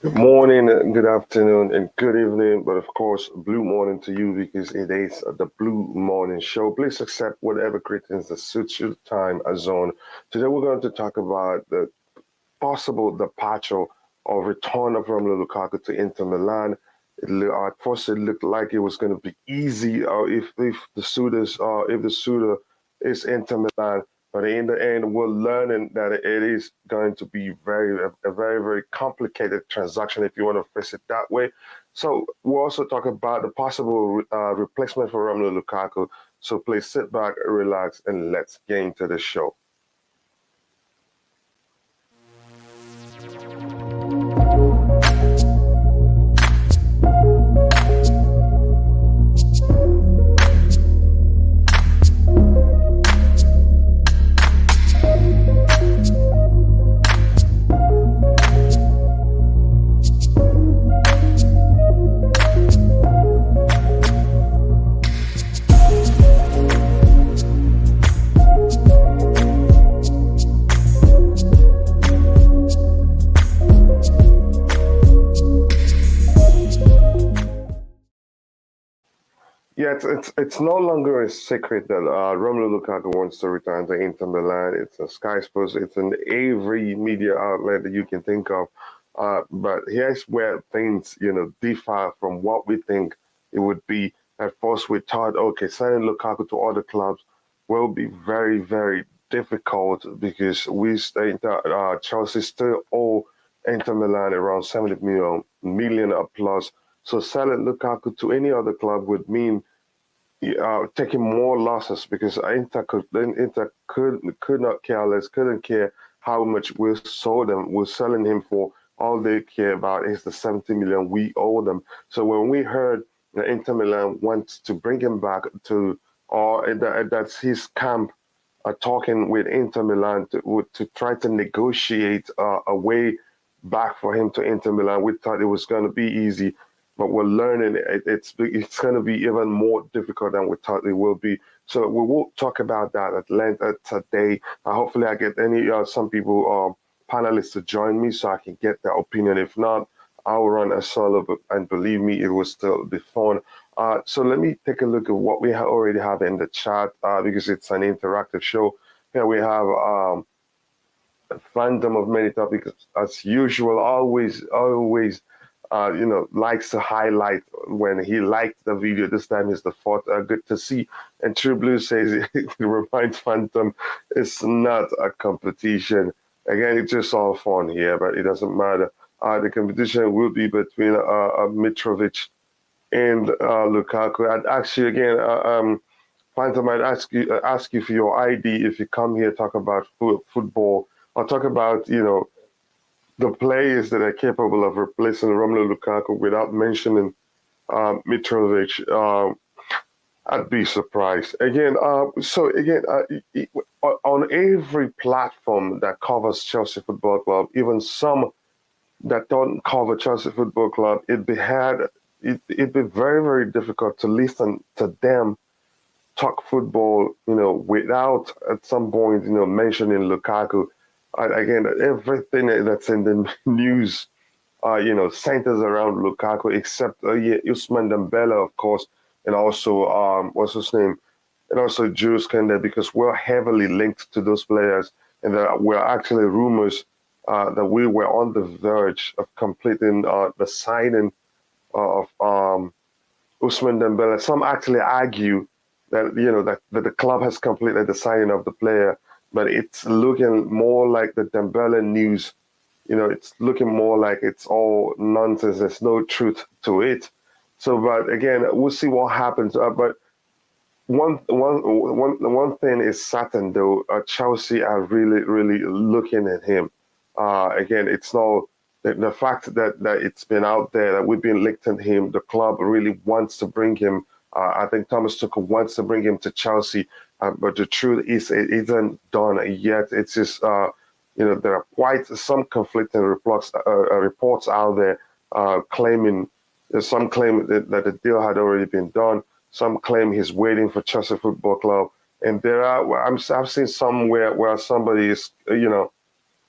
Good morning, good afternoon, and good evening. But of course, blue morning to you because it is the Blue Morning Show. Please accept whatever greetings that suits your time zone. Today, we're going to talk about the possible departure or return of Romelu Lukaku to Inter Milan. At first, it looked like it was going to be easy if the suitor is Inter Milan. But in the end, we're learning that it is going to be a very, very complicated transaction if you want to face it that way. So we'll also talk about the possible replacement for Romelu Lukaku. So please sit back, relax, and let's get into the show. Yeah, it's no longer a secret that Romelu Lukaku wants to return to Inter Milan. It's a Sky Sports. It's in every media outlet that you can think of. But here's where things, differ from what we think it would be. At first, we thought, okay, signing Lukaku to other clubs will be very, very difficult because we stay Chelsea still owe Inter Milan around 70 million plus. So selling Lukaku to any other club would mean taking more losses because Inter could not care less, couldn't care how much we sold them. We're selling him for all they care about is the 70 million we owe them. So when we heard that Inter Milan wants to bring him back to, or that's his camp talking with Inter Milan to try to negotiate a way back for him to Inter Milan. We thought it was going to be easy, but we're learning it's going to be even more difficult than we thought it will be. So we will talk about that at length today. Hopefully, I get any some people panelists to join me so I can get their opinion. If not, I'll run a solo, and believe me, it will still be fun. So let me take a look at what we already have in the chat because it's an interactive show. Here we have a fandom of many topics as usual. Always, likes to highlight when he liked the video. This time is the fourth. Good to see. And True Blue says it reminds Phantom it's not a competition. Again, it's just all fun here, but it doesn't matter. The competition will be between Mitrovic and Lukaku. I'd ask you again, Phantom, I'd ask you for your ID if you come here talk about football or talk about the players that are capable of replacing Romelu Lukaku without mentioning Mitrovic. I'd be surprised. Again, on every platform that covers Chelsea Football Club, even some that don't cover Chelsea Football Club, it'd be very, very difficult to listen to them talk football, without at some point, mentioning Lukaku. Again, everything that's in the news, centers around Lukaku, except Ousmane Dembele, of course, and also what's his name, and also Jules Kounde, because we're heavily linked to those players, and there were actually rumors that we were on the verge of completing the signing of Ousmane Dembele. Some actually argue that that the club has completed the signing of the player, but it's looking more like the Dembele news. It's looking more like it's all nonsense. There's no truth to it. So, but again, we'll see what happens. But one thing is certain, though. Chelsea are really, really looking at him. Again, it's no the fact that it's been out there that we've been linked at him. The club really wants to bring him. I think Thomas Tuchel wants to bring him to Chelsea, but the truth is it isn't done yet. It's just there are quite some conflicting reports out there claiming. Some claim that the deal had already been done. Some claim he's waiting for Chelsea Football Club, and I've seen somewhere where somebody is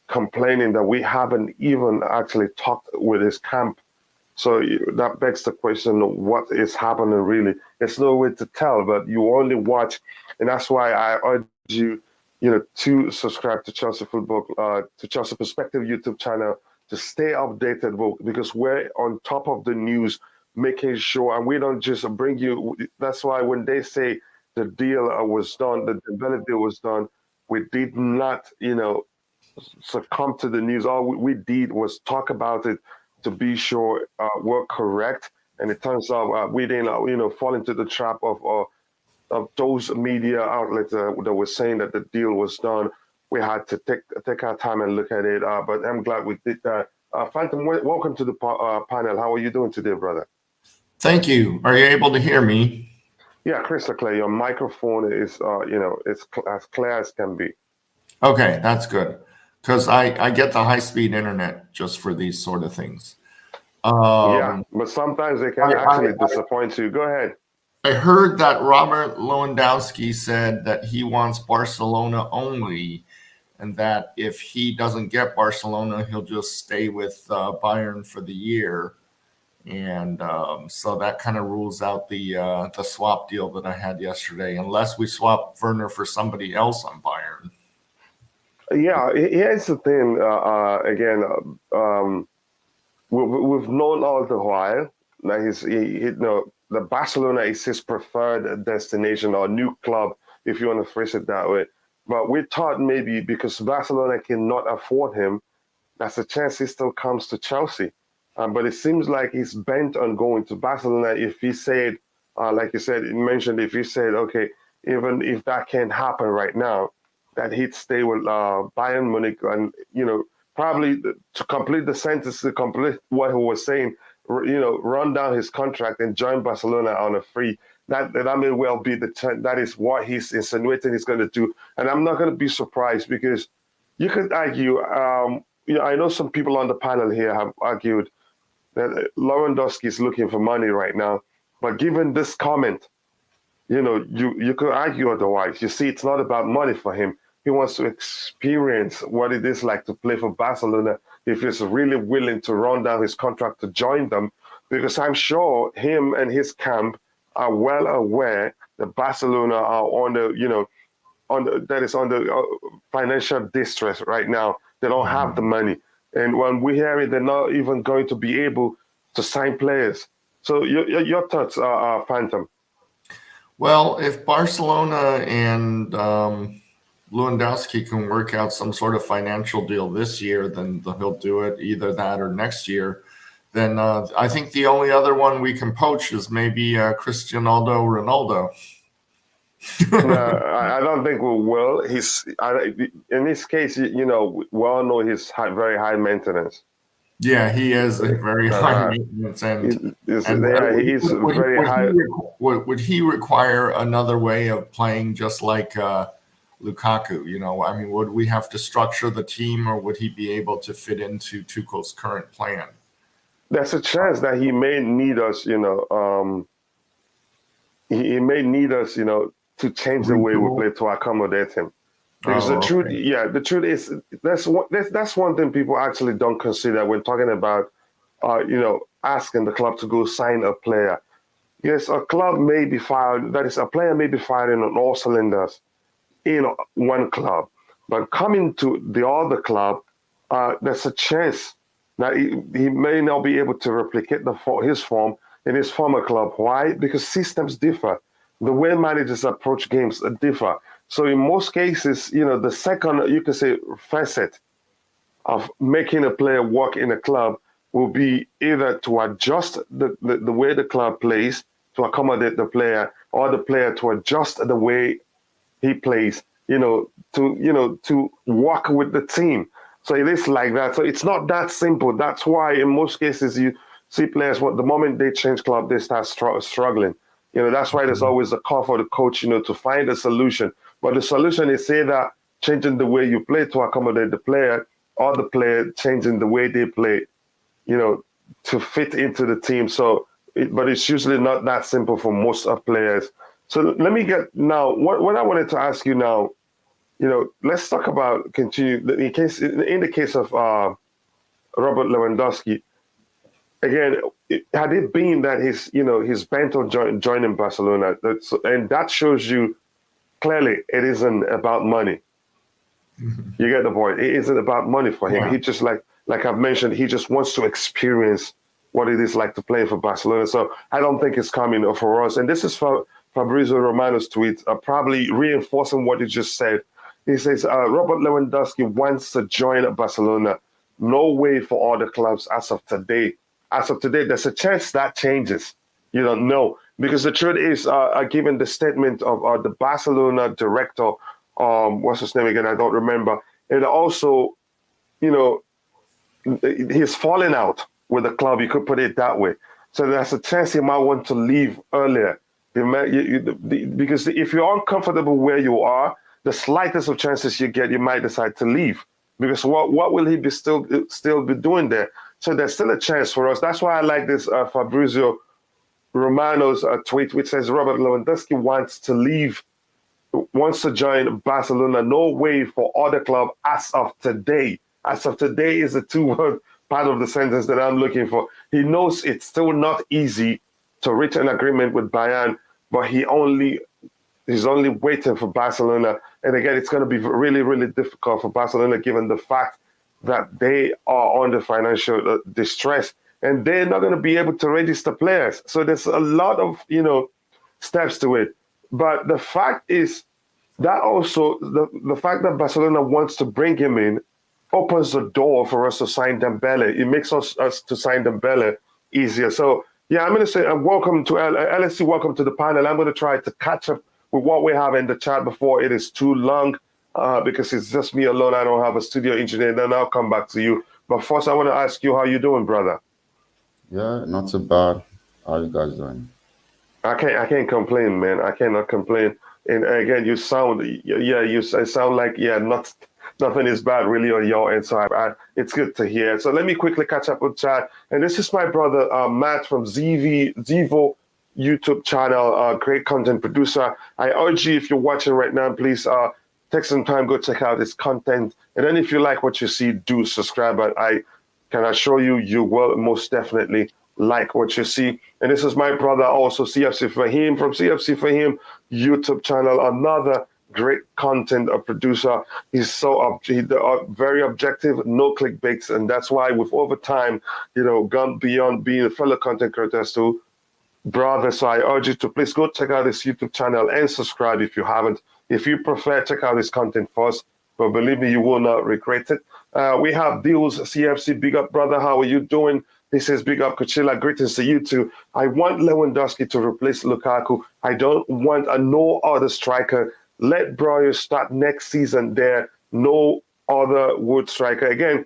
complaining that we haven't even actually talked with his camp. So that begs the question of what is happening really. There's no way to tell, but you only watch, and that's why I urge you, to subscribe to Chelsea Football, to Chelsea Perspective YouTube channel to stay updated, because we're on top of the news, making sure, and we don't just bring you. That's why when they say the deal was done, the Dembele deal was done, we did not, succumb to the news. All we did was talk about it to be sure we're correct. And it turns out we didn't, fall into the trap of those media outlets that were saying that the deal was done. We had to take our time and look at it. But I'm glad we did that. Phantom, welcome to the panel. How are you doing today, brother? Thank you. Are you able to hear me? Yeah, crystal clear. Your microphone is, it's as clear as can be. Okay, that's good. Because I get the high-speed internet just for these sort of things. Yeah, but sometimes they can actually disappoint you. Go ahead. I heard that Robert Lewandowski said that he wants Barcelona only, and that if he doesn't get Barcelona, he'll just stay with Bayern for the year. And so that kind of rules out the swap deal that I had yesterday, unless we swap Werner for somebody else on Bayern. Yeah, here's the thing. Again, we've known all the while that the Barcelona is his preferred destination or new club, if you want to phrase it that way. But we thought maybe because Barcelona cannot afford him, that's a chance he still comes to Chelsea. But it seems like he's bent on going to Barcelona. If he said, like you said, you mentioned, if he said, okay, even if that can't happen right now, that he'd stay with Bayern Munich, and probably to complete the sentence, to complete what he was saying, run down his contract and join Barcelona on a free. That may well be that is what he's insinuating he's going to do, and I'm not going to be surprised, because you could argue. I know some people on the panel here have argued that Lewandowski is looking for money right now, but given this comment, you could argue otherwise. You see, it's not about money for him. He wants to experience what it is like to play for Barcelona if he's really willing to run down his contract to join them, because I'm sure him and his camp are well aware that Barcelona are under financial distress right now. They don't have the money. And when we hear it, they're not even going to be able to sign players. So your thoughts, Phantom? Well, if Barcelona and Lewandowski can work out some sort of financial deal this year, then he'll do it, either that or next year. Then I think the only other one we can poach is maybe Cristiano Ronaldo. No, I don't think we will. In this case, we all know he's very high maintenance. Yeah, he is a very high maintenance, and he's very high. Would he require another way of playing, just like Lukaku? I mean, would we have to structure the team, or would he be able to fit into Tuchel's current plan? There's a chance that he may need us. He may need us. To change the way we play to accommodate him. Because the truth is, that's one thing people actually don't consider when talking about, asking the club to go sign a player. Yes, a club may be fired. That is, a player may be firing on all cylinders in one club, but coming to the other club, there's a chance that he may not be able to replicate his form in his former club. Why? Because systems differ. The way managers approach games differ. So in most cases, the second, you can say, facet of making a player work in a club will be either to adjust the way the club plays to accommodate the player, or the player to adjust the way he plays, to work with the team. So it is like that. So it's not that simple. That's why in most cases you see players, the moment they change club, they start struggling. That's why there's always a call for the coach, to find a solution. But the solution is either changing the way you play to accommodate the player, or the player changing the way they play, to fit into the team. So, but it's usually not that simple for most of players. So let me get now, what I wanted to ask you now, let's talk about continue in the case of Robert Lewandowski. Again, had it been that he's bent on joining Barcelona, and that shows you clearly it isn't about money. You get the point. It isn't about money for him. Yeah. He just like I've mentioned, he just wants to experience what it is like to play for Barcelona. So I don't think it's coming for us. And this is Fabrizio Romano's tweet, probably reinforcing what he just said. He says, Robert Lewandowski wants to join Barcelona. No way for all the clubs as of today. As of today, there's a chance that changes. You don't know. Because the truth is, given the statement of the Barcelona director, what's his name again? I don't remember. And also, he's falling out with the club. You could put it that way. So there's a chance he might want to leave earlier. Because if you're uncomfortable where you are, the slightest of chances you get, you might decide to leave. Because what will he be still be doing there? So there's still a chance for us. That's why I like this Fabrizio Romano's tweet, which says Robert Lewandowski wants to join Barcelona. No way for other club as of today. As of today is the two-word part of the sentence that I'm looking for. He knows it's still not easy to reach an agreement with Bayern, but he's only waiting for Barcelona. And again, it's going to be really, really difficult for Barcelona given the fact that they are under financial distress and they're not going to be able to register players. So there's a lot of, steps to it. But the fact is that also the fact that Barcelona wants to bring him in opens the door for us to sign Dembele. It makes us to sign Dembele easier. So, yeah, I'm going to say welcome to LSC, welcome to the panel. I'm going to try to catch up with what we have in the chat before it is too long because it's just me alone. I don't have a studio engineer. Then I'll come back to you. But first, I want to ask you how you doing, brother? Yeah, not so bad. How you guys doing? I can't complain, man. I cannot complain. And again, you sound like nothing is bad really on your end. So it's good to hear. So let me quickly catch up with chat. And this is my brother Matt from Zivo YouTube channel, great content producer. I urge you, if you're watching right now, please take some time, go check out his content. And then if you like what you see, do subscribe. But I can assure you, you will most definitely like what you see. And this is my brother also, CFC Fahim from CFC Fahim YouTube channel, another great content producer. He's very objective, no clickbaits, and that's why with over time, gone beyond being a fellow content creators to brother. So I urge you to please go check out his YouTube channel and subscribe if you haven't. If you prefer, check out his content first, but believe me, you will not regret it. We have Jules, CFC, big up brother, how are you doing? He says, big up, Kuchila, greetings to you too. I want Lewandowski to replace Lukaku. I don't want no other striker. Let Breuer start next season there. No other wood striker. Again,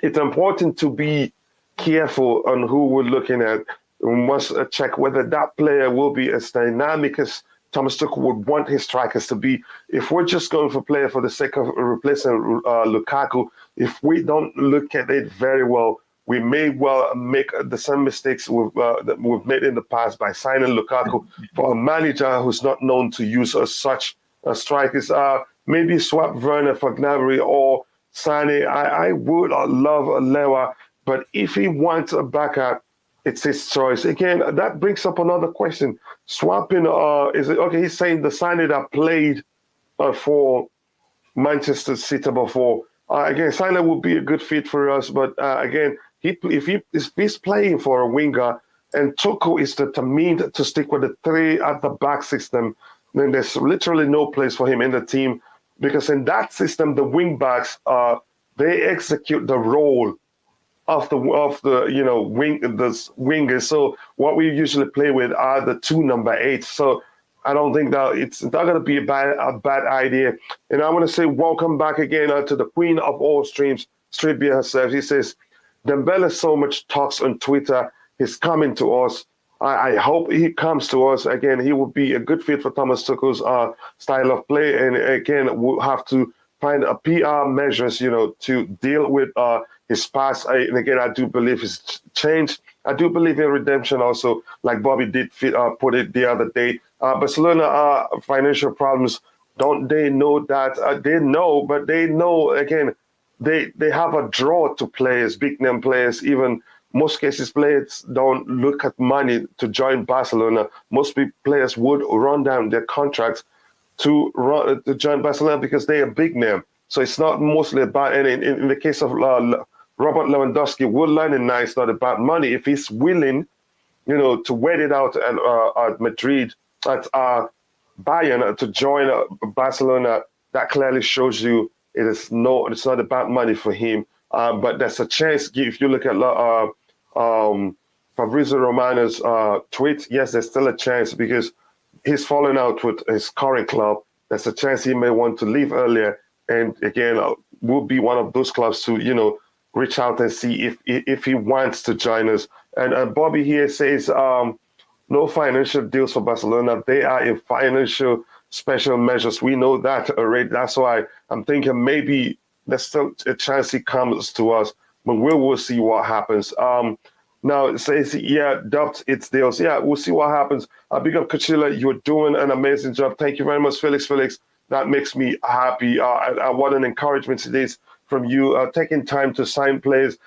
it's important to be careful on who we're looking at. We must check whether that player will be as dynamic as Thomas Tuchel would want his strikers to be. If we're just going for player for the sake of replacing Lukaku, if we don't look at it very well, we may well make the same mistakes that we've made in the past by signing Lukaku for a manager who's not known to use such strikers. Maybe swap Werner for Gnabry or Sane. I would love Lewa, but if he wants a backup, it's his choice. Again, that brings up another question. Swapping, is it okay? He's saying the Sane that played for Manchester City before. Again, Sane would be a good fit for us, but again, if he's playing for a winger and Tuchel is determined to stick with the three at the back system, then there's literally no place for him in the team because in that system, the wing backs they execute the role of the wingers. So what we usually play with are the two number 8s. So I don't think that it's not going to be a bad idea. And I want to say welcome back again to the queen of all streams, Street Beer herself. He says, Dembele so much talks on Twitter. He's coming to us. I hope he comes to us. Again, he will be a good fit for Thomas Tuchel's style of play. And again, we'll have to find a PR measures, to deal with his past. And again, I do believe he's changed. I do believe in redemption also, like Bobby did put it the other day. Barcelona financial problems Don't they know that? They know, but they know again. They have a draw to players, big name players. Even most cases, players don't look at money to join Barcelona. Most players would run down their contracts to join Barcelona because they are a big name. So it's not mostly about. And in the case of Robert Lewandowski, we're learning now it's not about money. If he's willing, to wait it out at Madrid, at Bayern to join Barcelona, that clearly shows you it's not about money for him. But there's a chance if you look at Fabrizio Romano's tweet. Yes, there's still a chance because he's falling out with his current club. There's a chance he may want to leave earlier, and again, will be one of those clubs to reach out and see if he wants to join us. And Bobby here says no financial deals for Barcelona. They are in financial special measures. We know that already. That's why I'm thinking maybe there's still a chance he comes to us, but we will see what happens. Now it says, yeah, dubbed it's deals. Yeah, we'll see what happens. Big up Kachila, you're doing an amazing job. Thank you very much, Felix. That makes me happy. What an encouragement it is from you, taking time to sign players.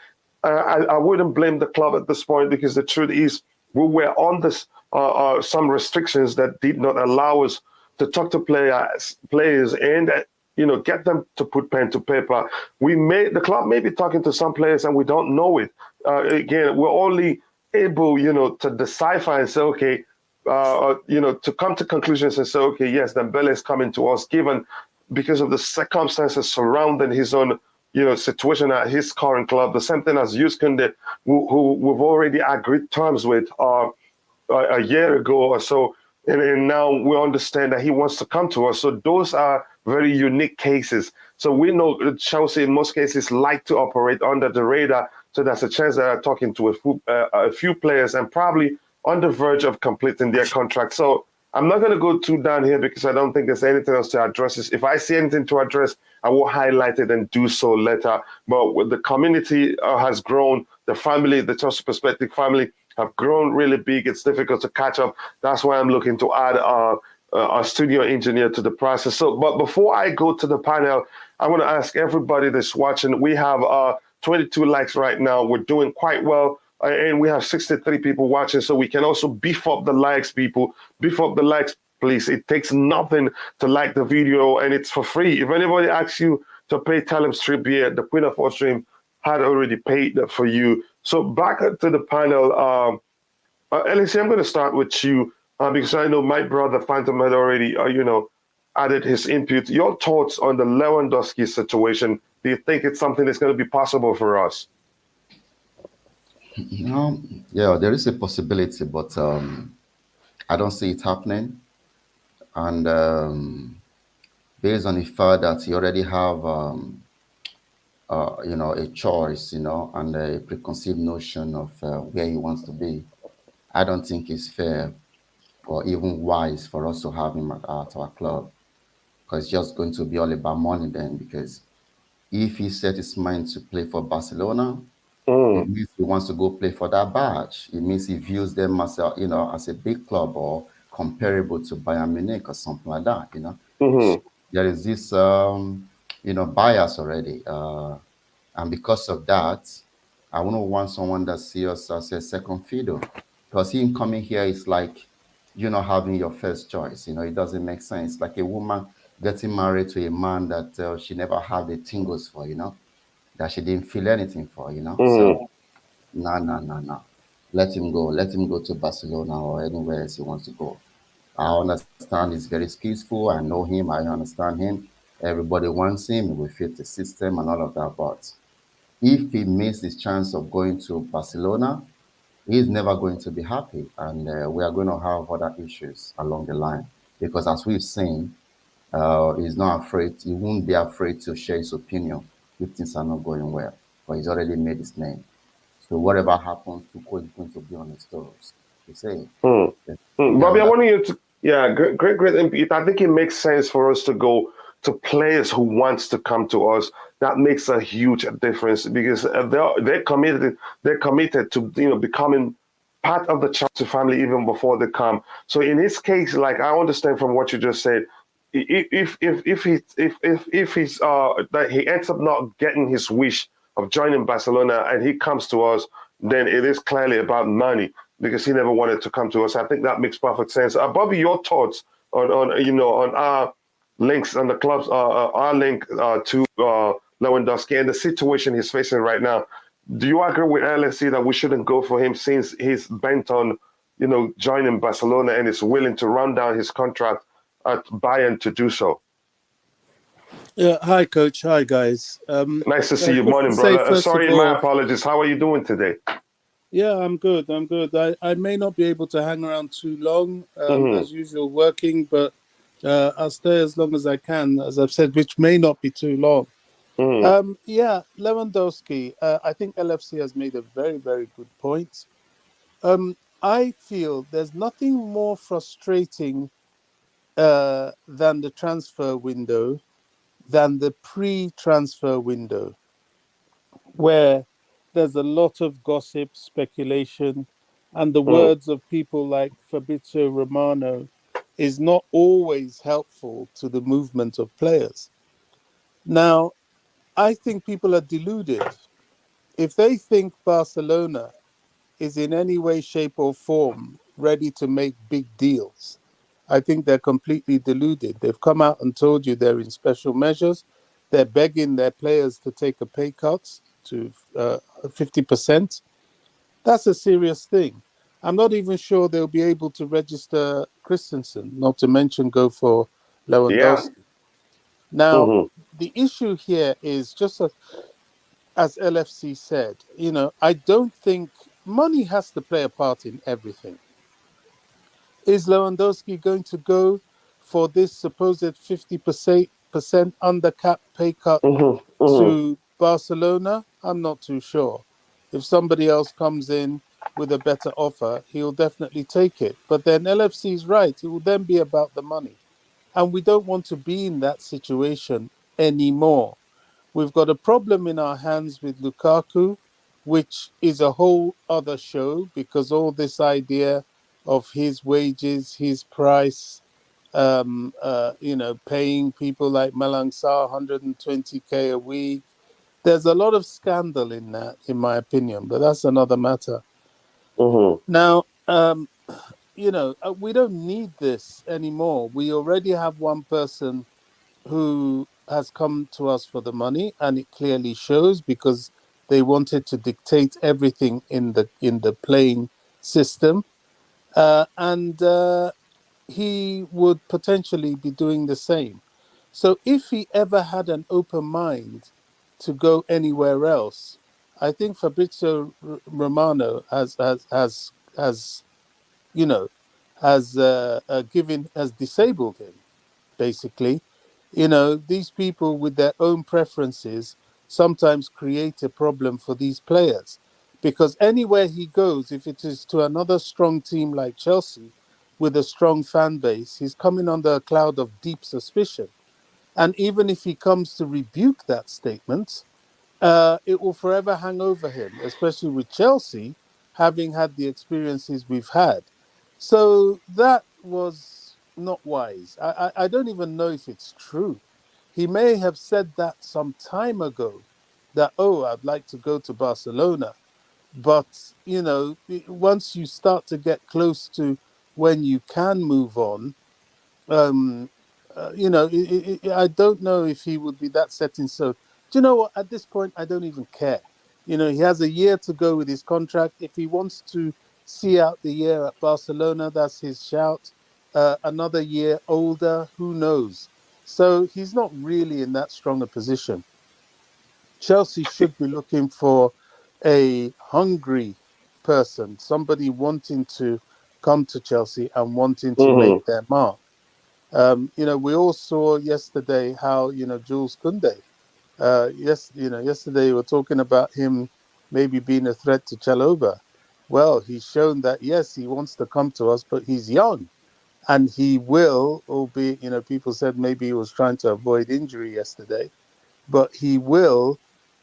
I wouldn't blame the club at this point because the truth is we were on this some restrictions that did not allow us to talk to players and get them to put pen to paper. The club may be talking to some players and we don't know it. Again, we're only able to decipher and say okay, to come to conclusions and say okay, yes, Dembele is coming to us given because of the circumstances surrounding his own situation at his current club. The same thing as Kounde, who we've already agreed terms with a year ago or so, and now we understand that he wants to come to us. So those are very unique cases. So we know that Chelsea in most cases like to operate under the radar. So there's a chance that they're talking to a few players and probably on the verge of completing their contract. So I'm not going to go too down here because I don't think there's anything else to address this. If I see anything to address, I will highlight it and do so later. But the community has grown. The family, the Chelsea Perspective family, have grown really big. It's difficult to catch up. That's why I'm looking to add a studio engineer to the process. So, but before I go to the panel, I want to ask everybody that's watching. We have 22 likes right now. We're doing quite well. And we have 63 people watching, so we can also beef up the likes, people. Beef up the likes, please. It takes nothing to like the video, and it's for free. If anybody asks you to pay, tell them Strip the Queen of All Stream had already paid for you. So back to the panel. Elise, I'm going to start with you because I know my brother Phantom had already, added his input. Your thoughts on the Lewandowski situation? Do you think it's something that's going to be possible for us? Yeah, there is a possibility, but I don't see it happening. And based on the fact that you already have, a choice, and a preconceived notion of where he wants to be, I don't think it's fair or even wise for us to have him at our club, because it's just going to be all about money then. Because if he set his mind to play for Barcelona, it means he wants to go play for that badge. It means he views them as a big club or comparable to Bayern Munich or something like that. So there is this bias already, and because of that, I wouldn't want someone that sees us as a second fiddle, because him coming here is like not having your first choice. It doesn't make sense. Like a woman getting married to a man that she never had the tingles for. That she didn't feel anything for. So. No. Let him go. Let him go to Barcelona or anywhere else he wants to go. I understand he's very skillful. I know him. I understand him. Everybody wants him. He will fit the system and all of that. But if he misses his chance of going to Barcelona, he's never going to be happy. And we are going to have other issues along the line. Because as we've seen, he's not afraid. He won't be afraid to share his opinion if things are not going well. But he's already made his name. So whatever happens, Tuchel is going to be on his toes. You say, Bobby, I want you to, great input. I think it makes sense for us to go to players who wants to come to us. That makes a huge difference because they're committed. They're committed to becoming part of the Chelsea family even before they come. So in his case, like I understand from what you just said, if he's that he ends up not getting his wish of joining Barcelona and he comes to us, then it is clearly about money because he never wanted to come to us. I think that makes perfect sense. Bobby, your thoughts on our links on the clubs, our link to Lewandowski and the situation he's facing right now. Do you agree with LSC that we shouldn't go for him since he's bent on, joining Barcelona and is willing to run down his contract at Bayern to do so? Yeah, hi, Coach. Hi, guys. Nice to see you. Just to Morning, say, brother. first Sorry, of my all, apologies. How are you doing today? yeah, I'm good. I'm good. I may not be able to hang around too long, as usual, working, but I'll stay as long as I can, as I've said, which may not be too long. Yeah, Lewandowski, I think LFC has made a very, very good point. I feel there's nothing more frustrating than the transfer window, than the pre-transfer window, where there's a lot of gossip, speculation, and the words of people like Fabrizio Romano is not always helpful to the movement of players. Now, I think people are deluded. If they think Barcelona is in any way, shape, or form ready to make big deals, I think they're completely deluded. They've come out and told you they're in special measures. They're begging their players to take a pay cut to 50%. That's a serious thing. I'm not even sure they'll be able to register Christensen, not to mention go for Yeah. Lewandowski. Now, the issue here is just as LFC said, I don't think money has to play a part in everything. Is Lewandowski going to go for this supposed 50% under cap pay cut to Barcelona? I'm not too sure. If somebody else comes in with a better offer, he'll definitely take it. But then LFC's right. It will then be about the money. And we don't want to be in that situation anymore. We've got a problem in our hands with Lukaku, which is a whole other show because all this idea of his wages, his price, paying people like Malang Sarr 120K a week. There's a lot of scandal in that, in my opinion, but that's another matter. Now, we don't need this anymore. We already have one person who has come to us for the money, and it clearly shows because they wanted to dictate everything in the playing system, and he would potentially be doing the same. So if he ever had an open mind to go anywhere else, I think Fabrizio Romano has you know has disabled him basically. These people with their own preferences sometimes create a problem for these players because anywhere he goes, if it is to another strong team like Chelsea with a strong fan base, he's coming under a cloud of deep suspicion. And even if he comes to rebuke that statement, it will forever hang over him, especially with Chelsea having had the experiences we've had. So that was not wise. I don't even know if it's true. He may have said that some time ago that, oh, I'd like to go to Barcelona. But, once you start to get close to when you can move on, um, I don't know if he would be that set in stone. Do you know what? At this point, I don't even care. He has a year to go with his contract. If he wants to see out the year at Barcelona, that's his shout. Another year older, who knows? So he's not really in that strong a position. Chelsea should be looking for a hungry person, somebody wanting to come to Chelsea and wanting to make their mark. We all saw yesterday how, Jules Kounde, yesterday we were talking about him maybe being a threat to Chaloba. Well, he's shown that, yes, he wants to come to us, but he's young and he will, albeit, people said maybe he was trying to avoid injury yesterday, but he will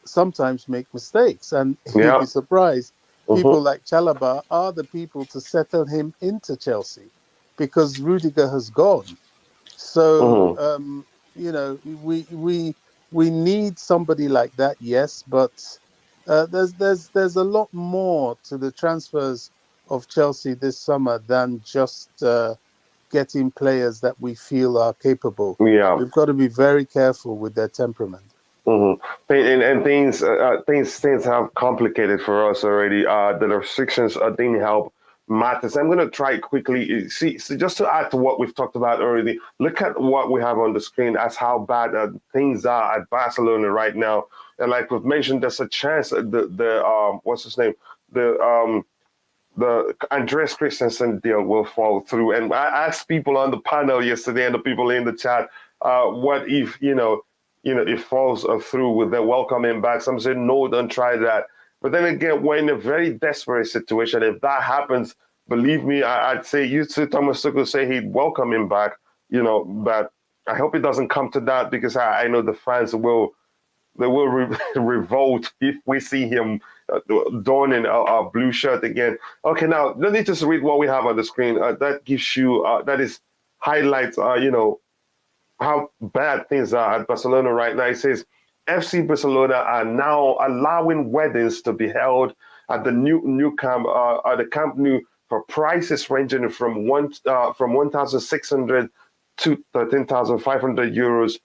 sometimes make mistakes. And you'd be Yeah. surprised. People like Chalobah are the people to settle him into Chelsea because Rudiger has gone. So, Mhm. we need somebody like that, yes, but there's a lot more to the transfers of Chelsea this summer than just getting players that we feel are capable. Yeah. We've got to be very careful with their temperament. Mm-hmm. And things have complicated for us already. The restrictions didn't help matters. I'm going to try quickly. See, so just to add to what we've talked about already, look at what we have on the screen as how bad things are at Barcelona right now. And like we've mentioned, there's a chance the what's his name, the Andreas Christensen deal will fall through. And I asked people on the panel yesterday and the people in the chat, what if it falls through with their welcoming back? Some said no, don't try that. But then again, we're in a very desperate situation. If that happens, believe me, I'd say you too, Thomas Tuchel say he'd welcome him back. But I hope it doesn't come to that because I know the fans will revolt if we see him donning a blue shirt again. Okay, now let me just read what we have on the screen. That gives you that is highlights. How bad things are at Barcelona right now. It says FC Barcelona are now allowing weddings to be held at the new camp at the Camp Nou for prices ranging from 1,600 to 13,500 euros.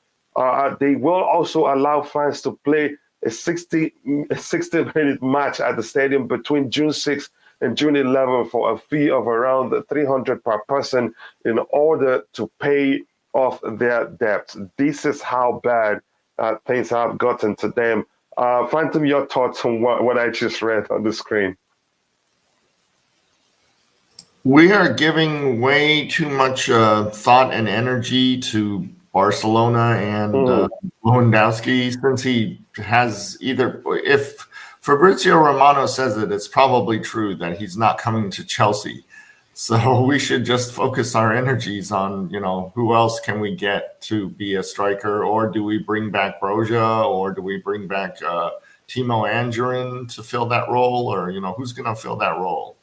They will also allow fans to play a 60-minute match at the stadium between June 6th and June 11th for a fee of around 300 per person in order to pay off their debts. This is how bad things have gotten to them. Phantom, your thoughts on what I just read on the screen? We are giving way too much thought and energy to Barcelona and Lewandowski, since he has if Fabrizio Romano says it, it's probably true that he's not coming to Chelsea. So we should just focus our energies on, who else can we get to be a striker, or do we bring back Broja, or do we bring back Timo Anjorin to fill that role, or, who's going to fill that role?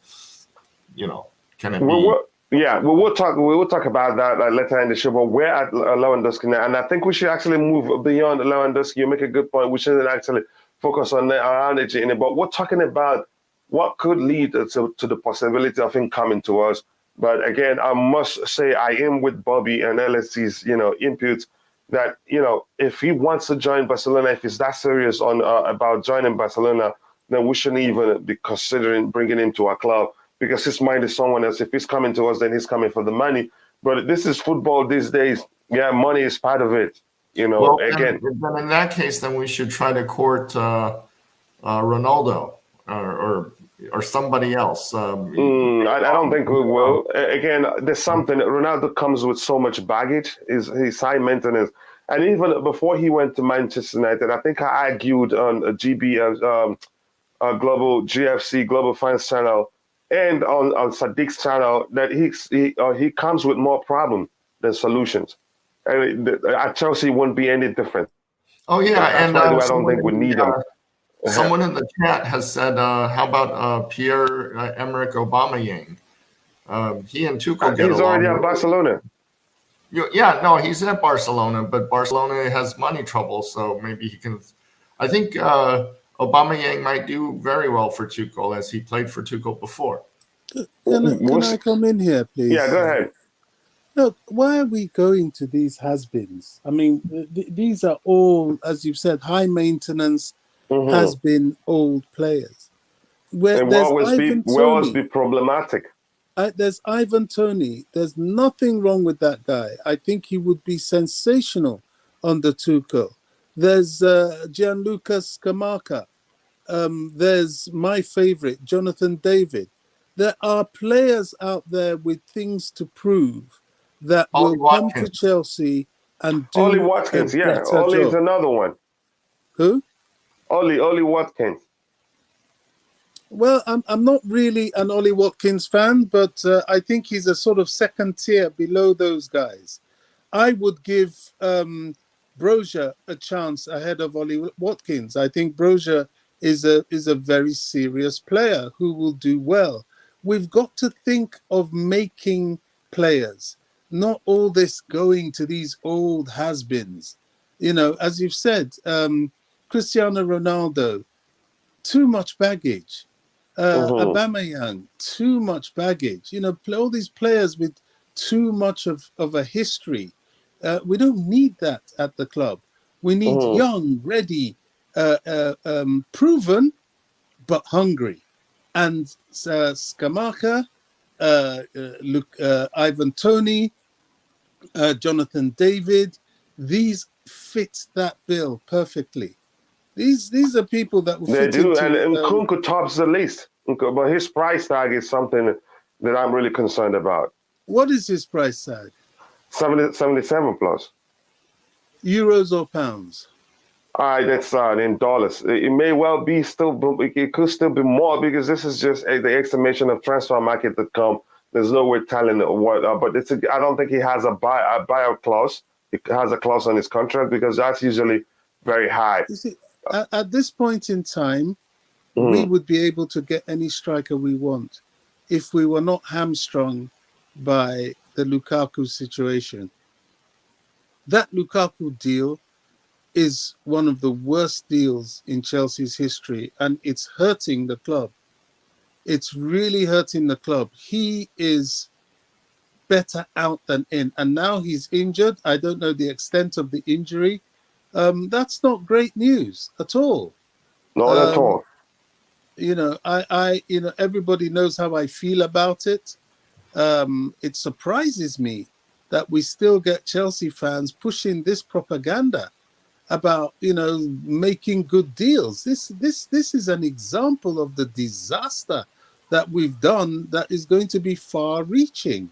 Can it be? We'll talk about that later in the show. But we're at Lewandowski now, and I think we should actually move beyond Lewandowski. You make a good point. We shouldn't actually focus on our energy in it. But we're talking about what could lead to the possibility of him coming to us. But again, I must say I am with Bobby and LSC's inputs that if he wants to join Barcelona, if he's that serious on about joining Barcelona, then we shouldn't even be considering bringing him to our club. Because his mind is someone else. If he's coming to us, then he's coming for the money. But this is football these days. Yeah, money is part of it. Well, again. Then in that case, then we should try to court Ronaldo or somebody else. I don't think we will. Again, there's something. Ronaldo comes with so much baggage. He's high maintenance. And even before he went to Manchester United, I think I argued on a Global GFC, Global Fans Channel, and on Sadiq's channel that he comes with more problems than solutions. And at Chelsea won't be any different. Oh yeah, and I don't think we need him. Someone in the chat has said, "How about Pierre-Emerick Aubameyang? He and Tuchel get along. He's already at Barcelona. Yeah, no, he's at Barcelona, but Barcelona has money trouble, so maybe he can. I think Aubameyang might do very well for Tuchel, as he played for Tuchel before. Can I come in here, please? Yeah, go ahead. Look, why are we going to these has-beens? I mean, these are all, as you've said, high maintenance, has-been old players. And will always be problematic. There's Ivan Toney. There's nothing wrong with that guy. I think he would be sensational under Tuchel. There's Gianluca Scamacca. There's my favorite, Jonathan David. There are players out there with things to prove that Ollie will come Watkins. to Chelsea and do Ollie Watkins, a better Ollie job. is another one. Who? Ollie Watkins. Well, I'm not really an Ollie Watkins fan, but I think he's a sort of second tier below those guys. I would give Broja a chance ahead of Ollie Watkins. I think Broja is a very serious player who will do well. We've got to think of making players. not all this going to these old has-beens. You know, as you've said, Cristiano Ronaldo, too much baggage. Mm-hmm. Aubameyang, too much baggage. You know, all these players with too much of a history. We don't need that at the club. We need Mm-hmm. young, ready, proven, but hungry. And Skamaka, Ivan Toney, Jonathan David, these fit that bill perfectly. These are people that will They fit do, and into. Nkunku tops the list. But his price tag is something that I'm really concerned about. What is his price tag? 77 plus. Euros or pounds? That's in dollars. It may well be still, it could still be more because this is just the estimation of transfer market to come. There's no way telling what, but I don't think he has a buyout clause. He has a clause on his contract because that's usually very high. You see, at this point in time, we Mm. would be able to get any striker we want if we were not hamstrung by the Lukaku situation. That Lukaku deal is one of the worst deals in Chelsea's history, and it's hurting the club. It's really hurting the club. He is better out than in, and now he's injured. I don't know the extent of the injury. That's not great news at all. Not at all. You know, everybody knows how I feel about it. It surprises me that we still get Chelsea fans pushing this propaganda about, you know, making good deals. This is an example of the disaster that we've done that is going to be far-reaching.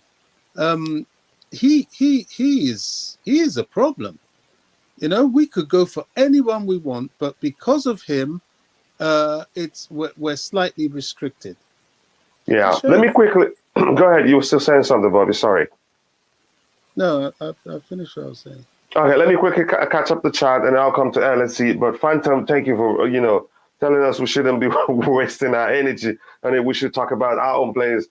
He is a problem. You know, we could go for anyone we want, but because of him, we're slightly restricted. Yeah. Let me quickly go ahead. You were still saying something, Bobby. Sorry. No, I finished what I was saying. Okay, let me quickly catch up the chat, and I'll come to LSC. But Phantom, thank you for telling us we shouldn't be wasting our energy, and that we should talk about our own players.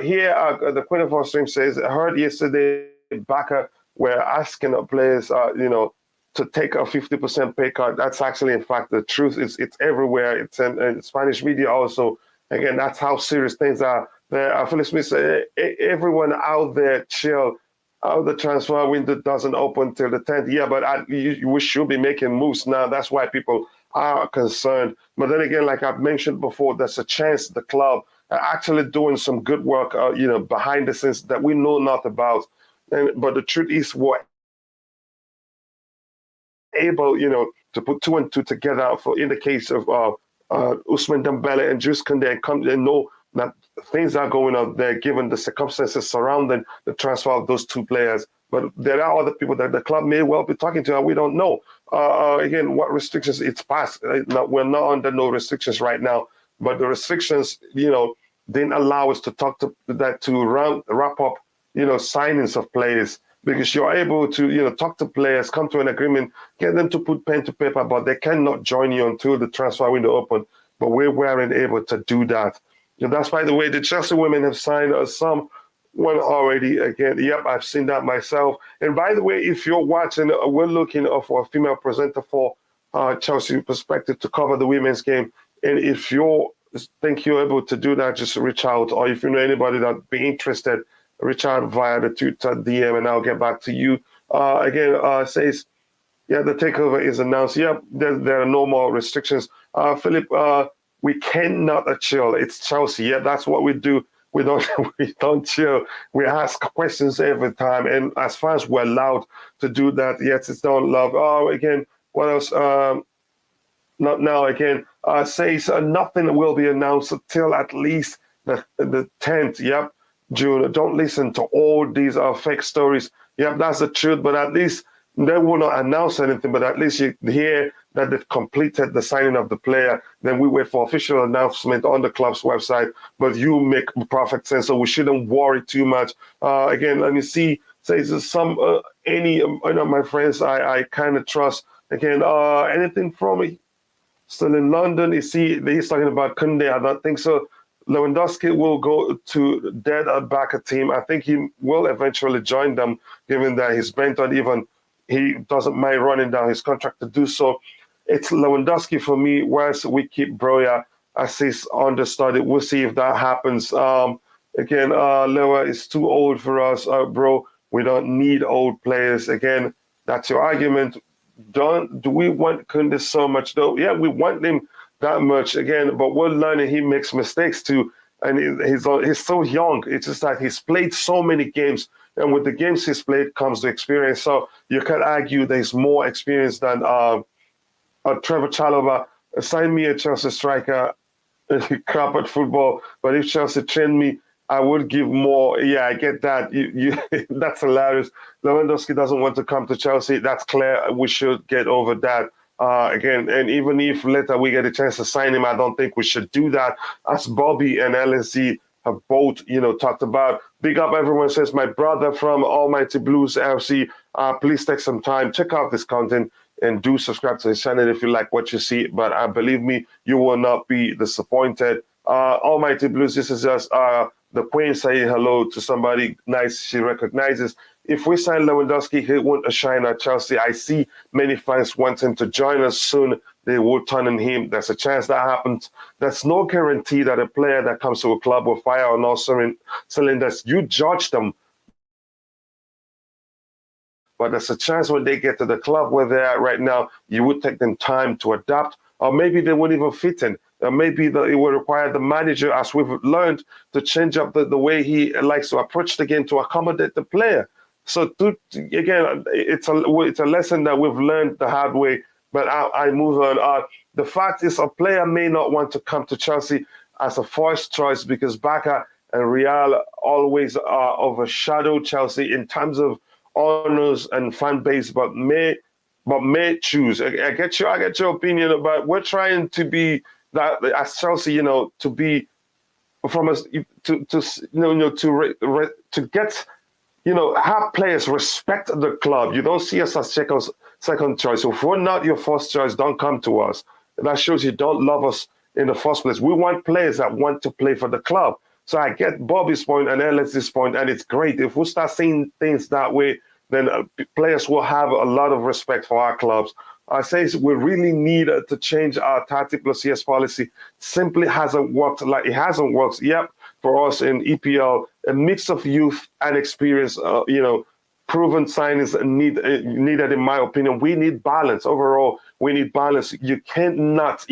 Here, the Queen of our stream says, I heard yesterday Barca were asking the players, to take a 50% pay cut. That's actually, in fact, the truth. It's everywhere. It's in Spanish media also. Again, that's how serious things are. Philip Smith said, everyone out there, chill. The transfer window doesn't open till the 10th. Yeah, but we should be making moves now. That's why people are concerned. But then again, like I've mentioned before, there's a chance the club are actually doing some good work, behind the scenes that we know not about. But the truth is, we're able, to put two and two together in the case of Ousmane Dembele and Jules Kounde and know that things are going on there given the circumstances surrounding the transfer of those two players. But there are other people that the club may well be talking to, and we don't know. Again, what restrictions it's passed. We're not under no restrictions right now, but the restrictions, didn't allow us to talk to that to wrap up, signings of players, because you're able to, talk to players, come to an agreement, get them to put pen to paper, but they cannot join you until the transfer window open. But we weren't able to do that. That's, by the way, the Chelsea women have signed some one already. Again, yep, I've seen that myself. And by the way, if you're watching, we're looking for a female presenter for Chelsea Perspective to cover the women's game. And if you think you're able to do that, just reach out. Or if you know anybody that'd be interested, reach out via the Twitter DM, and I'll get back to you. Says, yeah, the takeover is announced. Yep, there are no more restrictions. Philip, we cannot chill. It's Chelsea. Yeah, that's what we do. We don't chill. We ask questions every time, and as far as we're allowed to do that, yes, it's not love. Oh, again, what else? Not now. Again, says nothing will be announced until at least the 10th. Yep, June. Don't listen to all these fake stories. Yep, that's the truth. But at least they will not announce anything. But at least you hear that they've completed the signing of the player. Then we wait for official announcement on the club's website. But you make perfect sense, so we shouldn't worry too much. Again, let me see. Says any my friends I kind of trust. Again, anything from me. Still in London, he's talking about Kounde. I don't think so. Lewandowski will go to dead back a team. I think he will eventually join them, given that he's bent on even he doesn't mind running down his contract to do so. It's Lewandowski for me, whereas we keep Broja as his understudy. We'll see if that happens. Again, Lewa is too old for us, bro. We don't need old players. Again, that's your argument. Do we want Kounde so much though? Yeah, we want him that much again, but we're learning he makes mistakes too, and he's so young. It's just that he's played so many games, and with the games he's played comes the experience. So you can argue that he's more experienced than Trevor Chalobah. Sign me a Chelsea striker. Crap at football, but if Chelsea trained me, I would give more. Yeah, I get that. You that's hilarious. Lewandowski doesn't want to come to Chelsea. That's clear. We should get over that. Again, and even if later we get a chance to sign him, I don't think we should do that. As Bobby and LSC have both, talked about. Big up everyone says, my brother from Almighty Blues FC, please take some time, check out this content, and do subscribe to his channel if you like what you see. But believe me, you will not be disappointed. Almighty Blues, this is just the Queen saying hello to somebody nice she recognizes. If we sign Lewandowski, he won't shine at Chelsea. I see many fans want him to join us soon. They will turn on him. There's a chance that happens. There's no guarantee that a player that comes to a club will fire on all cylinders. You judge them. But there's a chance when they get to the club where they're at right now, you would take them time to adapt, or maybe they won't even fit in. Maybe it will require the manager, as we've learned, to change up the way he likes to approach the game to accommodate the player. So again, it's a lesson that we've learned the hard way. But I move on. The fact is, a player may not want to come to Chelsea as a first choice because Barca and Real always overshadow Chelsea in terms of honors and fan base, but may choose. I get your opinion about. We're trying to be that as Chelsea, to be from us to get. Have players respect the club. You don't see us as second choice. So if we're not your first choice, don't come to us. That shows you don't love us in the first place. We want players that want to play for the club. So I get Bobby's point and Ellis's point, and it's great. If we start seeing things that way, then players will have a lot of respect for our clubs. I say we really need to change our 30+years policy. Simply hasn't worked like it hasn't worked. Yep, for us in EPL, a mix of youth and experience, proven signings needed, in my opinion. We need balance. Overall, we need balance. You cannot,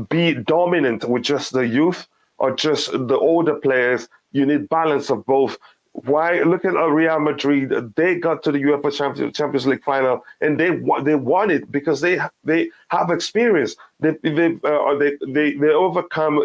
be dominant with just the youth or just the older players. You need balance of both. Why? Look at Real Madrid. They got to the UEFA Champions League final, and they won it because they have experience. They overcome.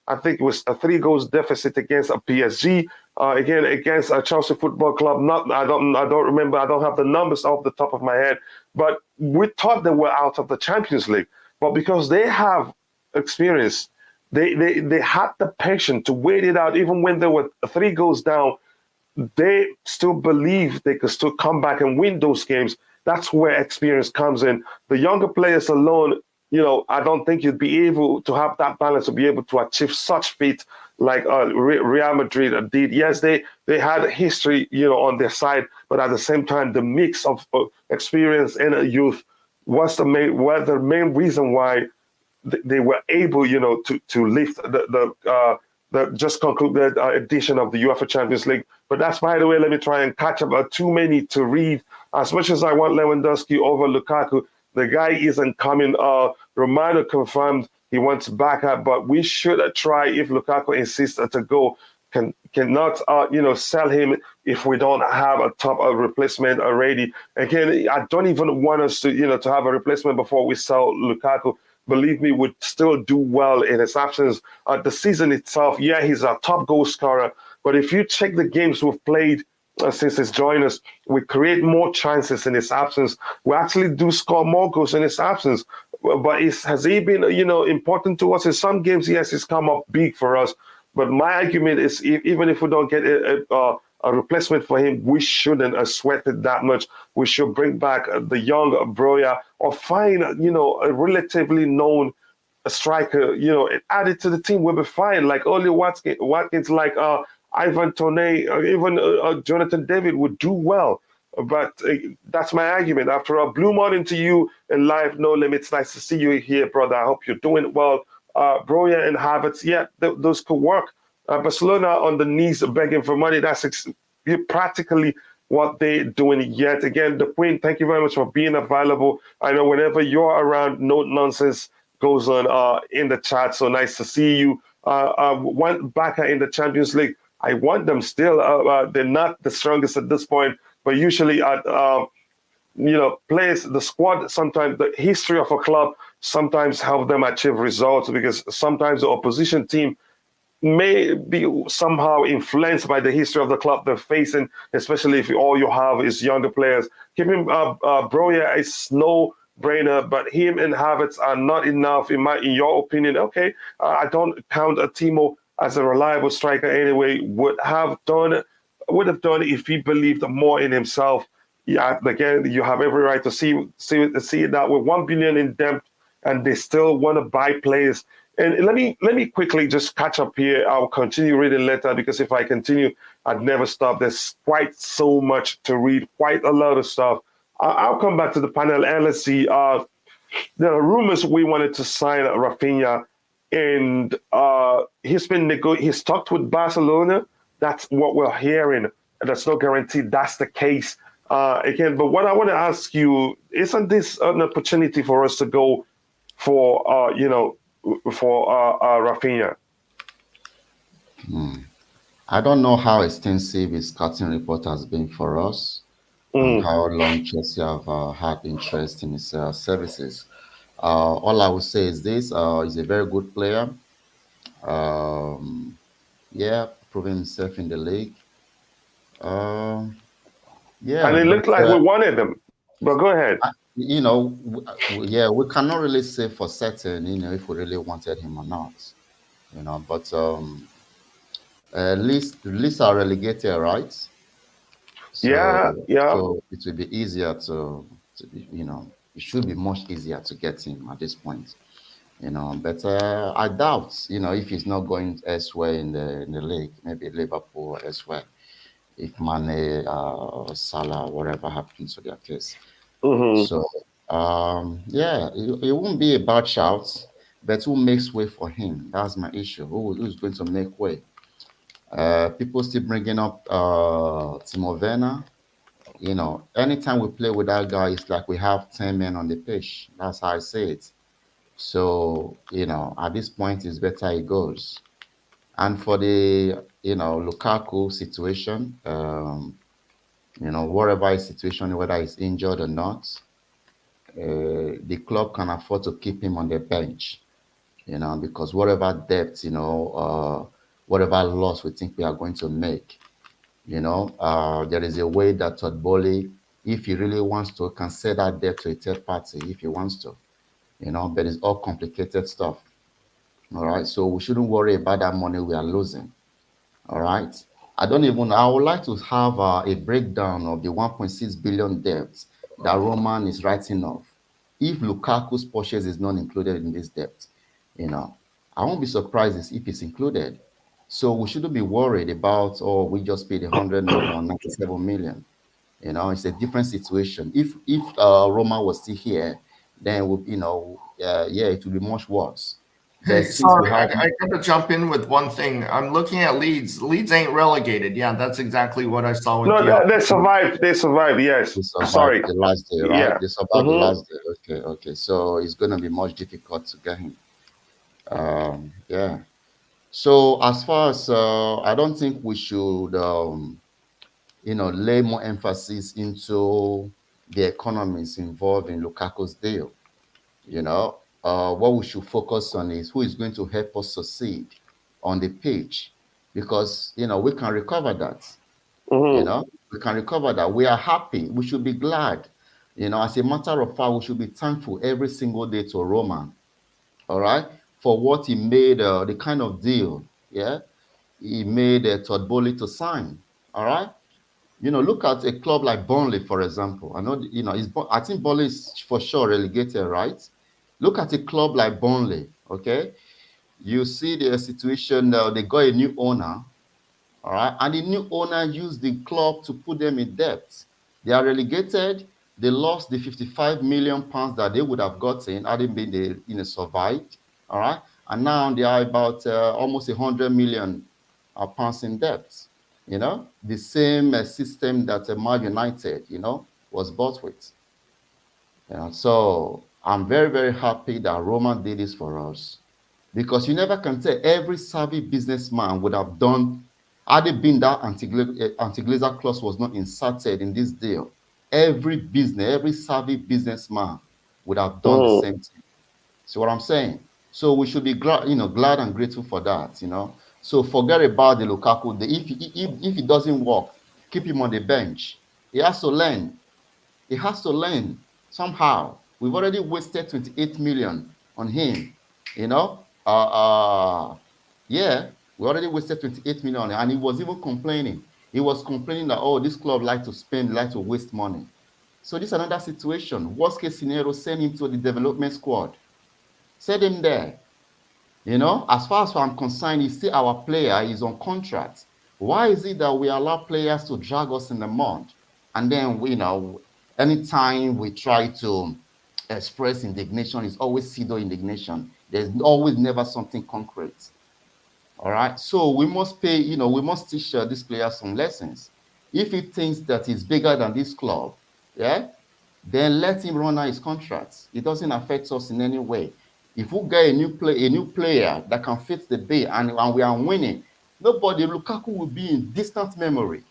I think it was a 3 goals deficit against a PSG. Again, against a Chelsea Football Club. I don't remember. I don't have the numbers off the top of my head. But we thought they were out of the Champions League, but because they have experience, they had the patience to wait it out, even when they were 3 goals down. They still believe they could still come back and win those games. That's where experience comes in. The younger players alone, I don't think you'd be able to have that balance to be able to achieve such feat like Real Madrid did. Yes, they had history, on their side, but at the same time, the mix of experience and youth was the main reason why they were able, to lift the just concluded edition of the UEFA Champions League. But that's, by the way, let me try and catch up. Too many to read. As much as I want Lewandowski over Lukaku, the guy isn't coming. Romano confirmed he wants backup, but we should try, if Lukaku insists to go, cannot sell him if we don't have a top replacement already. Again, I don't even want us to to have a replacement before we sell Lukaku. Believe me, would still do well in his absence. The season itself, yeah, he's a top goal scorer. But if you check the games we've played since he's joined us, we create more chances in his absence. We actually do score more goals in his absence. But has he been, important to us? In some games, yes, he's come up big for us. But my argument is, even if we don't get a replacement for him, we shouldn't sweat it that much. We should bring back the young Broja or find, a relatively known a striker, added to the team, we'll be fine. Like Ollie Watkins, like Ivan Toney, or even Jonathan David would do well. But that's my argument. After all, blue morning to you in life, no limits. Nice to see you here, brother. I hope you're doing well. Broya and Havertz, yeah, those could work. Barcelona on the knees begging for money. That's practically what they're doing yet. Again, the Queen, thank you very much for being available. I know whenever you're around, no nonsense goes on in the chat. So nice to see you. One backer in the Champions League. I want them still. They're not the strongest at this point, but usually at players, the squad, sometimes the history of a club sometimes help them achieve results, because sometimes the opposition team may be somehow influenced by the history of the club they're facing, especially if all you have is younger players. Keeping Broya is no brainer, but him and Havertz are not enough in your opinion. Okay, I don't count Timo as a reliable striker anyway. Would have done if he believed more in himself. Yeah, again, you have every right to see that with 1 billion in debt, and they still want to buy players. And let me quickly just catch up here. I'll continue reading later, because if I continue, I'd never stop. There's quite so much to read, quite a lot of stuff. I'll come back to the panel and let's see. There are rumors we wanted to sign Rafinha, and he's talked with Barcelona. That's what we're hearing. That's no guarantee that's the case. Again, but what I want to ask you, isn't this an opportunity for us to go for Rafinha? I don't know how extensive his scouting report has been for us, and how long Chelsea have had interest in his services. All I would say is this: he's a very good player. Proving himself in the league. And it looked like we wanted him. But go ahead. We cannot really say for certain, if we really wanted him or not. But at least are relegated, right? So, yeah. So it will be easier to it should be much easier to get him at this point. But I doubt, if he's not going elsewhere in the league, maybe Liverpool or elsewhere, if Mane, Salah, whatever happens to their case. So, it won't be a bad shout, but who makes way for him? That's my issue. Who's going to make way? People still bringing up Timo Werner. Anytime we play with that guy, it's like we have 10 men on the pitch. That's how I say it. So, at this point, it's better he goes. And for the, Lukaku situation, whatever his situation, whether he's injured or not, the club can afford to keep him on the bench, because whatever depth, whatever loss we think we are going to make, there is a way that Todd Boehly, if he really wants to, can sell that debt to a third party if he wants to, but it's all complicated stuff. All right, so we shouldn't worry about that money we are losing. All right, I would like to have a breakdown of the 1.6 billion debt that Roman is writing off. If Lukaku's purchase is not included in this debt, I won't be surprised if it's included. So we shouldn't be worried about, we just paid 100 million or 97 million. It's a different situation. If Roma was still here, then it would be much worse. Hey, sorry, I got to jump in with one thing. I'm looking at Leeds. Leeds ain't relegated. Yeah, that's exactly what I saw with they survived. They survived, yes. They survived Sorry. the last day, right? Yeah. They survived the last day. Okay. So it's going to be much difficult to get him. So as far as I don't think we should, lay more emphasis into the economies involved in Lukaku's deal. What we should focus on is who is going to help us succeed on the pitch, because we can recover that. We can recover that. We are happy. We should be glad. As a matter of fact, we should be thankful every single day to Roman. All right, for what he made, the kind of deal, he made Todd Boehly to sign. All right, look at a club like Burnley, for example. I know, I think Burnley is for sure relegated, right? Look at a club like Burnley, Okay, you see the situation now. They got a new owner, all right, and the new owner used the club to put them in debt. They are relegated. They lost the 55 million pounds that they would have gotten had it been they survived, all right, and now they are about almost 100 million pounds in debt. The same system that Man United, was bought with. So I'm very, very happy that Roman did this for us, because you never can tell. Every savvy businessman would have done, had it been that anti-glazer clause was not inserted in this deal, every savvy businessman would have done the same thing. See what I'm saying? So we should be glad, glad and grateful for that. So forget about the Lukaku. If it doesn't work, keep him on the bench. He has to learn. He has to learn somehow. We've already wasted 28 million on him. Yeah, we already wasted 28 million on him, and he was even complaining. He was complaining that, oh, this club like to spend, like to waste money. So this is another situation. Worst case scenario, send him to the development squad. Send him there. As far as I'm concerned, he's still our player. He's on contract. Why is it that we allow players to drag us in the mud? And then, anytime we try to express indignation, it's always pseudo indignation. There's always never something concrete. All right. So we must we must teach these players some lessons. If he thinks that he's bigger than this club, yeah, then let him run out his contract. It doesn't affect us in any way. If we get a new player that can fit the bill, and we are winning, Lukaku will be in distant memory.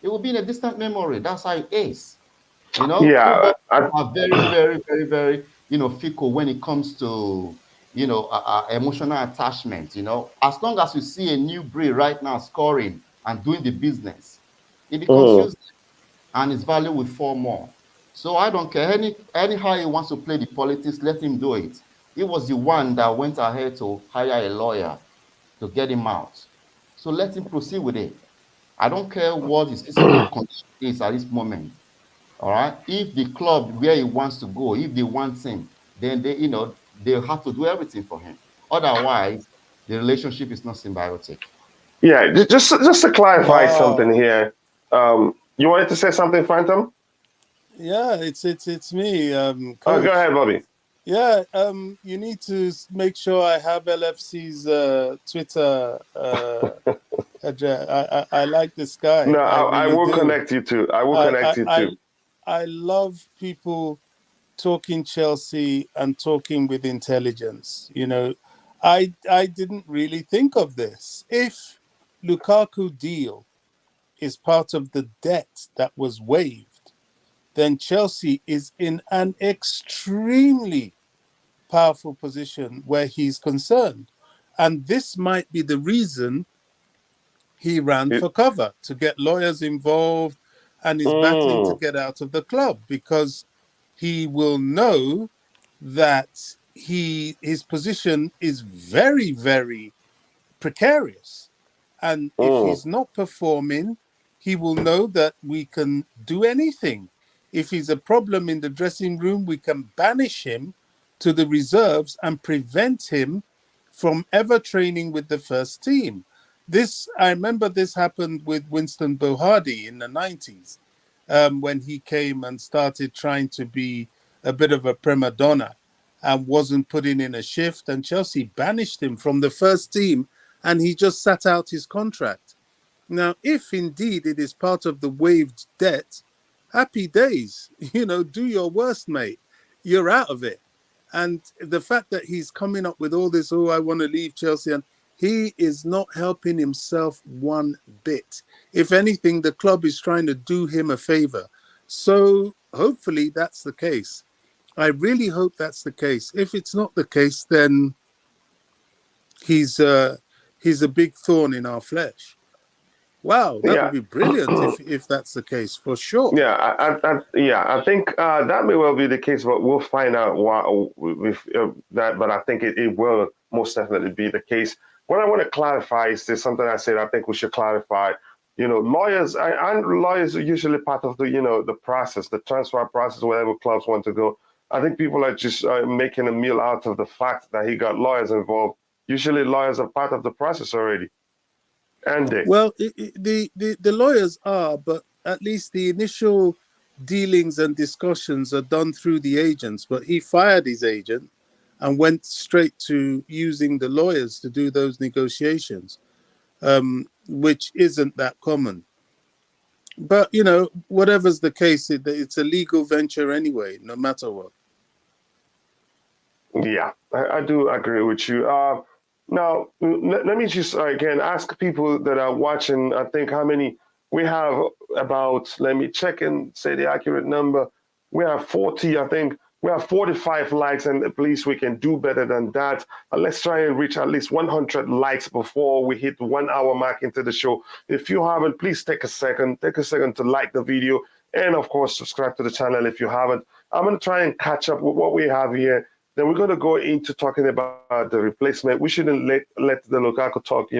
It will be in a distant memory. That's how it is. Yeah, Football are very, very, very, very, fickle when it comes to, emotional attachment. As long as you see a new breed right now scoring and doing the business, it becomes useless, and his value will fall more. So I don't care. Anyhow he wants to play the politics, let him do it. He was the one that went ahead to hire a lawyer to get him out. So let him proceed with it. I don't care what his physical condition is at this moment. All right. If the club where he wants to go, if they want him, then they'll have to do everything for him. Otherwise, the relationship is not symbiotic. yeah. Just to clarify something Wow. here. You wanted to say something, Phantom? Yeah, it's me, Oh, go coach. ahead, Bobby. Yeah, you need to make sure I have LFC's Twitter address. I like this guy. No, I I really will do. connect you to. I will I, connect I you I to. I love people talking Chelsea and talking with intelligence. I didn't really think of this. If Lukaku deal is part of the debt that was waived, then Chelsea is in an extremely powerful position where he's concerned. And this might be the reason he ran It, for cover, to get lawyers involved, and is battling to mm, get out of the club, because he will know that his position is very, very precarious. And if mm, he's not performing, he will know that we can do anything. If he's a problem in the dressing room, we can banish him to the reserves and prevent him from ever training with the first team. I remember this happened with Winston Bohardi in the 90s, when he came and started trying to be a bit of a prima donna and wasn't putting in a shift, and Chelsea banished him from the first team, and he just sat out his contract. Now, if indeed it is part of the waived debt, happy days. Do your worst, mate. You're out of it. And the fact that he's coming up with all this, oh, I want to leave Chelsea, and he is not helping himself one bit. If anything, the club is trying to do him a favor. So hopefully that's the case. I really hope that's the case. If it's not the case, then he's a big thorn in our flesh. Wow, that would yeah. be brilliant if that's the case, for sure. Yeah, I think that may well be the case, but we'll find out why with that. But I think it will most definitely be the case. What I want to clarify is there's something I said I think we should clarify. Lawyers and lawyers are usually part of the the process, the transfer process, wherever clubs want to go. I think people are just making a meal out of the fact that he got lawyers involved. Usually lawyers are part of the process already. And they. Well, the lawyers are, but at least the initial dealings and discussions are done through the agents. But he fired his agent and went straight to using the lawyers to do those negotiations, which isn't that common. But, you know, whatever's the case, it's a legal venture anyway, no matter what. Yeah, I do agree with you. Now, let me just again ask people that are watching. I think how many we have about, let me check and say the accurate number. We have 40, I think. We have 45 likes, and please, we can do better than that. Let's try and reach at least 100 likes before we hit the 1 hour mark into the show. If you haven't, please take a second to like the video, and of course, subscribe to the channel if you haven't. I'm going to try and catch up with what we have here. Then we're going to go into talking about the replacement. We shouldn't let the Lukaku talk,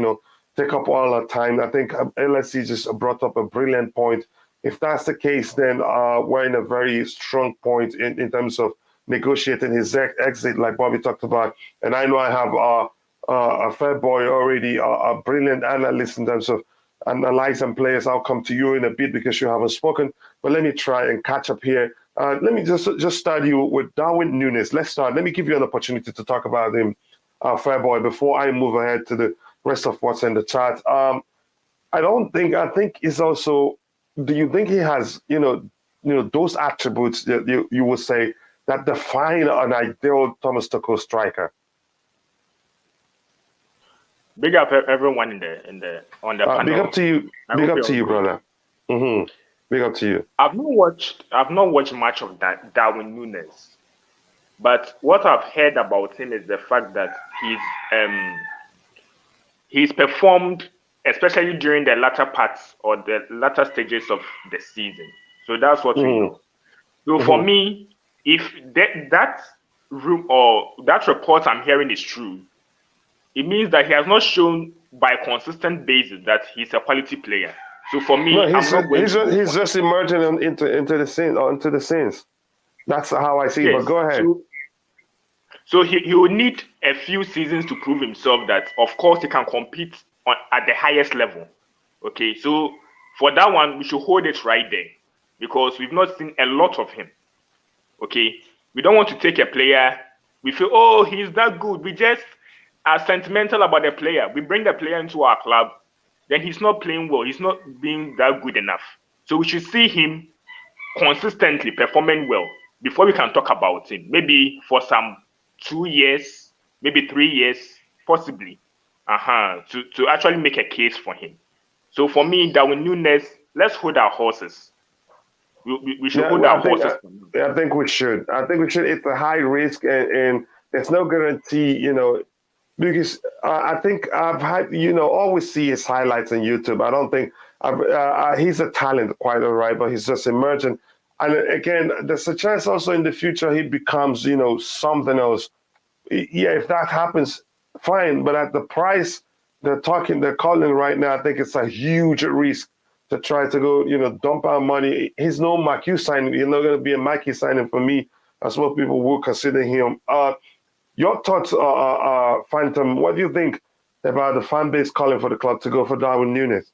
take up all our time. I think LSC just brought up a brilliant point. If that's the case, then we're in a very strong point in terms of negotiating his exit, like Bobby talked about. And I know I have a fair boy already, a brilliant analyst in terms of analyzing players. I'll come to you in a bit because you haven't spoken. But let me try and catch up here. Let me just start you with Darwin Nunez. Let's start. Let me give you an opportunity to talk about him, fair boy, before I move ahead to the rest of what's in the chat. I think he's also. Do you think he has, those attributes that you would say that define an ideal Thomas Tuchel striker? Big up everyone on the panel. Big up to you. Big up to you, brother. Mm-hmm. Big up to you. I've not watched much of that Darwin Nunez, but what I've heard about him is the fact that he's performed, especially during the latter parts or the latter stages of the season. So that's what we know. So for me, if that report I'm hearing is true, it means that he has not shown by consistent basis that he's a quality player. So for me, he's just emerging into the scenes. That's how I see it. But go ahead. So he will need a few seasons to prove himself that, of course, he can compete at the highest level. Okay, so for that one, we should hold it right there because we've not seen a lot of him. Okay, we don't want to take a player. We feel, oh, he's that good. We just are sentimental about the player. We bring the player into our club, then he's not playing well. He's not being that good enough. So we should see him consistently performing well before we can talk about him. Maybe for some 2 years, maybe 3 years, possibly. To actually make a case for him. So for me, Darwin Nunez, let's hold our horses. We should hold our horses. I think we should. It's a high risk and there's no guarantee, because I think I've had, always see his highlights on YouTube. I don't think he's a talent, quite all right, but he's just emerging. And again, there's a chance also in the future he becomes, something else. Yeah, if that happens, fine. But at the price they're calling right now, I think it's a huge risk to try to go, dump our money. He's no Marquis signing. He's not going to be a Marquis signing for me. That's what people will consider him. Your thoughts, Phantom, what do you think about the fan base calling for the club to go for Darwin Nunez?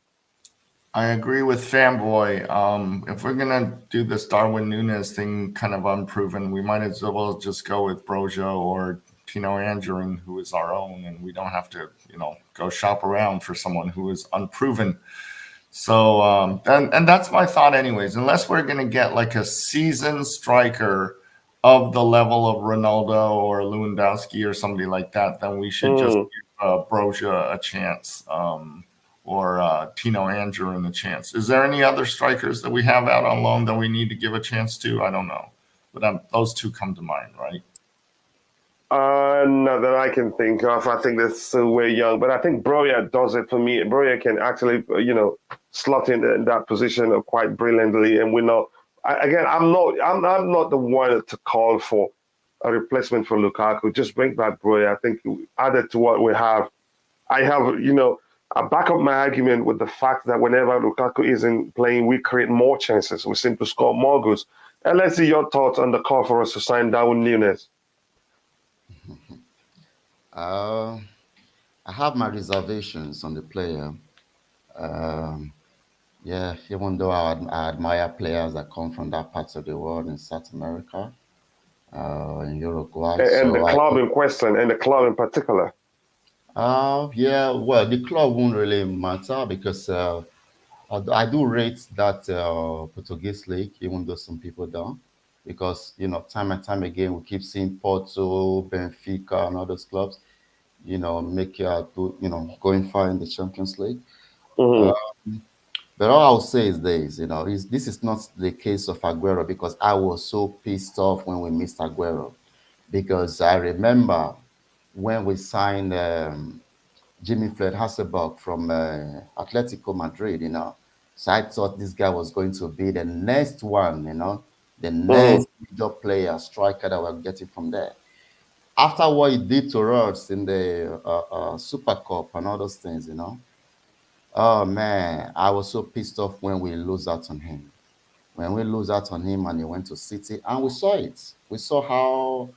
I agree with Fanboy. If we're going to do this Darwin Nunez thing kind of unproven, we might as well just go with Broja or Tino Anjorin, who is our own, and we don't have to, go shop around for someone who is unproven. So, and that's my thought anyways. Unless we're going to get like a seasoned striker of the level of Ronaldo or Lewandowski or somebody like that, then we should just give Broja a chance or Tino Anjorin a chance. Is there any other strikers that we have out on loan that we need to give a chance to? I don't know. But those two come to mind, right? Not that I can think of. I think that's still way young, but I think Broja does it for me. Broja can actually, slot in that position quite brilliantly, and we know. I'm not the one to call for a replacement for Lukaku. Just bring back Broja. I think added to what we have, I have, I back up my argument with the fact that whenever Lukaku isn't playing, we create more chances. We seem to score more goals. And let's see your thoughts on the call for us to sign Darwin Nunez. I have my reservations on the player. Yeah, even though I admire players that come from that part of the world in South America, in Uruguay. And the So club in question, and the club in particular. yeah, well, the club won't really matter because I do rate that Portuguese league, even though some people don't, because time and time again we keep seeing Porto, Benfica, and all those clubs, make going far in the Champions League. Mm-hmm. But all I'll say is this, this is not the case of Aguero because I was so pissed off when we missed Aguero because I remember when we signed Jimmy Fred Hasselback from Atletico Madrid, So I thought this guy was going to be the next one, the next major player, striker that we're getting from there. After what he did to us in the Super Cup and all those things, oh man, I was so pissed off when we lose out on him. When we lose out on him and he went to City, and we saw it. We saw how,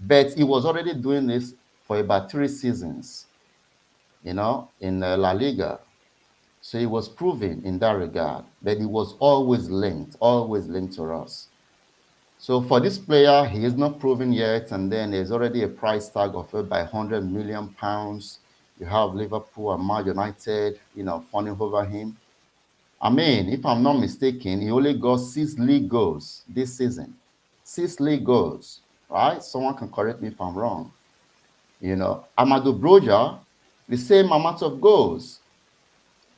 but he was already doing this for about 3 seasons, in La Liga. So he was proven in that regard, but he was always linked to us. So for this player, he is not proven yet, and then there's already a price tag of about £100 million. You have Liverpool and Man United, fawning over him. I mean, if I'm not mistaken, he only got 6 league goals this season. 6 league goals, right? Someone can correct me if I'm wrong. Amadou Broja, the same amount of goals.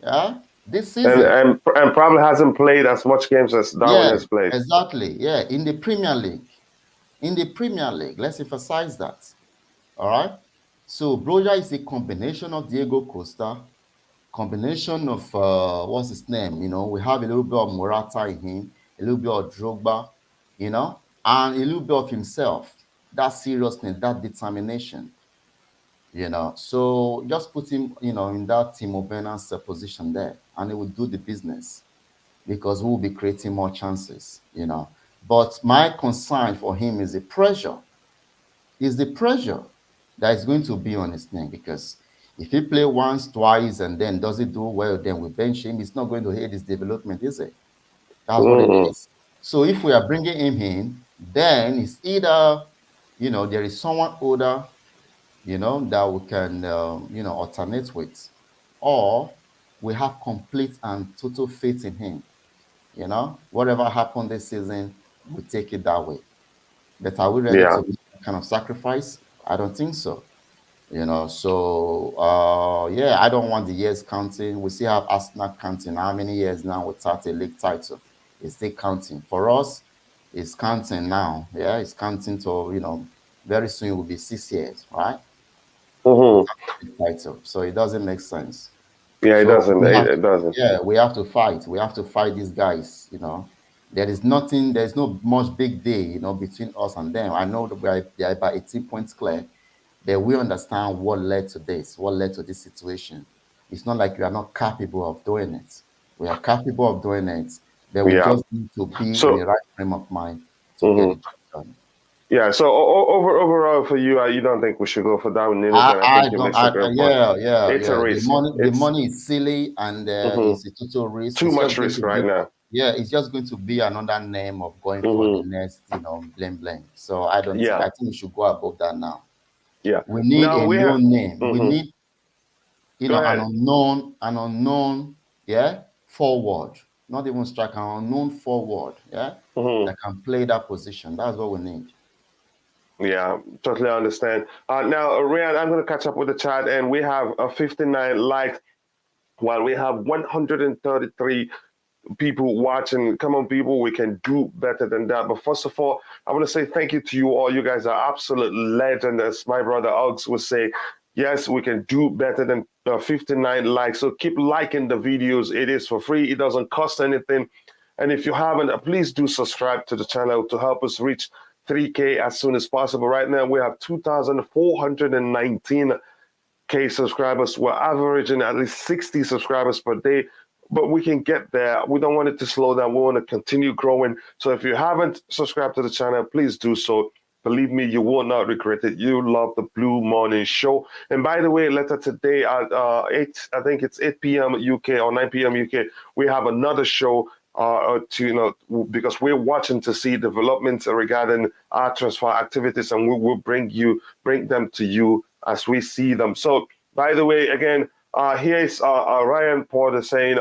Yeah, this season. And probably hasn't played as much games as Darwin has played. Exactly. Yeah, in the Premier League. Let's emphasize that. All right. So Broja is a combination of Diego Costa, combination of what's his name? We have a little bit of Morata in him, a little bit of Drogba, and a little bit of himself. That seriousness, that determination. So just put him, in that Timo Werner's position there, and he will do the business because we will be creating more chances, But my concern for him is the pressure. That is going to be on his name because if he play once, twice, and then doesn't do well, then we bench him. It's not going to aid his development, is it? That's what it is. So if we are bringing him in, then it's either, there is someone older, that we can, alternate with, or we have complete and total faith in him. Whatever happened this season, we take it that way. But are we ready to make that kind of sacrifice? I don't think so. So yeah, I don't want the years counting. We still have Arsenal counting how many years now without a league title. It's still counting. For us, it's counting now. Yeah, it's counting to, very soon it will be 6 years, right? Title. So it doesn't make sense. Yeah, it So doesn't. It doesn't. Yeah, we have to fight. We have to fight these guys, There's no much big day, between us and them. I know that they are about 18 points clear, but we understand what led to this, situation. It's not like we are not capable of doing it. We are capable of doing it, but we just need to be in the right frame of mind to get it done. Yeah, so overall for you, you don't think we should go for Darwin Nunez? I think you missed a great point. It's a risk. The money is silly and it's a total risk. Too much risk right now. Yeah, it's just going to be another name of going for the next, blame. So I don't think, I think we should go above that now. Yeah. We need a new name. We need, an unknown, forward. Not even striker, an unknown forward, that can play that position. That's what we need. Yeah, totally understand. Now, Ryan, I'm going to catch up with the chat, and we have 59 likes while we have 133 people watching. Come on, people, we can do better than that. But first of all, I want to say thank you to you all. You guys are absolute legends. As my brother Uggs would say, yes, we can do better than 59 likes. So keep liking the videos. It is for free. It doesn't cost anything. And if you haven't, please do subscribe to the channel to help us reach 3K as soon as possible. Right now, we have 2,419K subscribers. We're averaging at least 60 subscribers per day but we can get there. We don't want it to slow down. We want to continue growing. So if you haven't subscribed to the channel, please do so. Believe me, you will not regret it. You love the Blue Morning Show. And by the way, later today at 8, I think it's 8 p.m. UK or 9 p.m. UK, we have another show because we're watching to see developments regarding our transfer activities, and we will bring them to you as we see them. So, by the way, again, here is Ryan Porter saying,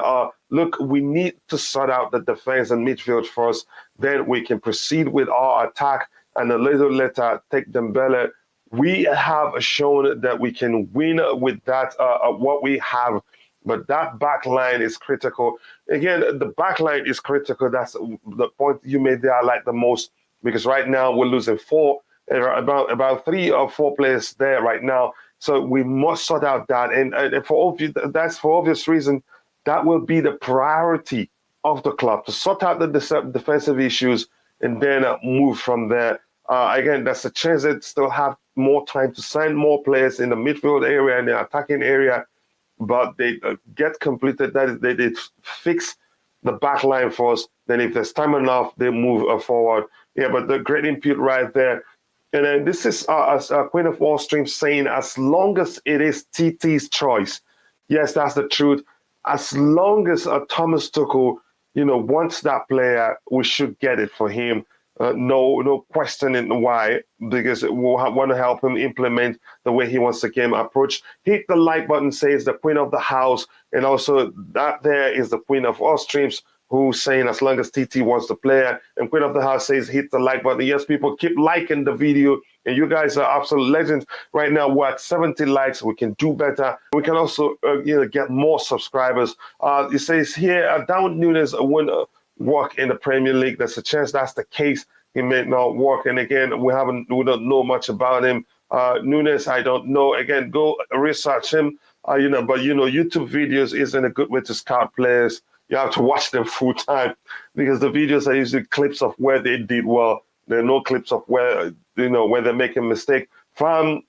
look, we need to sort out the defense and midfield first, then we can proceed with our attack, and a little later take Dembele. We have shown that we can win with that, what we have, but that back line is critical. Again, the back line is critical. That's the point you made there I like the most, because right now we're losing about 3 or 4 players there right now. So we must sort out that, and that's for obvious reason. That will be the priority of the club, to sort out the defensive issues and then move from there. Again, that's a chance that still have more time to sign more players in the midfield area and the attacking area, but they get completed. That they fix the back line first. Then if there's time enough, they move forward. Yeah, but the great input right there. And then this is Queen of All Streams saying, as long as it is TT's choice, yes, that's the truth. As long as Thomas Tuchel, wants that player, we should get it for him. No questioning why, because we want to help him implement the way he wants the game approach. Hit the like button, says the Queen of the House, and also that there is the Queen of All Streams, who's saying as long as TT wants the player. And Queen of the House says hit the like button. Yes, people, keep liking the video, and you guys are absolute legends. Right now we're at 70 likes. We can do better. We can also get more subscribers. It says here, Darwin Nunez won't work in the Premier League. There's a chance that's the case. He may not work. And again, we don't know much about him. Nunez, I don't know. Again, go research him. But YouTube videos isn't a good way to scout players. You have to watch them full time, because the videos are usually clips of where they did well. There are no clips of where where they're making a mistake. From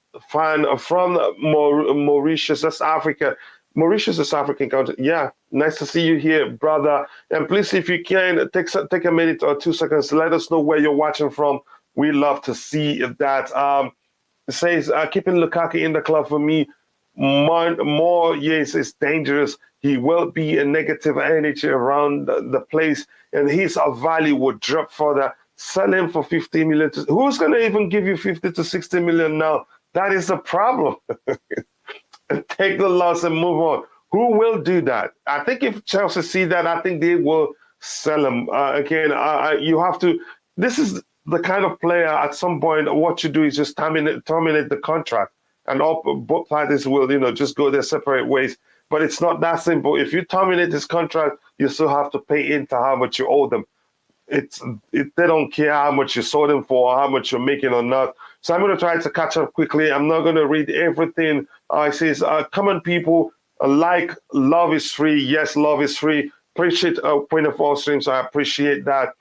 Mauritius, that's Africa. Mauritius is African country. Yeah, nice to see you here, brother. And please, if you can, take a minute or 2 seconds. Let us know where you're watching from. We love to see that. It says keeping Lukaku in the club for me more years is dangerous. He will be a negative energy around the place, and his value will drop further. Sell him for 50 million. Who's going to even give you 50 to 60 million now? That is the problem. Take the loss and move on. Who will do that? I think if Chelsea see that, I think they will sell him. You have to. This is the kind of player. At some point, what you do is just terminate the contract, and both parties will, just go their separate ways. But it's not that simple. If you terminate this contract, you still have to pay into how much you owe them. They don't care how much you sold them for, or how much you're making or not. So I'm going to try to catch up quickly. I'm not going to read everything. It says, come on, people, love is free. Yes, love is free. Appreciate Point of All Streams. I appreciate that.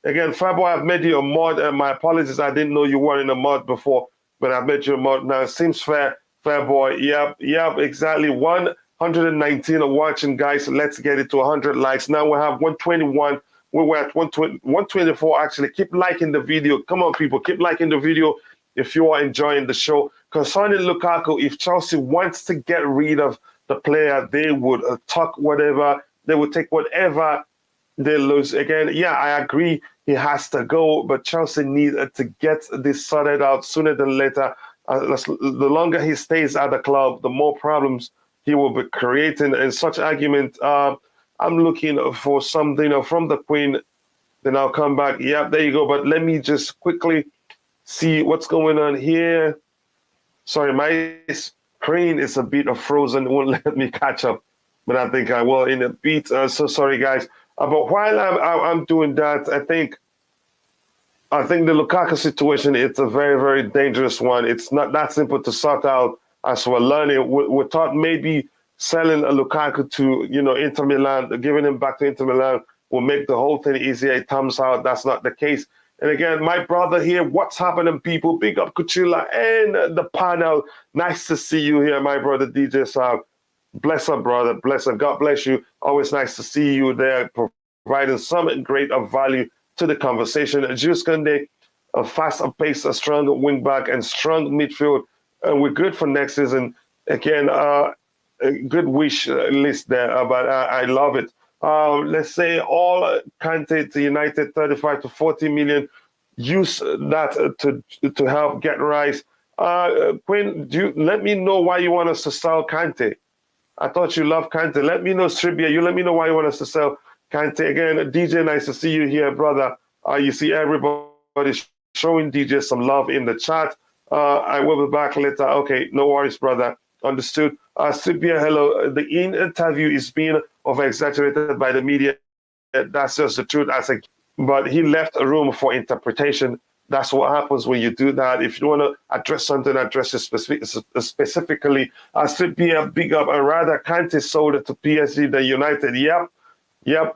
Again, Fabo, I've made you a mod. My apologies. I didn't know you were in a mod before, but I've made you a mod now. It seems fair, boy. Yep, exactly. 119 are watching, guys. Let's get it to 100 likes. Now we have 121. We were at 124, actually. Keep liking the video. Come on, people. Keep liking the video if you are enjoying the show. Concerning Lukaku, if Chelsea wants to get rid of the player, they would talk whatever. They would take whatever they lose. Again, yeah, I agree. He has to go, but Chelsea need to get this sorted out sooner than later. The longer he stays at the club, the more problems he will be creating. And such argument, I'm looking for something from the Queen. Then I'll come back. Yeah, there you go. But let me just quickly see what's going on here. Sorry, my screen is a bit frozen. It won't let me catch up. But I think I will in a bit. So sorry, guys. But while I'm doing that, I think the Lukaku situation, it's a very, very dangerous one. It's not that simple to sort out as we're learning. We thought maybe selling a Lukaku to, Inter Milan, giving him back to Inter Milan will make the whole thing easier. It comes out that's not the case. And again, my brother here, what's happening, people? Big up Kuchula and the panel. Nice to see you here, my brother DJ Saab. Bless up, brother. Bless up. God bless you. Always nice to see you there, providing some great of value to the conversation. Jules Kounde, a fast-paced, a strong wing back, and strong midfield. We're good for next season. Again, a good wish list there, but I love it. Let's say all Kante to United, 35 to 40 million. Use that to help get Rice. Quinn, let me know why you want us to sell Kante. I thought you loved Kante. Let me know, Stribia. You let me know why you want us to sell Kante. Again, DJ, nice to see you here, brother. You see everybody showing DJ some love in the chat. I will be back later. Okay, no worries, brother. Understood. Stribia, hello. The interview is being over-exaggerated by the media. That's just the truth. But he left a room for interpretation. That's what happens when you do that. If you want to address something, address it specifically. Stribia, big up. And rather, Kante sold it to PSG than United. Yep,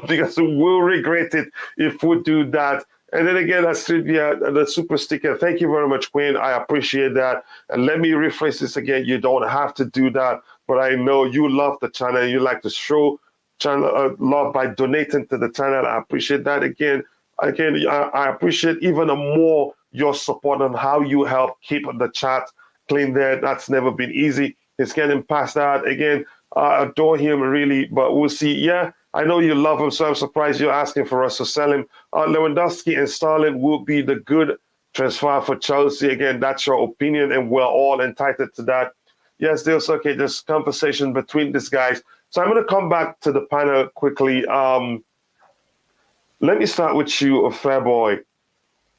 because we'll regret it if we do that. And then again, Stribia, the super sticker. Thank you very much, Queen. I appreciate that. And let me rephrase this again. You don't have to do that, but I know you love the channel. You like to show channel love by donating to the channel. I appreciate that. Again, I appreciate even more your support on how you help keep the chat clean there. That's never been easy. It's getting past that. Again, I adore him really, but we'll see. Yeah, I know you love him, so I'm surprised you're asking for us to sell him. Lewandowski and Sterling will be the good transfer for Chelsea. Again, that's your opinion, and we're all entitled to that. Yes, there's okay. There's conversation between these guys. So I'm going to come back to the panel quickly. Let me start with you, Fairboy.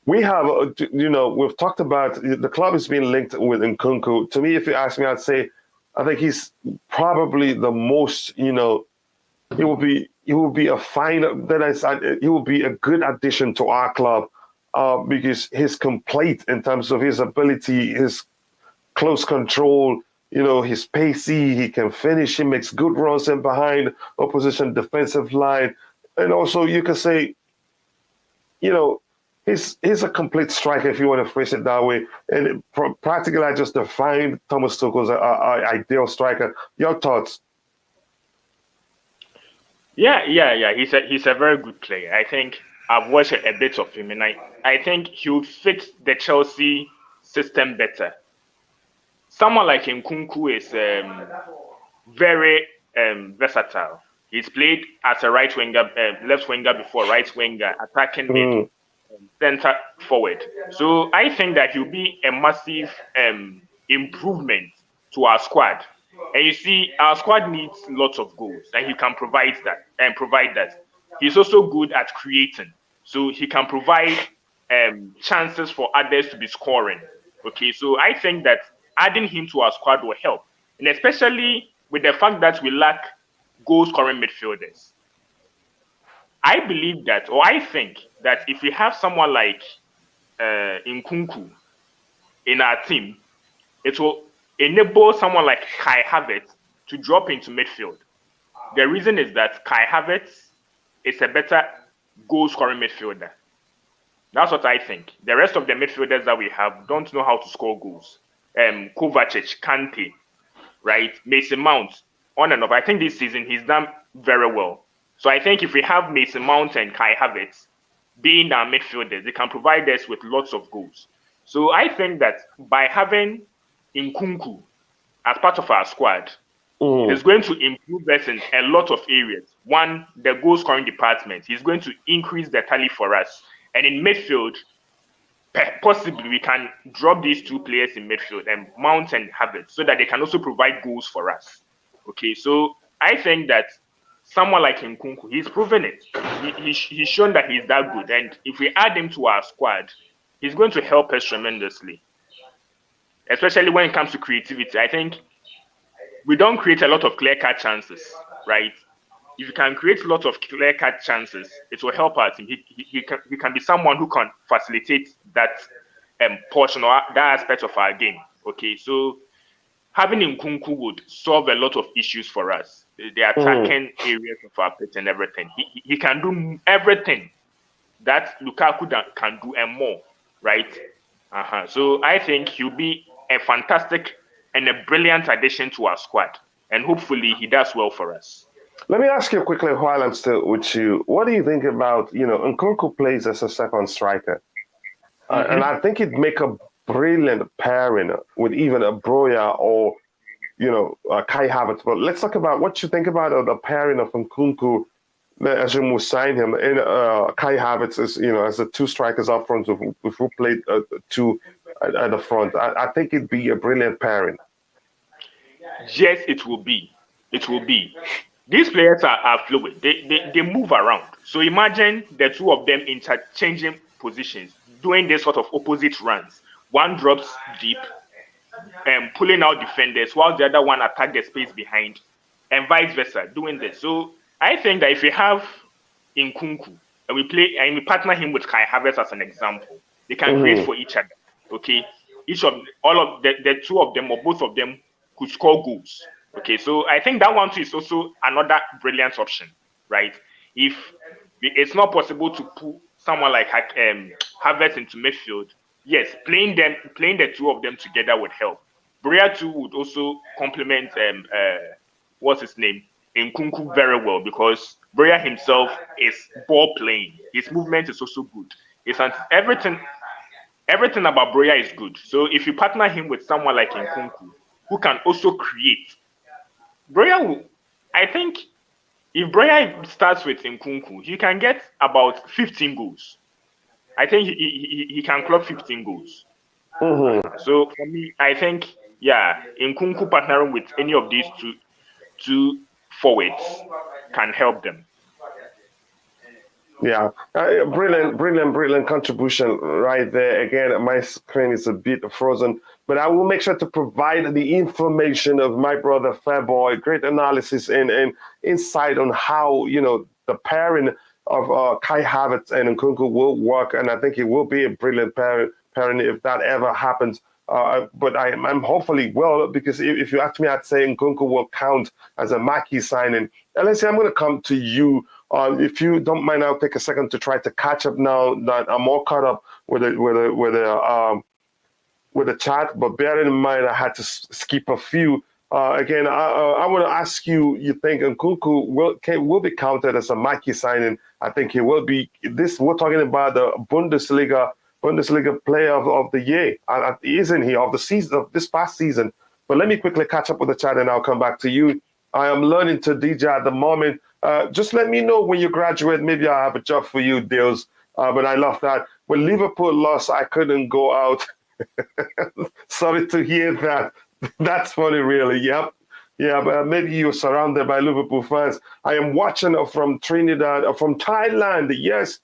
We have, we've talked about the club is being linked with Nkunku. To me, if you ask me, I'd say I think he's probably the most, he will be a fine, he will be a good addition to our club because he's complete in terms of his ability, his close control, he's pacey, he can finish, he makes good runs in behind opposition defensive line. And also, you can say, he's a complete striker, if you want to phrase it that way. And practically, I just defined Thomas Tuchel's ideal striker. Your thoughts? Yeah. He's a very good player. I think I've watched a bit of him, and I think he would fit the Chelsea system better. Someone like Nkunku is very versatile. He's played as a right winger, left winger before, right winger, attacking mid, center forward. So I think that he'll be a massive improvement to our squad. And you see, our squad needs lots of goals, and he can provide that. He's also good at creating, so he can provide chances for others to be scoring. Okay, so I think that adding him to our squad will help, and especially with the fact that we lack goal-scoring midfielders. I believe that, or I think that if we have someone like Nkunku in our team, it will enable someone like Kai Havertz to drop into midfield. The reason is that Kai Havertz is a better goal-scoring midfielder. That's what I think. The rest of the midfielders that we have don't know how to score goals. Kovacic, Kante, right? Mason Mount, on and off. I think this season he's done very well. So I think if we have Mason Mount and Kai Havertz being our midfielders, they can provide us with lots of goals. So I think that by having Nkunku as part of our squad, it's going to improve us in a lot of areas. One, the goal scoring department. He's going to increase the tally for us. And in midfield, possibly we can drop these two players in midfield and Mount and Havertz so that they can also provide goals for us. Okay, so I think that someone like Nkunku, he's proven it. He's shown that he's that good. And if we add him to our squad, he's going to help us tremendously. Especially when it comes to creativity. I think we don't create a lot of clear-cut chances, right? If you can create lots of clear-cut chances, it will help our team. He can be someone who can facilitate that portion or that aspect of our game. Okay, so having Nkunku would solve a lot of issues for us. The attacking areas of our pitch and everything. He can do everything that Lukaku can do and more, right? So I think he'll be a fantastic and a brilliant addition to our squad. and hopefully he does well for us. Let me ask you quickly while I'm still with you. What do you think about, Nkunku plays as a second striker? And I think it'd make a brilliant pairing with even a Broya or, Kai Havertz. But let's talk about what you think about the pairing of Nkunku as you will sign him. And Kai Havertz is, as the two strikers up front who played two at the front. I think it'd be a brilliant pairing. Yes, it will be. It will be. These players are fluid. They move around. So imagine the two of them interchanging positions, doing this sort of opposite runs. One drops deep and pulling out defenders, while the other one attack the space behind, and vice versa, doing this. So I think that if we have Nkunku and we partner him with Kai Havertz as an example, they can create for each other. Okay, all of the two of them or both of them could score goals. Okay, so I think that one too is also another brilliant option, right? If it's not possible to put someone like Havertz into midfield, yes, playing the two of them together would help. Broya too would also complement what's his name, Nkunku very well, because Broya himself is ball playing. His movement is also good. Everything about Broya is good. So if you partner him with someone like Nkunku, who can also create, I think if Broya starts with Nkunku, he can get about 15 goals. I think he can clock 15 goals. So for me, I think, Nkunku partnering with any of these two forwards can help them. Yeah, brilliant contribution right there. Again, my screen is a bit frozen, but I will make sure to provide the information of my brother Fairboy. Great analysis and insight on how, the pairing of Kai Havertz and Nkunku will work, and I think it will be a brilliant pairing if that ever happens. But I'm hopefully well, because if you ask me, I'd say Nkunku will count as a marquee signing. And let's say I'm going to come to you. If you don't mind, I'll take a second to try to catch up now that I'm more caught up with the chat. But bear in mind, I had to skip a few. Again, I want to ask you. You think Nkunku will be counted as a marquee signing? I think he will be. We're talking about the Bundesliga player of the year, isn't he? Of the season, of this past season. But let me quickly catch up with the chat, and I'll come back to you. I am learning to DJ at the moment. Just let me know when you graduate. Maybe I'll have a job for you, Jules. But I love that. When Liverpool lost, I couldn't go out. Sorry to hear that. That's funny, really. Yep. Yeah, but maybe you're surrounded by Liverpool fans. I am watching from Trinidad, from Thailand. Yes.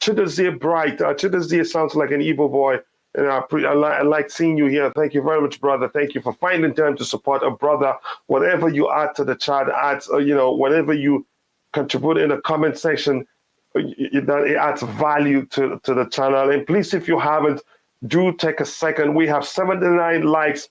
Chidozie Bright. Chidozie sounds like an evil boy. And I like seeing you here. Thank you very much, brother. Thank you for finding time to support a brother. Whatever you add to the chat, whatever you contribute in the comment section, it adds value to the channel. And please, if you haven't, do take a second. We have 79 likes.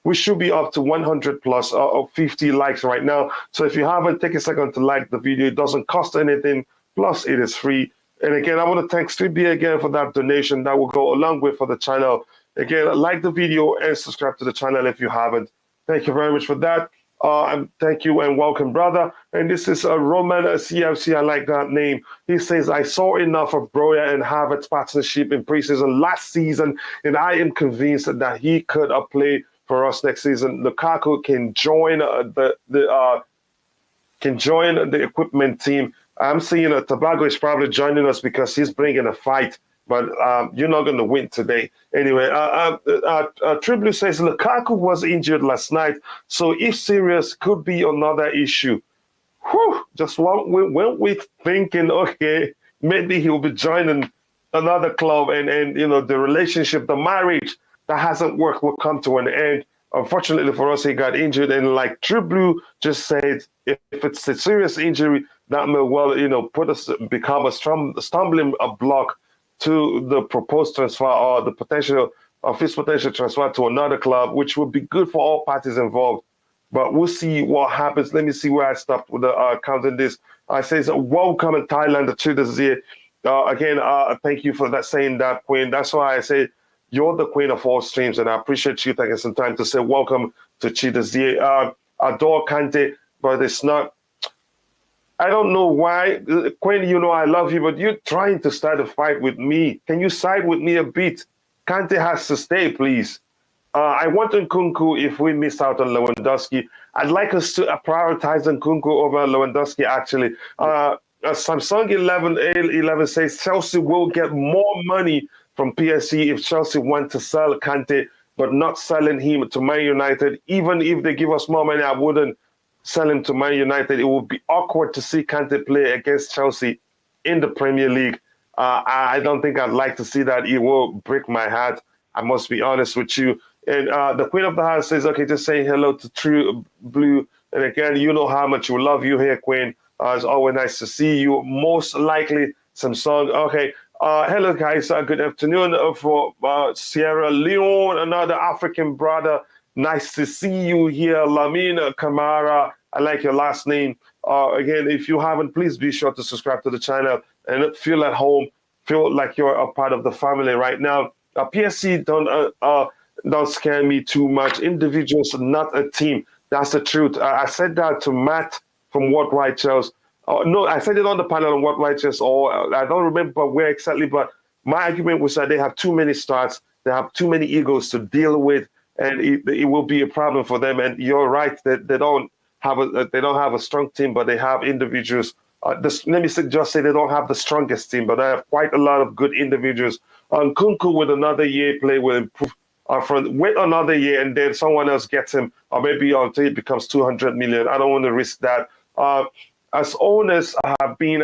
We should be up to 100 plus or 50 likes right now. So if you haven't, take a second to like the video. It doesn't cost anything. Plus, it is free. And again, I want to thank Streetby again for that donation. That will go a long way for the channel. Again, like the video and subscribe to the channel if you haven't. Thank you very much for that. And thank you and welcome, brother. And this is Roman CFC. I like that name. He says, I saw enough of Broya and Havertz partnership in preseason last season, and I am convinced that he could play for us next season. Lukaku can join the equipment team. I'm seeing Tobago is probably joining us because he's bringing a fight, but you're not going to win today. Anyway, Triblu says Lukaku was injured last night, so if serious, could be another issue. Whew, just when we thinking, okay, maybe he'll be joining another club and the relationship, the marriage that hasn't worked will come to an end. Unfortunately for us, he got injured, and like Triblu just said, if it's a serious injury, that may well, become a stumbling block to the proposed transfer or the potential of his potential transfer to another club, which would be good for all parties involved. But we'll see what happens. Let me see where I stopped with counting this. I says, welcome in Thailand to Chidozie. Again, thank you for that saying that, Queen. That's why I say you're the queen of all streams, and I appreciate you taking some time to say welcome to Chidozie. adore Kante, but it's not. I don't know why. Quinn, you know I love you, but you're trying to start a fight with me. Can you side with me a bit? Kante has to stay, please. I want Nkunku if we miss out on Lewandowski. I'd like us to prioritize Nkunku over Lewandowski, actually. Samsung 11 says Chelsea will get more money from PSG if Chelsea want to sell Kante, but not selling him to Man United. Even if they give us more money, I wouldn't sell him to Man United. It would be awkward to see Kante play against Chelsea in the Premier League. I don't think I'd like to see that. It will break my heart. I must be honest with you. And the Queen of the House says, okay, just saying hello to True Blue. And again, you know how much we love you here, Queen. It's always nice to see you. Most likely, Samsung. Okay. Hello, guys. Good afternoon for Sierra Leone, another African brother. Nice to see you here, Lamina Kamara. I like your last name. Again, if you haven't, please be sure to subscribe to the channel and feel at home. Feel like you're a part of the family right now. PSC don't scare me too much. Individuals, not a team. That's the truth. I said that to Matt from What White Chels. No, I said it on the panel on What White Chels, or I don't remember where exactly, but my argument was that they have too many starts. They have too many egos to deal with, and it will be a problem for them. And you're right that they don't have a strong team, but they have individuals. Let me just say they don't have the strongest team, but they have quite a lot of good individuals. Nkunku with another year play will improve. Wait another year and then someone else gets him, or maybe until it becomes 200 million. I don't want to risk that. As owners have been,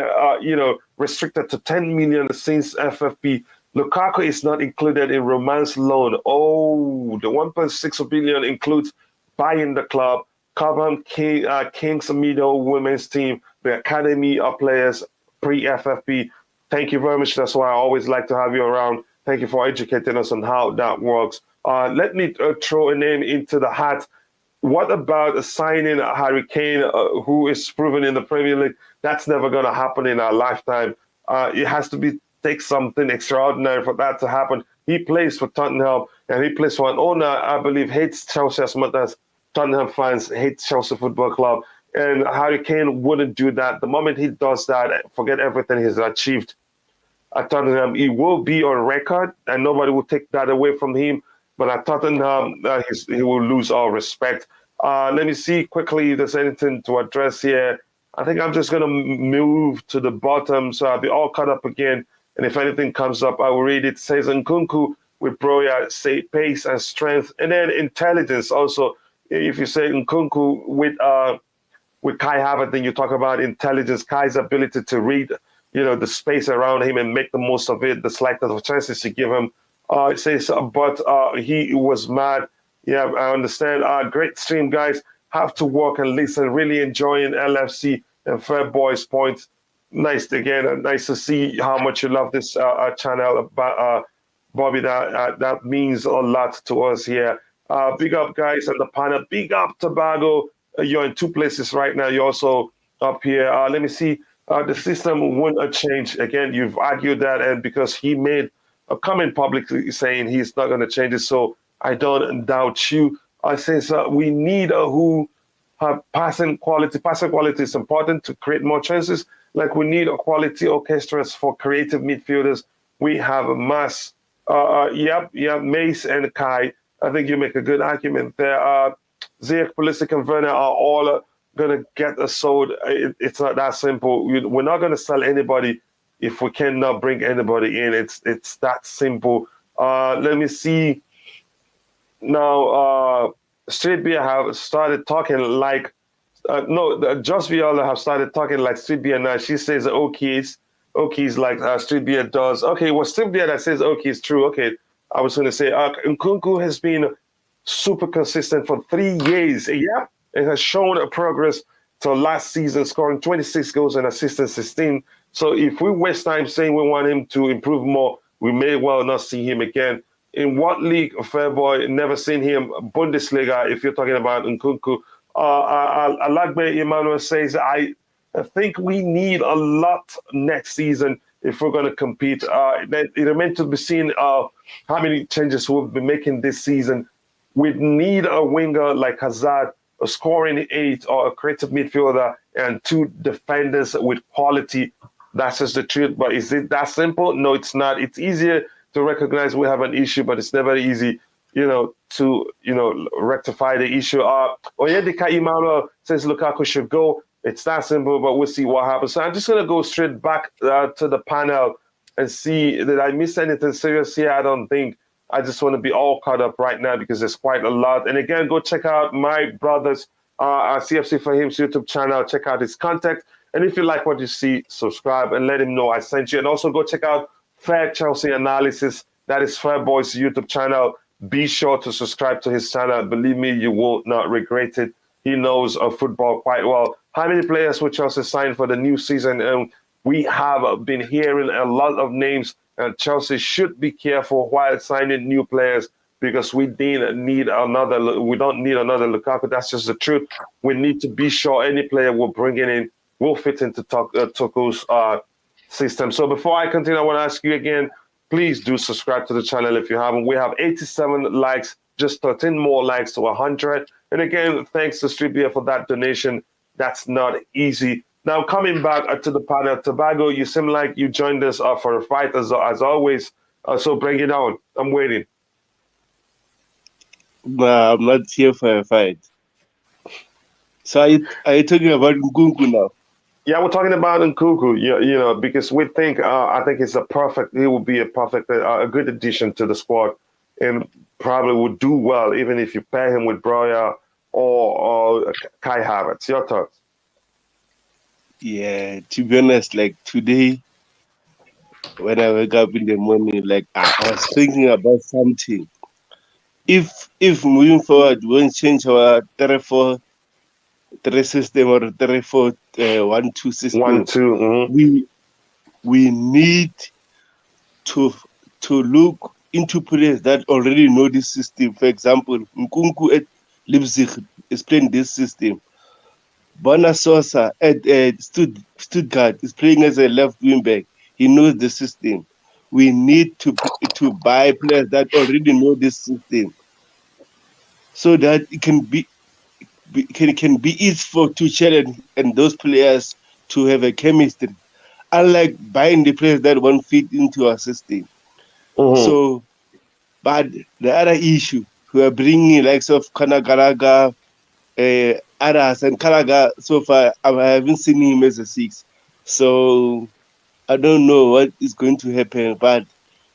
restricted to 10 million since FFP. Lukaku is not included in Roman's loan. Oh, the 1.6 billion includes buying the club, covering Kings Middle women's team, the academy of players pre-FFP. Thank you very much. That's why I always like to have you around. Thank you for educating us on how that works. Let me throw a name into the hat. What about signing Harry Kane, who is proven in the Premier League? That's never going to happen in our lifetime. It has to take something extraordinary for that to happen. He plays for Tottenham, and he plays for an owner, I believe, hates Chelsea as much as Tottenham fans hate Chelsea Football Club. And Harry Kane wouldn't do that. The moment he does that, forget everything he's achieved at Tottenham. He will be on record, and nobody will take that away from him. But at Tottenham, he will lose all respect. Let me see quickly if there's anything to address here. I think I'm just going to move to the bottom, so I'll be all caught up again. And if anything comes up, I will read it. It says Nkunku with Broya, say pace and strength, and then intelligence also. If you say Nkunku with Kai Havertz, then you talk about intelligence, Kai's ability to read, the space around him and make the most of it, the slightest of chances you give him. It says, but he was mad. Yeah, I understand. Great stream, guys. Have to work and listen. Really enjoying LFC and Fair Boys Point. Nice again. Nice to see how much you love this channel, Bobby. That means a lot to us here. Big up, guys, and the panel. Big up, Tobago. You're in two places right now. You're also up here. Let me see. The system won't change. Again, you've argued that, and because he made a comment publicly saying he's not going to change it, so I don't doubt you. I say we need who have passing quality. Passing quality is important to create more chances. Like we need a quality orchestras for creative midfielders. We have a mass. Mace and Kai. I think you make a good argument there. Ziyech, Pulisic, and Werner are all going to get us sold. It's not that simple. We're not going to sell anybody if we cannot bring anybody in. It's that simple. Let me see. Now, Street Beer have started talking like, Just Viola have started talking like Street Beer now. She says Okies like Street Beer does. Okay, well, Street Beer that says Okie is true. Okay, I was going to say Nkunku has been super consistent for 3 years. Yeah, it has shown a progress to last season, scoring 26 goals and assisting 16. So if we waste time saying we want him to improve more, we may well not see him again. In what league, Fairboy, never seen him. Bundesliga, if you're talking about Nkunku. Alagbe Emmanuel says, I think we need a lot next season if we're going to compete. It remains to be seen how many changes we'll be making this season. We need a winger like Hazard a scoring 8 or a creative midfielder and 2 defenders with quality. That's just the truth. But is it that simple? No, it's not. It's easier to recognize we have an issue, but it's never easy, to rectify the issue. Oyedika Imano says Lukaku should go. It's that simple, but we'll see what happens. So I'm just gonna go straight back to the panel and see, did I miss anything serious here? I don't think. I just want to be all caught up right now because there's quite a lot. And again, go check out my brother's CFC for Him's YouTube channel. Check out his content. And if you like what you see, subscribe and let him know I sent you. And also go check out Fair Chelsea Analysis. That is Fair Boy's YouTube channel. Be sure to subscribe to his channel. Believe me, you will not regret it. He knows football quite well. How many players will Chelsea sign for the new season? We have been hearing a lot of names, and Chelsea should be careful while signing new players because we don't need another Lukaku. That's just the truth. We need to be sure any player we're bringing in will fit into Tuchel's system. So before I continue, I want to ask you again, please do subscribe to the channel if you haven't. We have 87 likes, just 13 more likes to 100. And again, thanks to Streetbeer for that donation. That's not easy. Now, coming back to the panel, Tobago, you seem like you joined us for a fight as always. So bring it on. I'm waiting. Nah, I'm not here for a fight. So are you talking about Nkunku now? Yeah, we're talking about Nkunku, because we think, I think he will be a good addition to the squad and probably would do well even if you pair him with Breuer or Kai Havertz. Your thoughts? Yeah, to be honest, like today, when I wake up in the morning, like I was thinking about something. If moving forward, we won't change our 3-4-3 system or 3-4-1-2 system. 1-2. Mm-hmm. We need to look into players that already know this system. For example, Nkunku at Leipzig is playing this system. Bona Sosa at Stuttgart is playing as a left wing back. He knows the system. We need to buy players that already know this system, so that it can be easy for Tuchel and those players to have a chemistry. Unlike buying the players that won't fit into our system. Mm-hmm. So, but the other issue, we are bringing likes of Kanagaraga, Aras and Kalaga. So far, I haven't seen him as a 6. So I don't know what is going to happen, but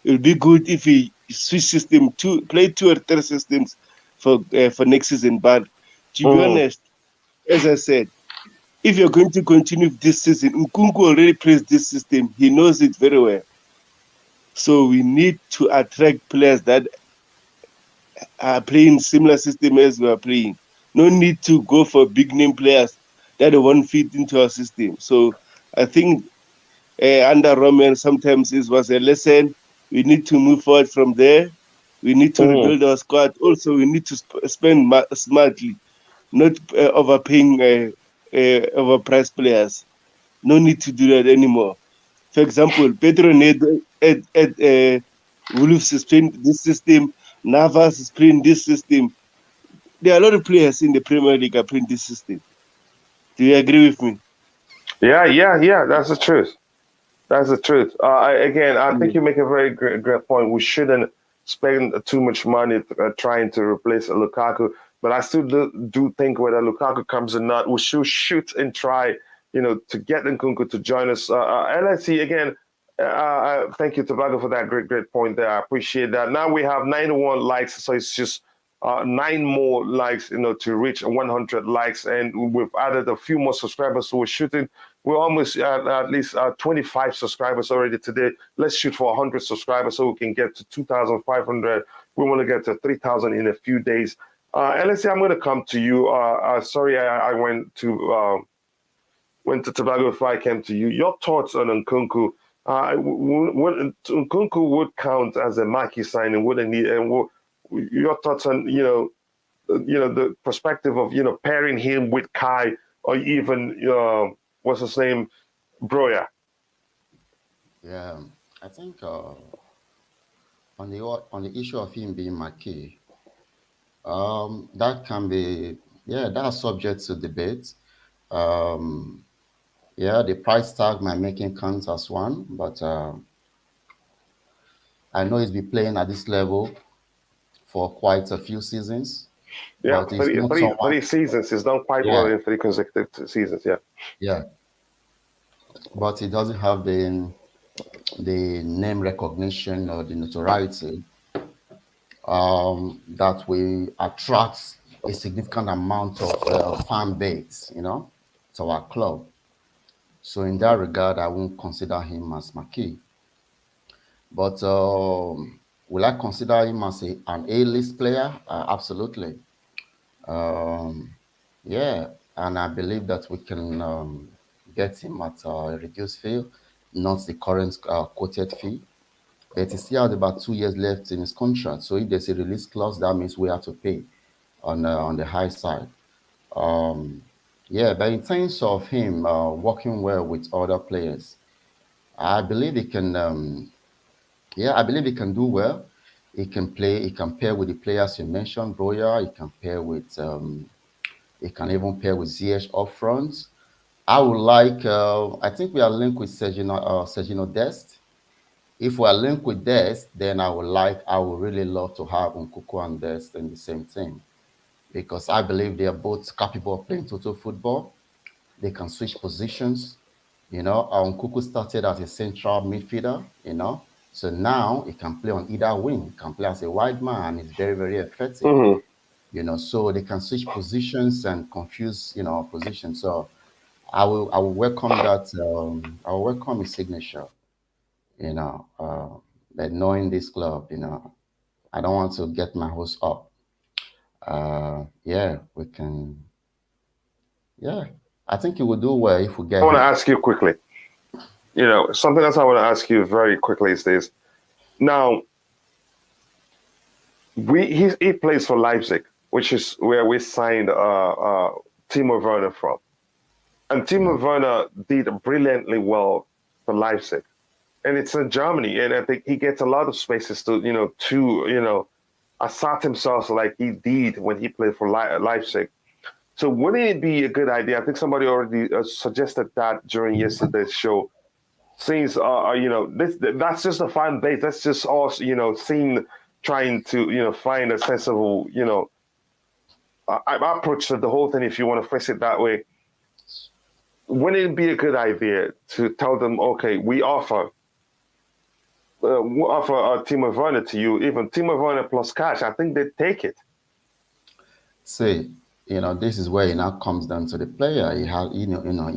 it would be good if he switch system to play 2 or 3 systems for next season. But to be honest, as I said, if you're going to continue this season, Nkunku already plays this system. He knows it very well. So we need to attract players that are playing similar system as we are playing. No need to go for big name players that won't fit into our system. So I think under Roman sometimes it was a lesson. We need to move forward from there. We need to rebuild our squad. Also, we need to spend smartly, not overpaying overpriced players. No need to do that anymore. For example, Pedro Neto at Wolves is playing this system. Navas is playing this system. There are a lot of players in the Premier League are playing this system. Do you agree with me? Yeah. That's the truth. That's the truth. I think you make a very great point. We shouldn't spend too much money trying to replace Lukaku. But I still do think whether Lukaku comes or not, we should shoot and try, to get Nkunku to join us. LSE, again, thank you, Tobago, for that great point there. I appreciate that. Now we have 91 likes, so it's just 9 more likes, to reach 100 likes. And we've added a few more subscribers, so we're almost at least 25 subscribers already today. Let's shoot for 100 subscribers so we can get to 2,500. We want to get to 3,000 in a few days. LSE, I'm going to come to you. Sorry, I went to Tobago before I came to you. Your thoughts on Nkunku? Nkunku would count as a marquee signing, wouldn't he? And your thoughts on the perspective of pairing him with Kai or even what's his name, Breuer? Yeah, I think on the issue of him being marquee, that can be yeah, that's subject to debate. Um, yeah, the price tag might make him count as one, but I know he's been playing at this level for quite a few seasons, Yeah, but he's not someone. 3 seasons. He's done quite well Yeah, in 3 consecutive seasons. Yeah. yeah, but he doesn't have the name recognition or the notoriety that will attract a significant amount of fan base, to our club. So in that regard, I won't consider him as my key. But will I consider him as an A-list player? Absolutely. Um, yeah, and I believe that we can get him at a reduced fee, not the current quoted fee. But he still has about 2 years left in his contract. So if there's a release clause, that means we have to pay on the high side. Yeah, but in terms of him working well with other players, I believe he can. Yeah, I believe he can do well. He can play. He can pair with the players you mentioned, Broya. He can pair with. He can even pair with Ziyech up front. I would like. I think we are linked with Sergino Dest. If we are linked with Dest, then I would like. I would really love to have Nkunku and Dest in the same team because I believe they are both capable of playing total football. They can switch positions. Nkunku started as a central midfielder, so now he can play on either wing. He can play as a wide man. He's very, very effective, Hmm. so they can switch positions and confuse, positions. So I will welcome that. I will welcome his signature, but knowing this club, I don't want to get my hopes up. Yeah, we can. Yeah, I think he will do well if we I get want to him. ask you quickly. Something else I want to ask you very quickly is this. Now, he plays for Leipzig, which is where we signed Timo Werner from, and Timo Werner did brilliantly well for Leipzig, and it's in Germany, and I think he gets a lot of spaces to assert himself like he did when he played for Leipzig. So wouldn't it be a good idea? I think somebody already suggested that during yesterday's show. Since that's just a fan base. That's just us, seeing, trying to find a sensible approach to the whole thing. If you want to phrase it that way, wouldn't it be a good idea to tell them, okay, we offer a Timo Werner to you, even Timo Werner plus cash? I think they take it. See, this is where it now comes down to the player. He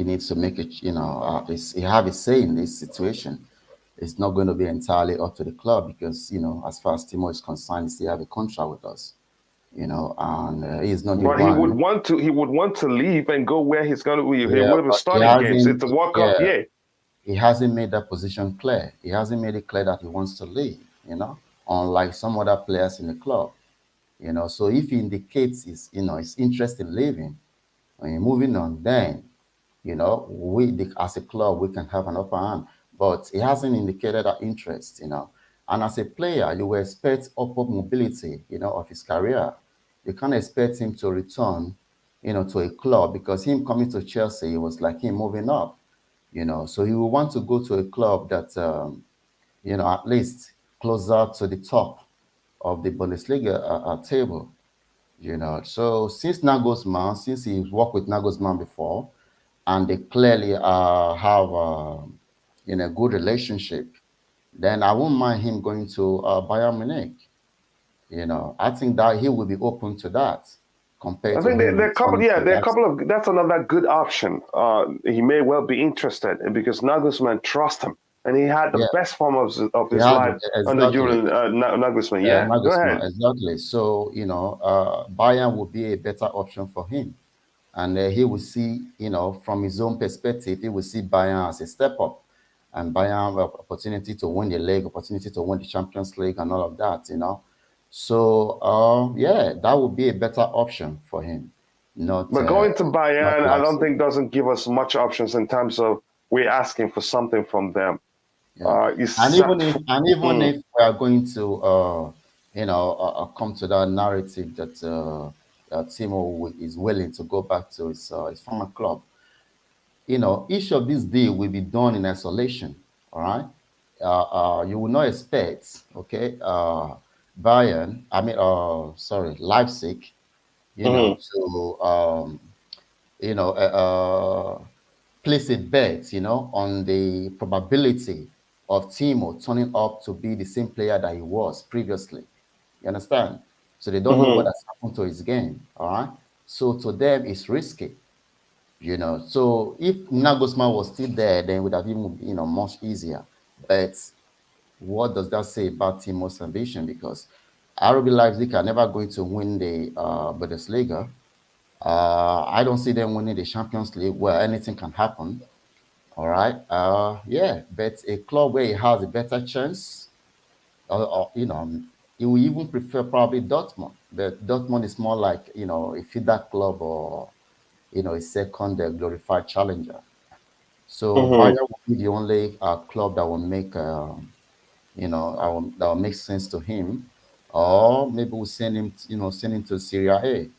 needs to make it. He have a say in this situation. It's not going to be entirely up to the club because as far as Timo is concerned, he still have a contract with us. And he's not the But he would one. want to. He would want to leave and go where he's going to. He Yeah, would be but starting games. It's a World Cup, Yeah, yeah. he hasn't made that position clear. He hasn't made it clear that he wants to leave. Unlike some other players in the club. So if he indicates his interest in leaving and moving on, then as a club we can have an upper hand. But he hasn't indicated that interest. And as a player, you will expect upward mobility, of his career. You can't expect him to return, to a club because him coming to Chelsea was like him moving up. So he will want to go to a club that at least closer to the top of the Bundesliga table, So since he's worked with Nagelsmann before, and they clearly have a good relationship, then I won't mind him going to Bayern Munich. I think that he will be open to that compared I to think him there are a couple. returning Yeah, to there are a Leipzig. couple of. That's another good option. He may well be interested, and because Nagelsmann trusts him, and he had the Yeah, best form of he his had life under exactly. Julian Nagelsmann. Yeah, go Nagelsmann, ahead. exactly. So, Bayern would be a better option for him. And he will see, from his own perspective, he will see Bayern as a step up and Bayern opportunity to win the league, opportunity to win the Champions League and all of that. So, yeah, that would be a better option for him. Not, But going to not Bayern, I don't Leipzig. think doesn't give us much options in terms of we're asking for something from them. Yeah. Except for, And even if we are going to, come to that narrative that Timo is willing to go back to his former club. Each of these deals will be done in isolation. All right, you will not expect, okay, Bayern, sorry, Leipzig, to place a bet, on the probability of Timo turning up to be the same player that he was previously. You understand? So they don't know what has happened to his game. All right. So to them, it's risky. So if Nagelsmann was still there, then it would have been, much easier. But what does that say about Timo's ambition? Because RB Leipzig are never going to win the Bundesliga. I don't see them winning the Champions League, where anything can happen. All right. Yeah, but a club where he has a better chance, he will even prefer probably Dortmund. But Dortmund is more like, a feeder club, or, a second glorified challenger. So Bayern will be the only club that will make, that will make sense to him. Or maybe we'll send him, send him to Serie A.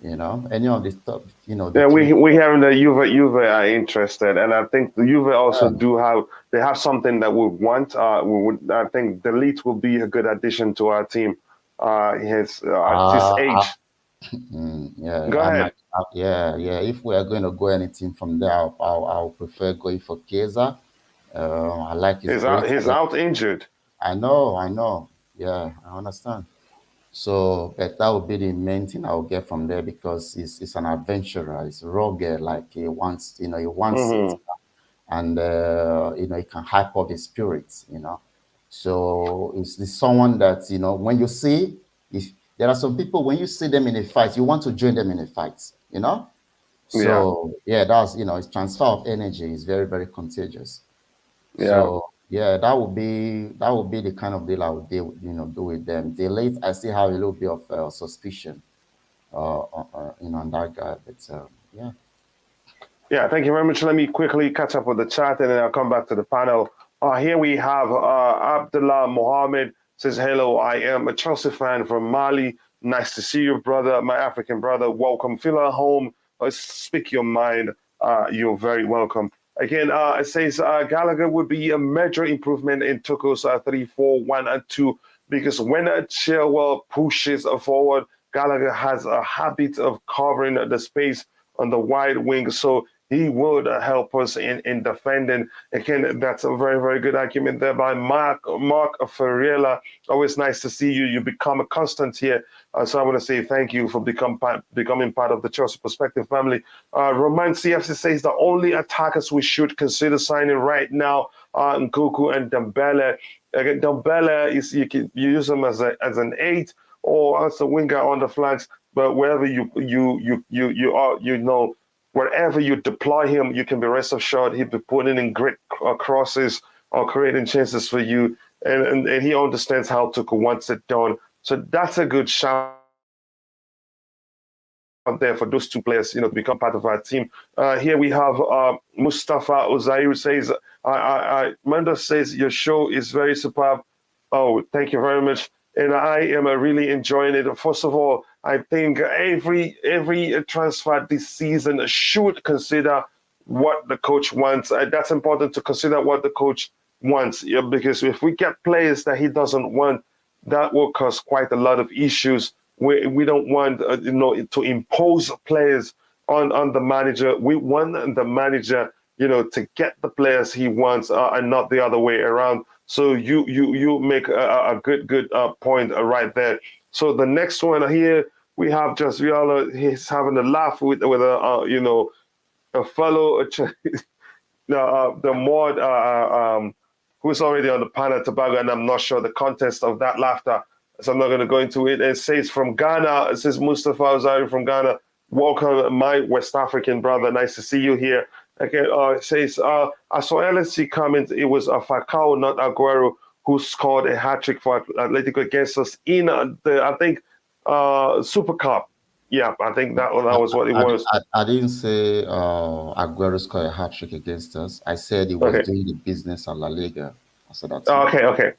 Any of the stuff, Yeah, we have the Juve are interested, and I think the Juve also they have something that we want. I think Delete will be a good addition to our team. His at this age. Yeah, Go ahead. Yeah. If we are going to go anything from there, I'll prefer going for Chiesa. I like his He's out injured. I know. Yeah, I understand. So, but that would be the main thing I'll get from there, because he's an adventurer. He's rugged, like he wants it, and he can hype up his spirits. So it's someone that, when you see, if there are some people, when you see them in a fight, you want to join them in a fight. So that's his transfer of energy is very, very contagious. So yeah, that would be the kind of deal I would do with them. The late, I still have a little bit of suspicion, on that guy. But yeah. Yeah, thank you very much. Let me quickly catch up with the chat, and then I'll come back to the panel. Here we have Abdullah Mohammed says, hello, I am a Chelsea fan from Mali. Nice to see you, brother, my African brother. Welcome. Feel at home. Speak your mind. You're very welcome. Again, it says Gallagher would be a major improvement in Tuchel's 3-4-1-2, because when Chilwell pushes forward, Gallagher has a habit of covering the space on the wide wing, so he would help us in defending. Again, that's a very, very good argument there by Mark Ferreira. Always nice to see you. You become a constant here. So I want to say thank you for becoming part of the Chelsea Perspective family. Roman CFC says the only attackers we should consider signing right now are Nkunku and Dembele. Again, Dembele is you use him as an 8 or as a winger on the flanks, but wherever you are, wherever you deploy him, you can be rest assured he'll be putting in great crosses or creating chances for you, and he understands how Tuchel wants it done. So that's a good shout out there for those two players, to become part of our team. Here we have Mustafa Ozair says, Manda says your show is very superb. Oh, thank you very much. And I am really enjoying it. First of all, I think every transfer this season should consider what the coach wants. That's important to consider what the coach wants, because if we get players that he doesn't want, that will cause quite a lot of issues. We don't want to impose players on the manager. We want the manager to get the players he wants, and not the other way around. So you make a good point right there. So the next one here, we have just Viola. He's having a laugh with a fellow the mod who's already on the panel Tobago, and I'm not sure the context of that laughter, so I'm not going to go into it. It says from Ghana. It says Mustafa Ozari from Ghana. Welcome, my West African brother. Nice to see you here. Okay, it says, I saw LSC comment, it was Falcao, not Aguero, who scored a hat-trick for Atletico against us in I think, Super Cup. Yeah, I think that was what it was. I didn't say Aguero scored a hat-trick against us. I said he was doing the business at La Liga. I said that. Okay.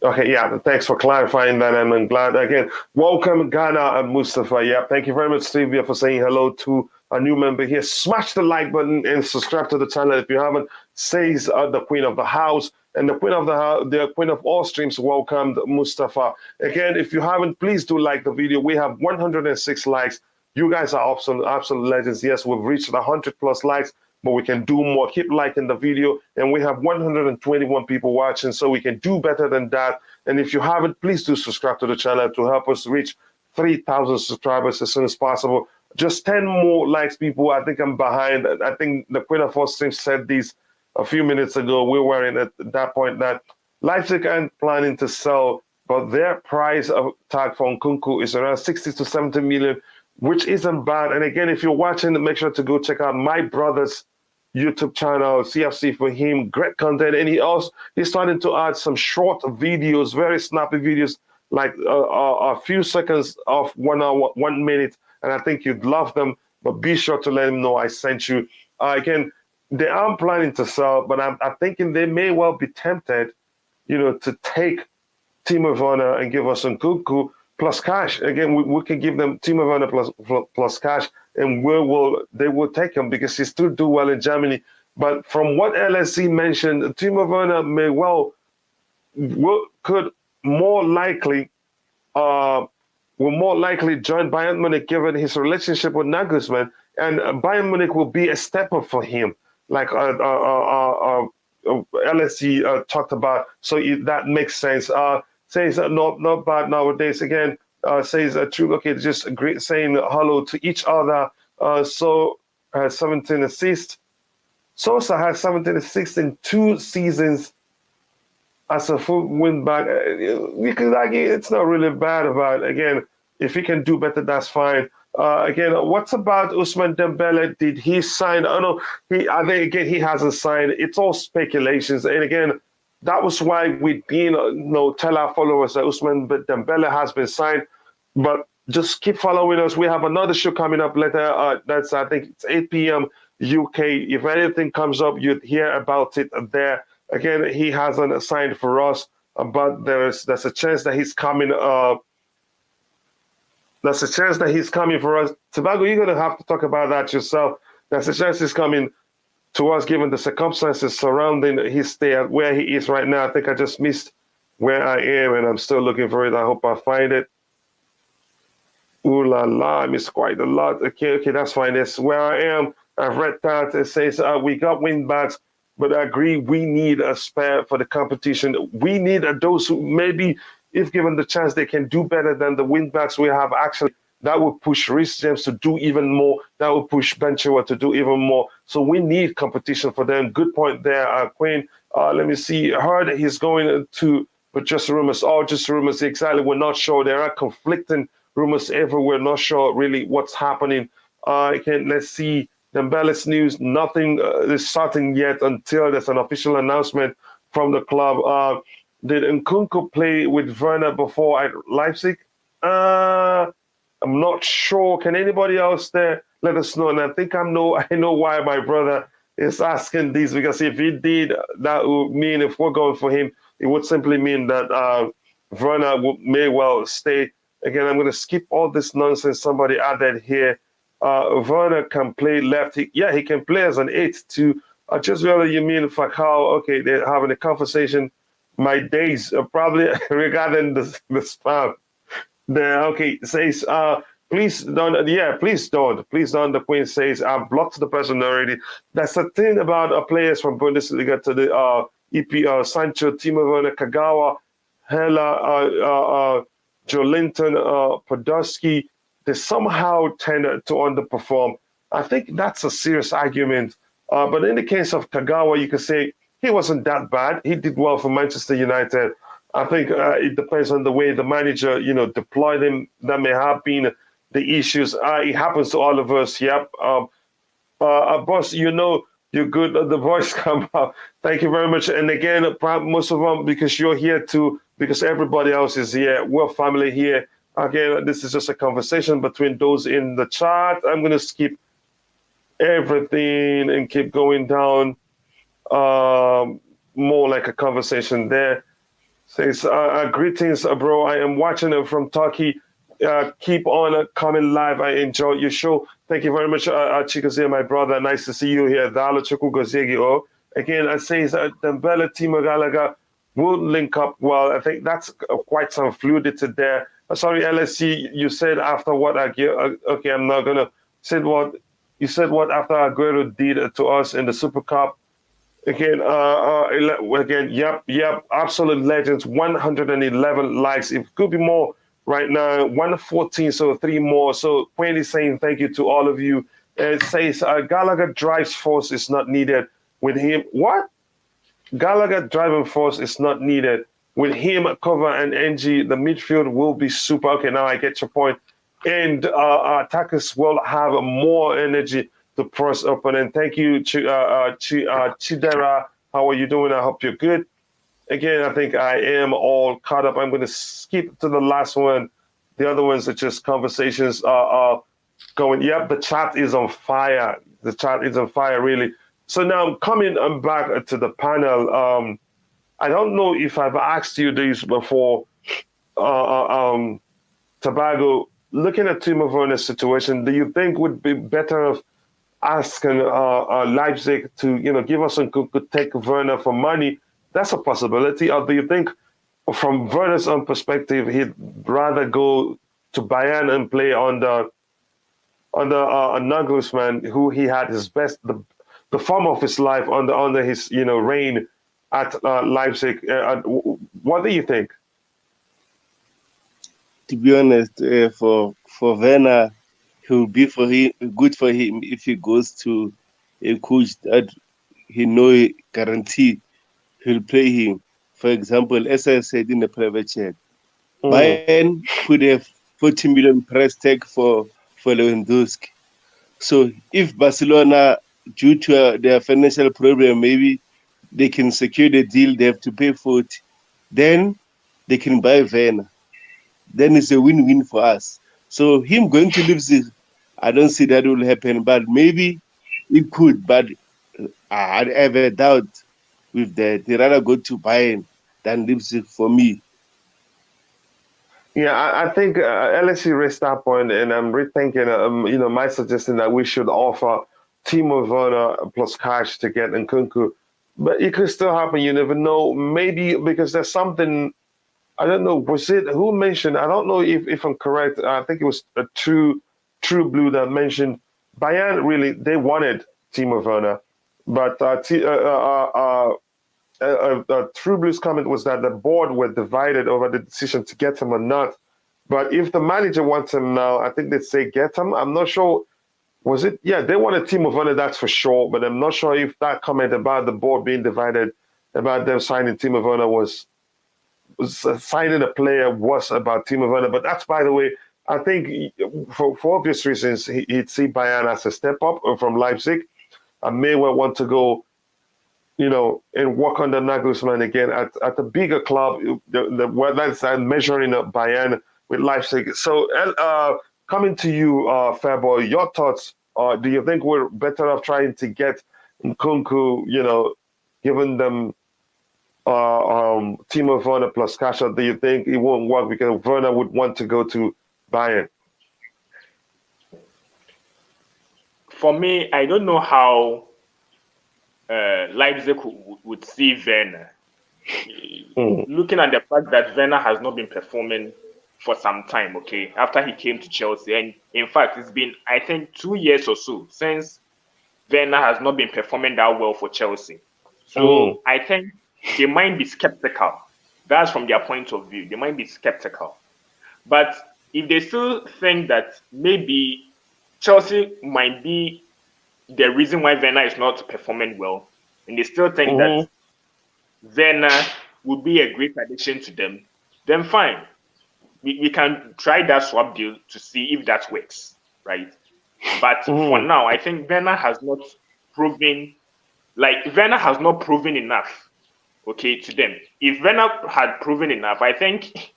Okay, yeah, thanks for clarifying that, and I'm glad. Again, welcome, Ghana and Mustafa. Yeah, thank you very much, Sylvia, for saying hello to a new member here. Smash the like button and subscribe to the channel if you haven't, says the Queen of the House. And the Queen of the House, the Queen of all streams, welcomed Mustafa. Again, if you haven't, please do like the video. We have 106 likes. You guys are absolute legends. Yes, we've reached 100 plus likes, but we can do more. Keep liking the video. And we have 121 people watching, so we can do better than that. And if you haven't, please do subscribe to the channel to help us reach 3,000 subscribers as soon as possible. Just 10 more likes, people. I think I'm behind. I think the Queen of all streams said these a few minutes ago. We were in at that point that Leipzig aren't planning to sell, but their price of tag for Nkunku is around 60 to 70 million, which isn't bad. And again, if you're watching, make sure to go check out my brother's YouTube channel, CFC for him, great content. And he's starting to add some short videos, very snappy videos, like a few seconds of 1 hour, 1 minute. And I think you'd love them, but be sure to let him know I sent you. Again, they aren't planning to sell, but I'm thinking they may well be tempted, to take Timo Werner and give us Nkunku plus cash. Again, we can give them Timo Werner plus cash, and they will take him because he still do well in Germany. But from what LSC mentioned, Timo Werner could more likely will more likely join Bayern Munich given his relationship with Nagelsmann, and Bayern Munich will be a step up for him, like LSC talked about. So that makes sense. Says not bad nowadays. Again, says true. Okay, just great saying hello to each other. So has 17 assists. Sosa has 17 assists in 2 seasons as a full win back. We could argue it's not really bad about it. Again, if he can do better, that's fine. Again, what's about Ousmane Dembele? Did he sign? I don't know. I think again he hasn't signed. It's all speculations. And again, that was why we've been tell our followers that Ousmane Dembele has been signed. But just keep following us. We have another show coming up later. That's I think it's 8 p.m. UK. If anything comes up, you'd hear about it there. Again, he hasn't signed for us, but there's a chance that he's coming. There's a chance that he's coming for us. Tobago, you're gonna have to talk about that yourself. There's a chance he's coming to us, given the circumstances surrounding his stay at where he is right now. I think I just missed where I am, and I'm still looking for it. I hope I find it. Ooh la la, I missed quite a lot. Okay, that's fine. That's where I am. I've read that. It says we got win backs, but I agree we need a spare for the competition. We need those who maybe, if given the chance, they can do better than the win backs we have. Actually, that will push Reece James to do even more. That will push Ben Chilwell to do even more. So we need competition for them. Good point there, Queen. Let me see. I heard he's going to, but just rumors. Oh, just rumors. Exactly. We're not sure. There are conflicting rumors everywhere. Not sure really what's happening. Let's see. Dembele's news. Nothing is certain yet until there's an official announcement from the club. Did Nkunku play with Werner before at Leipzig? I'm not sure. Can anybody else there let us know? And I think I know why my brother is asking this, because if he did, that would mean if we're going for him, it would simply mean that Werner may well stay. Again, I'm going to skip all this nonsense somebody added here. Werner can play left. He can play as an 8 too. Just whether you mean Falcao. Okay, they're having a conversation. My days probably regarding the spam. Okay, says please don't. Yeah, please don't. Please don't. The Queen says I've blocked the person already. That's the thing about players from Bundesliga to the EPL: Sancho, Timo Werner, Kagawa, Hela, Joelinton, Podolski. They somehow tend to underperform. I think that's a serious argument. But in the case of Kagawa, you can say he wasn't that bad. He did well for Manchester United. I think it depends on the way the manager, deployed him. That may have been the issues. It happens to all of us. Yep. Boss, you're good. The voice come out. Thank you very much. And again, most of them, because you're here too, because everybody else is here. We're family here. Again, this is just a conversation between those in the chat. I'm going to skip everything and keep going down. More like a conversation there. Says, greetings, bro. I am watching it from Turkey. Keep on coming live. I enjoy your show. Thank you very much, Chikazi, my brother. Nice to see you here. Dalo Chukugozegi. Again, I say Dembele, Timo Gallagher will link up well. I think that's quite some fluidity there. Sorry, LSC, you said after what okay, I'm not gonna say what you said. What after Aguero did to us in the Super Cup. Again, yep, absolute legends. 111 likes. It could be more right now. 114, so 3 more. So Quentin saying thank you to all of you. It says Gallagher drives force is not needed with him. What? Gallagher driving force is not needed with him cover and NG. The midfield will be super. Okay, now I get your point. And attackers will have more energy to press opponent. Thank you, Chidera. How are you doing? I hope you're good. Again, I think I am all caught up. I'm going to skip to the last one. The other ones are just conversations going. Yep, the chat is on fire. The chat is on fire, really. So now I'm back to the panel. I don't know if I've asked you this before, Tobago. Looking at Timo Werner's situation, do you think would be better of asking Leipzig to, give us could take Werner for money? That's a possibility. Or do you think, from Werner's own perspective, he'd rather go to Bayern and play under Nagelsmann, who he had his best, the form of his life under his reign at Leipzig? What do you think? To be honest, for Werner, it will be good for him if he goes to a coach that he know guarantee he'll play him. For example, as I said in the private chat, Bayern put a 40 million price tag for Lewandowski. So if Barcelona, due to their financial problem, maybe they can secure the deal, they have to pay 40, then they can buy Werner. Then it's a win-win for us. So him going to Leipzig, I don't see that will happen, but maybe it could. But I have a doubt with that. They rather go to Bayern than Leipzig for me. Yeah, I think LSU raised that point, and I'm rethinking, my suggestion that we should offer Timo Werner plus cash to get Nkunku. But it could still happen. You never know. Maybe because there's something. I don't know. Was it who mentioned? I don't know if I'm correct. I think it was a True Blue that mentioned Bayern. Really, they wanted Timo Werner, but True Blue's comment was that the board were divided over the decision to get him or not. But if the manager wants him now, I think they'd say get him. I'm not sure. Was it? Yeah, they wanted Timo Werner, that's for sure. But I'm not sure if that comment about the board being divided about them signing Timo Werner was signing a player was about Timo Werner. But that's, by the way, I think for obvious reasons, he'd see Bayern as a step up from Leipzig. I may well want to go, and work under Nagelsmann again at a bigger club. That's measuring up Bayern with Leipzig. So, coming to you, Fairboy, your thoughts? Do you think we're better off trying to get Nkunku, giving them Timo Werner plus cash out? Do you think it won't work because Werner would want to go to Bayern? For me, I don't know how Leipzig would see Werner. Looking at the fact that Werner has not been performing for some time, okay, after he came to Chelsea. And in fact, it's been, I think, 2 years or so since Werner has not been performing that well for Chelsea. So I think they might be skeptical. That's from their point of view. They might be skeptical. But if they still think that maybe Chelsea might be the reason why Werner is not performing well, and they still think that Werner would be a great addition to them, then fine. We can try that swap deal to see if that works, right? But for now, I think Werner has not proven enough, okay, to them. If Werner had proven enough, I think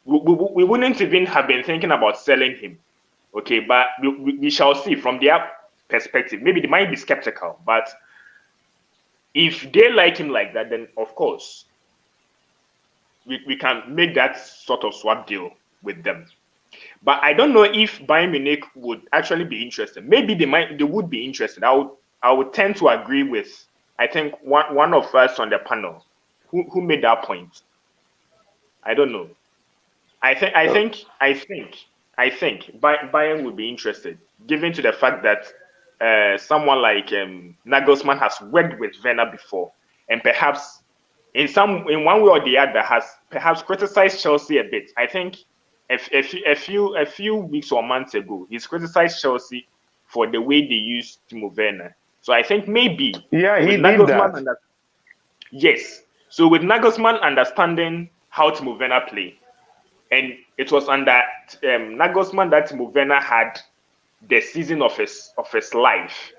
we wouldn't even have been thinking about selling him, okay? But we shall see from their perspective. Maybe they might be skeptical, but if they like him like that, then of course we can make that sort of swap deal with them. But I don't know if Bayern Munich would actually be interested. Maybe they would be interested. I would tend to agree with, I think, one of us on the panel who made that point. I don't know. I think Bayern would be interested, given to the fact that someone like Nagelsmann has worked with Werner before, and perhaps in one way or the other has perhaps criticized Chelsea a bit. I think a few weeks or months ago, he's criticized Chelsea for the way they used Timo Werner. So I think maybe he did that. Yes. So with Nagelsmann understanding how Timo Werner play, and it was under Nagelsmann that Timo Werner had the season of his life,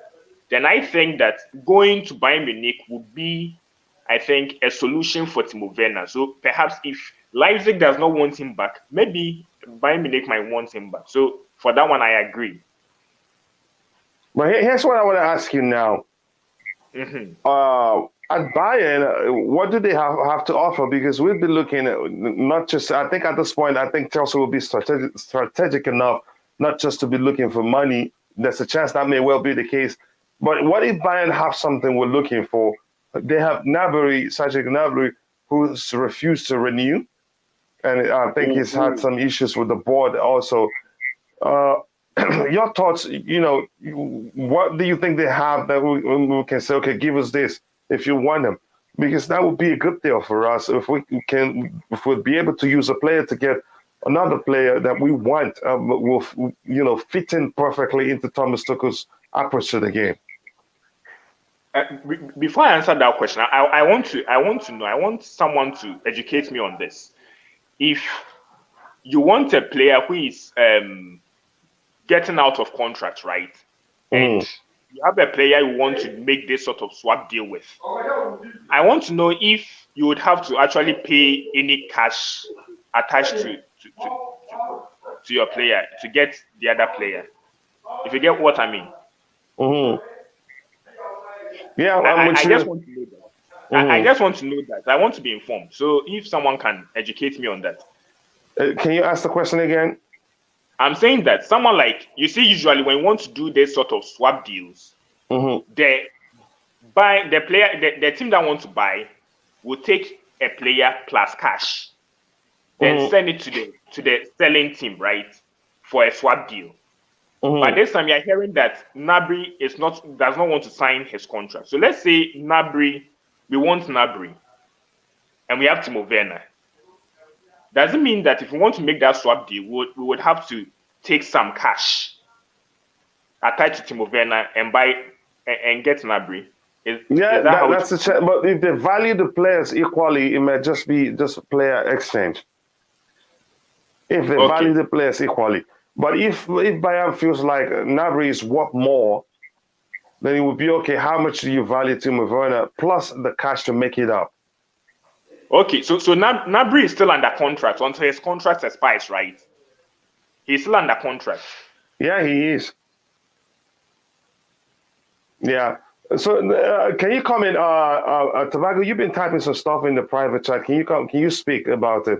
then I think that going to Bayern Munich would be, I think, a solution for Timo Werner. So perhaps if Leipzig does not want him back, maybe Bayern Munich might want him back. So for that one, I agree. But here's what I want to ask you now. At Bayern, what do they have to offer? Because we've been looking at not just, I think at this point, I think Chelsea will be strategic enough not just to be looking for money. There's a chance that may well be the case. But what if Bayern have something we're looking for? They have Serge Gnabry, who's refused to renew. And I think he's had some issues with the board also. Your thoughts, what do you think they have that we can say, okay, give us this if you want them? Because that would be a good deal for us if we'll be able to use a player to get another player that we want, will fit in perfectly into Thomas Tuchel's approach to the game. Before I answer that question, I want to know. I want someone to educate me on this. If you want a player who is getting out of contract, right? And you have a player you want to make this sort of swap deal with. I want to know if you would have to actually pay any cash attached to your player to get the other player. If you get what I mean. Yeah, I just want to know that. I just want to know that. I want to be informed. So if someone can educate me on that. Can you ask the question again? I'm saying that someone like, you see, usually when you want to do this sort of swap deals, the team that wants to buy will take a player plus cash, then send it to the selling team, right, for a swap deal. But this time you're hearing that Gnabry does not want to sign his contract. So let's say we want Gnabry, and we have Timo Werner. Does it mean that if we want to make that swap deal, we would have to take some cash attached to Timo Werner and buy and get Gnabry? That's the check. But if they value the players equally, it might just be just a player exchange. If they value the players equally. But if Bayern feels like Gnabry is worth more, then it would be okay. How much do you value Timo Werner plus the cash to make it up? Okay, so Gnabry is still under contract until his contract expires, right? He's still under contract. Yeah, he is. Yeah. So can you comment, Tobago? You've been typing some stuff in the private chat. Can you speak about it?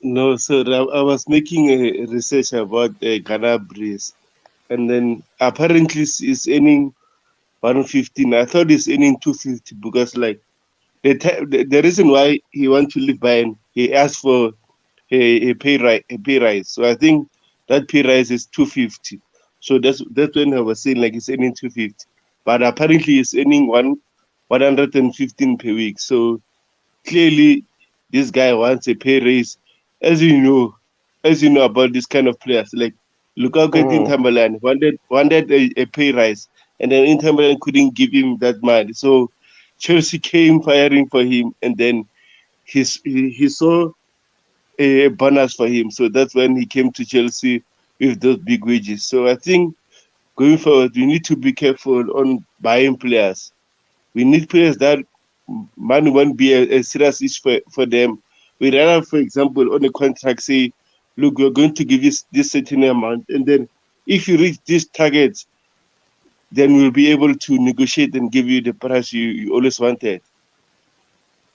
No, sir. I was making a research about Gnabry, and then apparently he's earning 115. I thought he's earning 250 because, like, the reason why he wants to leave Bayern, he asked for a pay rise. So I think that pay rise is 250. So that's when I was saying, like, he's earning 250. But apparently he's earning 115 per week. So clearly this guy wants a pay raise. As you know about this kind of players, like Lukau at Inter Milan wanted a pay rise, and then Inter Milan couldn't give him that money. So Chelsea came firing for him, and then he saw a bonus for him. So that's when he came to Chelsea with those big wages. So I think going forward, we need to be careful on buying players. We need players that money won't be a serious issue for them. We rather, for example, on a contract, say, look, we're going to give you this certain amount, and then if you reach these targets, then we'll be able to negotiate and give you the price you always wanted.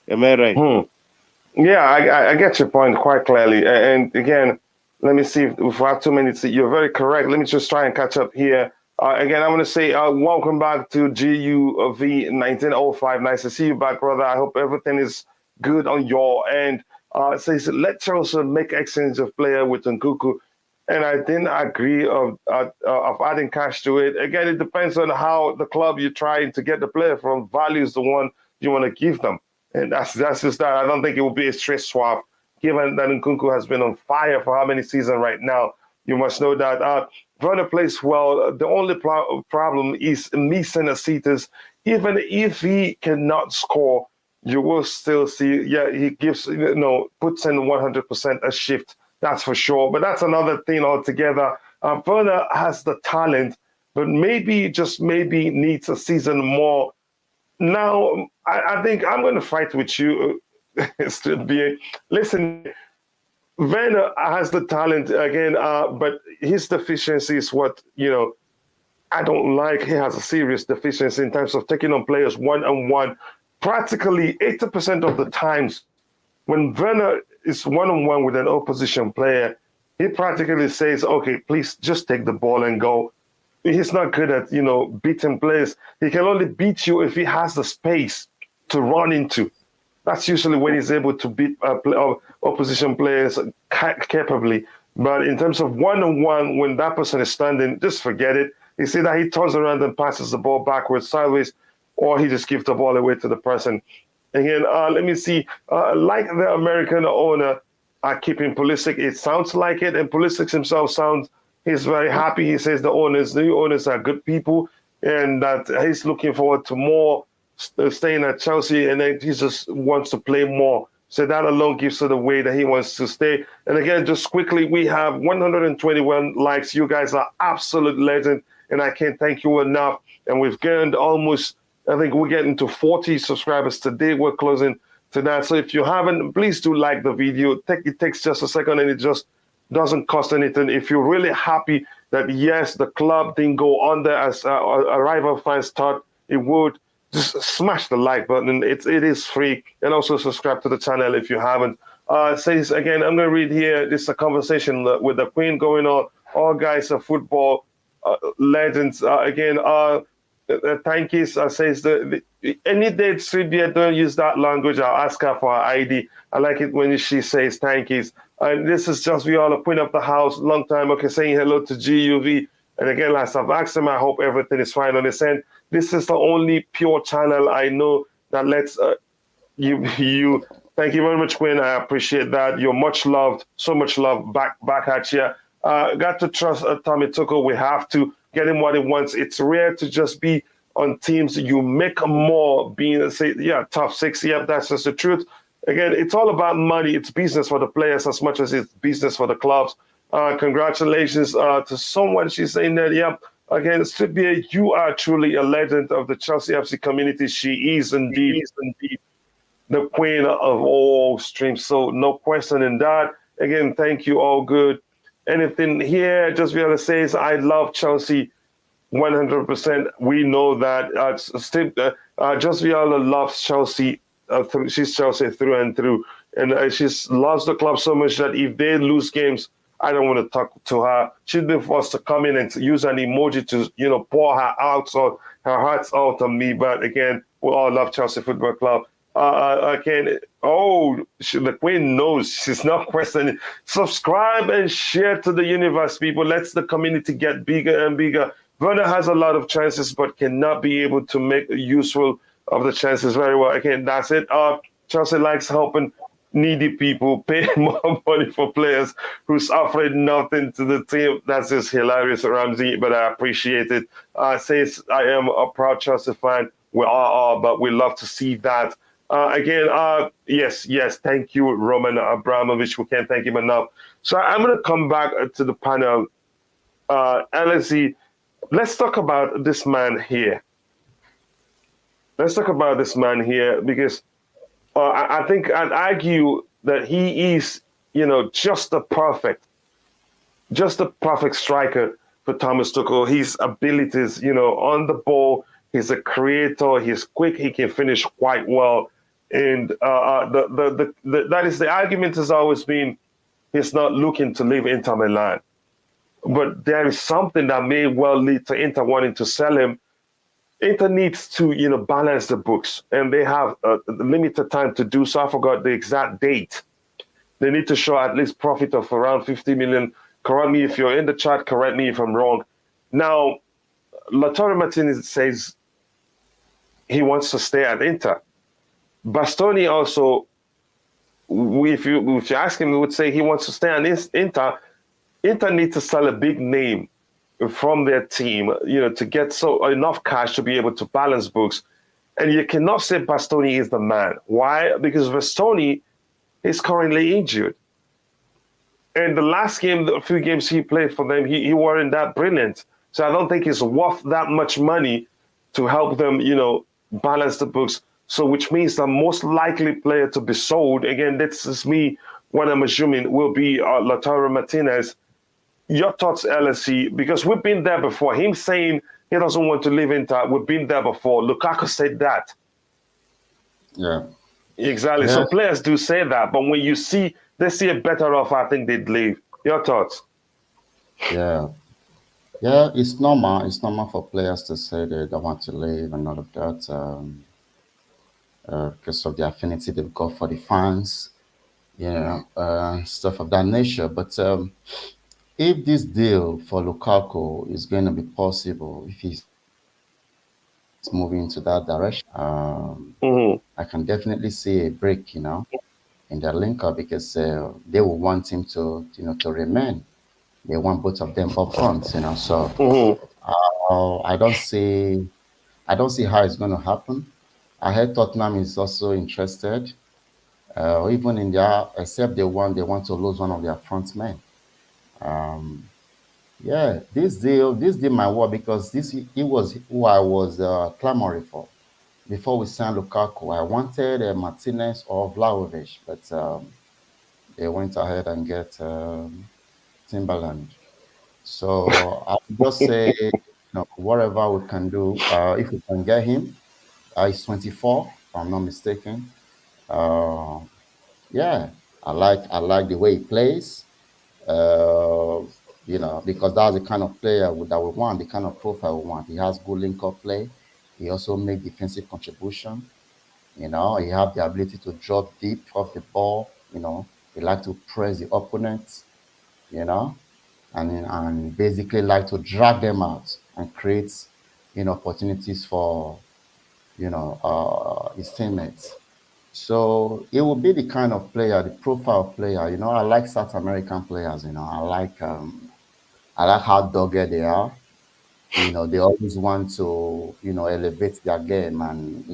Am I right? Yeah, I get your point quite clearly. And again, let me see if we have 2 minutes. You're very correct. Let me just try and catch up here. Again, I want to say welcome back to GUV 1905. Nice to see you back, brother. I hope everything is good on your end. It says, let Chelsea make exchange of player with Nkunku. And I didn't agree of adding cash to it. Again, it depends on how the club you're trying to get the player from values the one you want to give them. And that's just that. I don't think it will be a straight swap, given that Nkunku has been on fire for how many seasons right now. You must know that Werner plays well. The only problem is missing a seaters. Even if he cannot score, you will still see, yeah, he gives, puts in 100% a shift. That's for sure. But that's another thing altogether. Werner has the talent, but maybe, just maybe, needs a season more. Now, I think I'm going to fight with you, Listen, Werner has the talent again, but his deficiency is what, I don't like. He has a serious deficiency in terms of taking on players one-on-one. Practically 80% of the times when Werner is one-on-one with an opposition player, he practically says, okay, please just take the ball and go. He's not good at, beating players. He can only beat you if he has the space to run into. That's usually when he's able to beat opposition players capably. But in terms of one-on-one, when that person is standing, just forget it. You see that he turns around and passes the ball backwards, sideways, or he just gives the ball away to the person. Again, let me see. Like the American owner keeping Pulisic, it sounds like it, and Pulisic himself he's very happy. He says the new owners are good people, and that he's looking forward to more staying at Chelsea, and then he just wants to play more. So that alone gives her the way that he wants to stay. And again, just quickly, we have 121 likes. You guys are absolute legend, and I can't thank you enough. And we've gained almost, I think we're getting to 40 subscribers today. We're closing to that. So if you haven't, please do like the video. It takes just a second, and it just doesn't cost anything. If you're really happy that, yes, the club didn't go under as a rival fans thought it would, just smash the like button. It is free. And also subscribe to the channel if you haven't. Says, again, I'm going to read here. This is a conversation with the Queen going on. All guys are football legends. Thank you. Says, any day Trivia don't use that language, I'll ask her for her ID. I like it when she says thank you. And this is just we all a Queen of the house. Long time. Okay, saying hello to GUV. And again, last I've asked him, I hope everything is fine on his end. This is the only pure channel I know that lets you. Thank you very much, Quinn. I appreciate that. You're much loved. So much love back at you. Got to trust Tommy Tuchel. We have to get him what he wants. It's rare to just be on teams. You make more being, top six. Yeah, that's just the truth. Again, it's all about money. It's business for the players as much as it's business for the clubs. Congratulations to someone. She's saying that, yeah. Again, Sibia, you are truly a legend of the Chelsea FC community. She is indeed the queen of all streams. So no question in that. Again, thank you. All good. Anything here? Just Viola says, I love Chelsea 100%. We know that. Just Viola loves Chelsea. She's Chelsea through and through. And she loves the club so much that if they lose games, I don't want to talk to her. She's been forced to come in and use an emoji to, pour her out, so her heart's out on me. But again, we all love Chelsea Football Club. Again, the Queen knows she's not questioning. Subscribe and share to the universe, people. Let's the community get bigger and bigger. Werner has a lot of chances, but cannot be able to make useful of the chances very well. Again, that's it. Chelsea likes helping needy people, pay more money for players who's offered nothing to the team. That's just hilarious, Ramsey, but I appreciate it. Says, I am a proud Chelsea fan. We all are, but we love to see that. Yes, thank you, Roman Abramovich. We can't thank him enough. So I'm going to come back to the panel. And let's talk about this man here. Because I think I'd argue that he is, just the perfect striker for Thomas Tuchel. His abilities, on the ball, he's a creator, he's quick, he can finish quite well. And that is the argument has always been he's not looking to leave Inter Milan. But there is something that may well lead to Inter wanting to sell him. Inter needs to, balance the books, and they have a limited time to do so. I forgot the exact date. They need to show at least profit of around 50 million. Correct me if you're in the chat, correct me if I'm wrong. Now, Lautaro Martinez says he wants to stay at Inter. Bastoni also, if you ask him, he would say he wants to stay at Inter. Inter need to sell a big name from their team, to get enough cash to be able to balance books. And you cannot say Bastoni is the man. Why? Because Bastoni is currently injured. And the last game, the few games he played for them, he weren't that brilliant. So I don't think it's worth that much money to help them, balance the books. So which means the most likely player to be sold, again, this is me, what I'm assuming, will be Lautaro Martinez. Your thoughts, LSE, because we've been there before. Him saying he doesn't want to leave Inter, we've been there before. Lukaku said that. Yeah. Exactly. Yeah. So players do say that, but when they see a better offer, I think they'd leave. Your thoughts? Yeah. Yeah, it's normal. It's normal for players to say they don't want to leave and all of that because of the affinity they've got for the fans, stuff of that nature. But if this deal for Lukaku is going to be possible, if he's moving into that direction, I can definitely see a break, in their link-up because they will want him to remain. They want both of them up front, So I don't see how it's going to happen. I heard Tottenham is also interested, even in except they want to lose one of their front men. Yeah, this deal might work because he was who I was clamoring for before we signed Lukaku. I wanted Martinez or Vlahovic, but they went ahead and get Timberland. So I would just say, whatever we can do, if we can get him, he's 24, if I'm not mistaken. Yeah, I like the way he plays. Because that's the kind of player that we want, the kind of profile we want. He has good link-up play. He also makes defensive contribution. He have the ability to drop deep off the ball. He like to press the opponents. And basically like to drag them out and create, opportunities for, his teammates. So it will be the kind of player, the profile player. I like South American players. I like how dogged they are. They always want to, elevate their game, and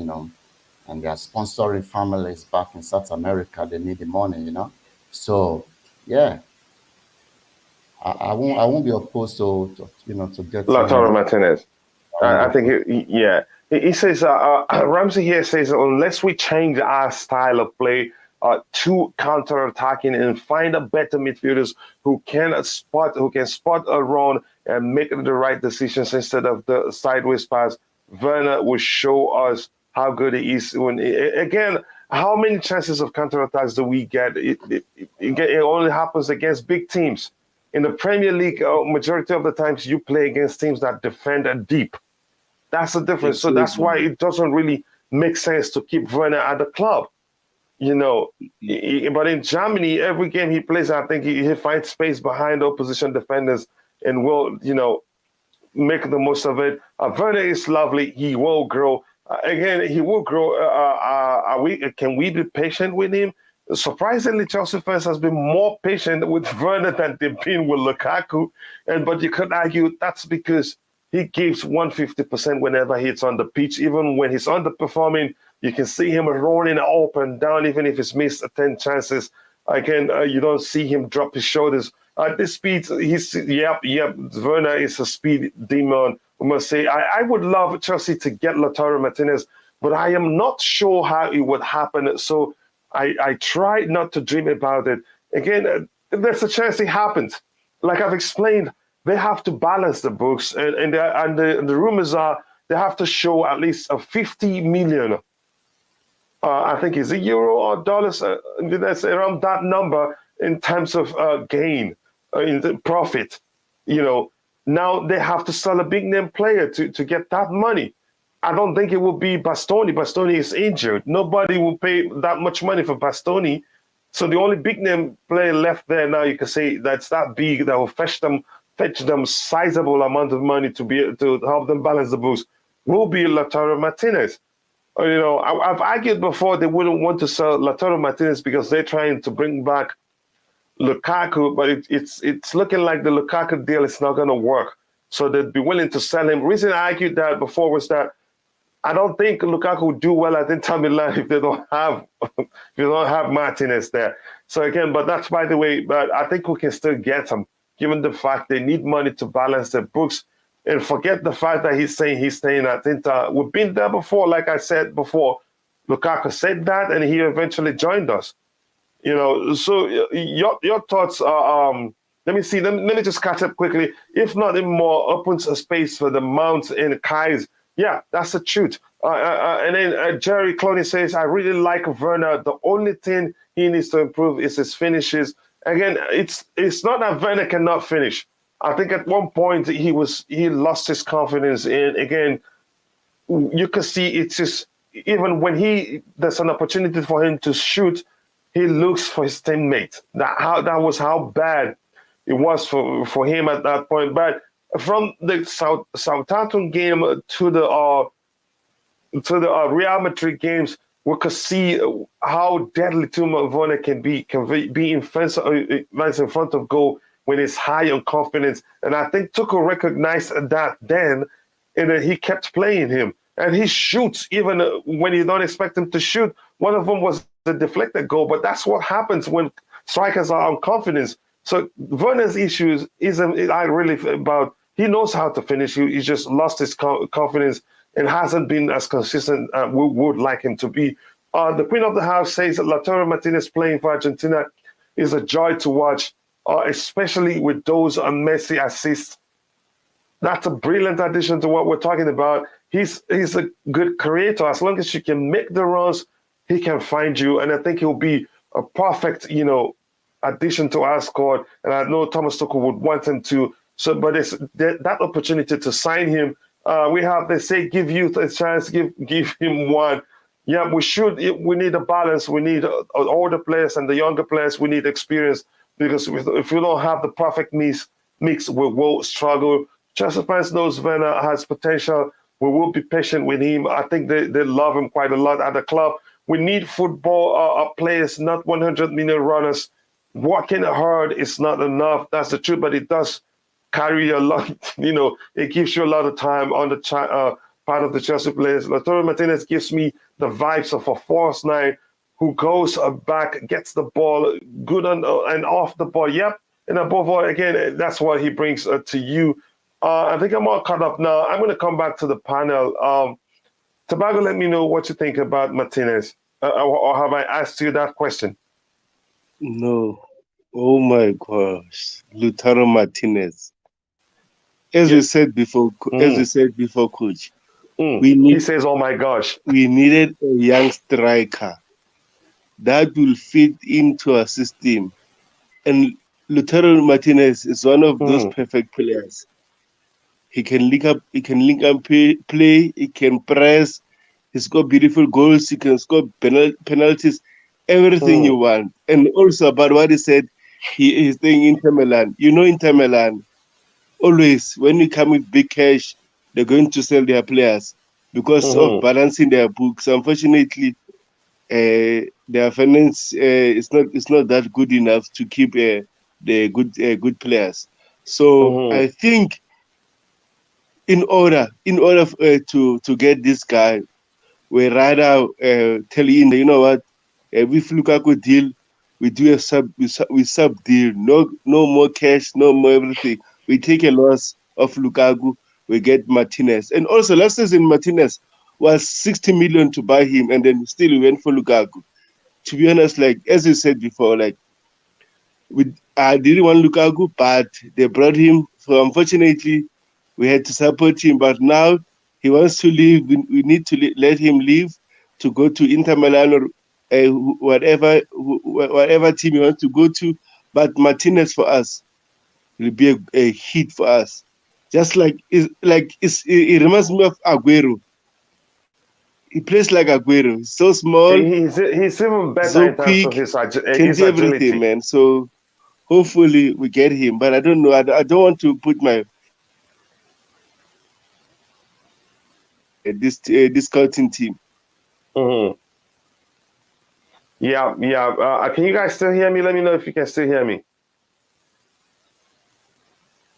and they are sponsoring families back in South America. They need the money, So yeah, I won't be opposed to getting Lautaro Martinez. I think, he says, Ramsey here says, unless we change our style of play to counter-attacking and find a better midfielders who can spot a run and make the right decisions instead of the sideways pass, Werner will show us how good he is. Again, how many chances of counter-attacks do we get? It only happens against big teams. In the Premier League, majority of the times you play against teams that defend deep. That's the difference. So that's why it doesn't really make sense to keep Werner at the club, But in Germany, every game he plays, I think he finds space behind opposition defenders and will, make the most of it. Werner is lovely. He will grow. Again, he will grow. Can we be patient with him? Surprisingly, Chelsea fans has been more patient with Werner than they've been with Lukaku. But you could argue that's because he gives 150% whenever he's on the pitch. Even when he's underperforming, you can see him rolling up and down, even if he's missed 10 chances. Again, you don't see him drop his shoulders. At this speed, Werner is a speed demon. We must say, I would love Chelsea to get Lautaro Martinez, but I am not sure how it would happen. So I try not to dream about it. Again, there's a chance it happens. Like I've explained, they have to balance the books, and the rumors are they have to show at least a 50 million I think it's a euro or dollars. That's around that number in terms of gain in the profit. You know, now they have to sell a big name player to get that money. I don't think it will be Bastoni. Bastoni is injured. Nobody will pay that much money for Bastoni. So the only big name player left there now, you can say that's that big that will fetch them sizable amount of money to help them balance the books will be Lautaro Martinez. You know, I've argued before they wouldn't want to sell Lautaro Martinez because they're trying to bring back Lukaku, but it's looking like the Lukaku deal is not going to work. So they'd be willing to sell him. The reason I argued that before was that I don't think Lukaku would do well at Inter Milan if they don't have Martinez there. So again, but that's by the way. But I think we can still get him, given the fact they need money to balance their books. And forget the fact that he's saying he's staying at Inter. We've been there before, like I said before. Lukaku said that, and he eventually joined us. You know, so your thoughts are. Let me see. Let me just catch up quickly. If nothing more, opens a space for the Mount and Kais. Yeah, that's the truth. And then Jerry Clooney says, I really like Werner. The only thing he needs to improve is his finishes. Again, it's not that Werner cannot finish. I think at one point he lost his confidence. And again, you can see it's just even when there's an opportunity for him to shoot, he looks for his teammate. That was how bad it was for him at that point. But from the Southampton game to the Real Madrid games, we could see how deadly Timo Werner can be in front of goal when he's high on confidence. And I think Tuchel recognized that then, and then he kept playing him. And he shoots even when you don't expect him to shoot. One of them was a deflected goal, but that's what happens when strikers are on confidence. So Werner's issues isn't really about, he knows how to finish. He just lost his confidence and hasn't been as consistent we would like him to be. The Queen of the House says that Lautaro Martinez playing for Argentina is a joy to watch, especially with those Messi assists. That's a brilliant addition to what we're talking about. He's a good creator. As long as you can make the runs, he can find you. And I think he'll be a perfect, addition to our squad. And I know Thomas Tuchel would want him to. So, but it's that opportunity to sign him. They say, give youth a chance, give him one. Yeah, we need a balance. We need older players and the younger players. We need experience because if we don't have the perfect mix, we will struggle. Chelsea fans knows Werner has potential. We will be patient with him. I think they love him quite a lot at the club. We need football players, not 100 million runners. Working hard is not enough. That's the truth, but it does carry a lot. It gives you a lot of time on the part of the Chelsea players. Lautaro Martinez gives me the vibes of a false nine who goes back, gets the ball good on and off the ball. Yep, and above all, again, that's what he brings to you. I think I'm all caught up now. I'm going to come back to the panel. Tobago, let me know what you think about Martinez. Or have I asked you that question? No. Oh my gosh. Lautaro Martinez. As we said before, coach. He says, oh my gosh. We needed a young striker that will fit into our system. And Lautaro Martinez is one of those perfect players. He can link up play, he can press, he's got beautiful goals, he can score penalties, everything you want. And also about what he said, he is staying in Inter Milan. Inter Milan, always when you come with big cash, they're going to sell their players because of balancing their books. Unfortunately, their finance is not that good enough to keep the good players. So I think in order to get this guy, we rather tell him, you know what, with Lukaku deal, we do a sub deal. No more cash, no more everything. We take a loss of Lukaku, we get Martinez. And also last season Martinez was 60 million to buy him, and then still we went for Lukaku. To be honest, like as you said before, I didn't want Lukaku, but they brought him. So unfortunately, we had to support him. But now he wants to leave. We need to let him leave to go to Inter Milan or whatever team he wants to go to. But Martinez for us will be a hit for us. Just it reminds me of Aguero. He plays like Aguero. He's so small, He's even better so in terms quick, of his can do everything, agility. man. So hopefully we get him. But I don't know. I don't want to put my this scouting team. Mm-hmm. Yeah. Can you guys still hear me? Let me know if you can still hear me.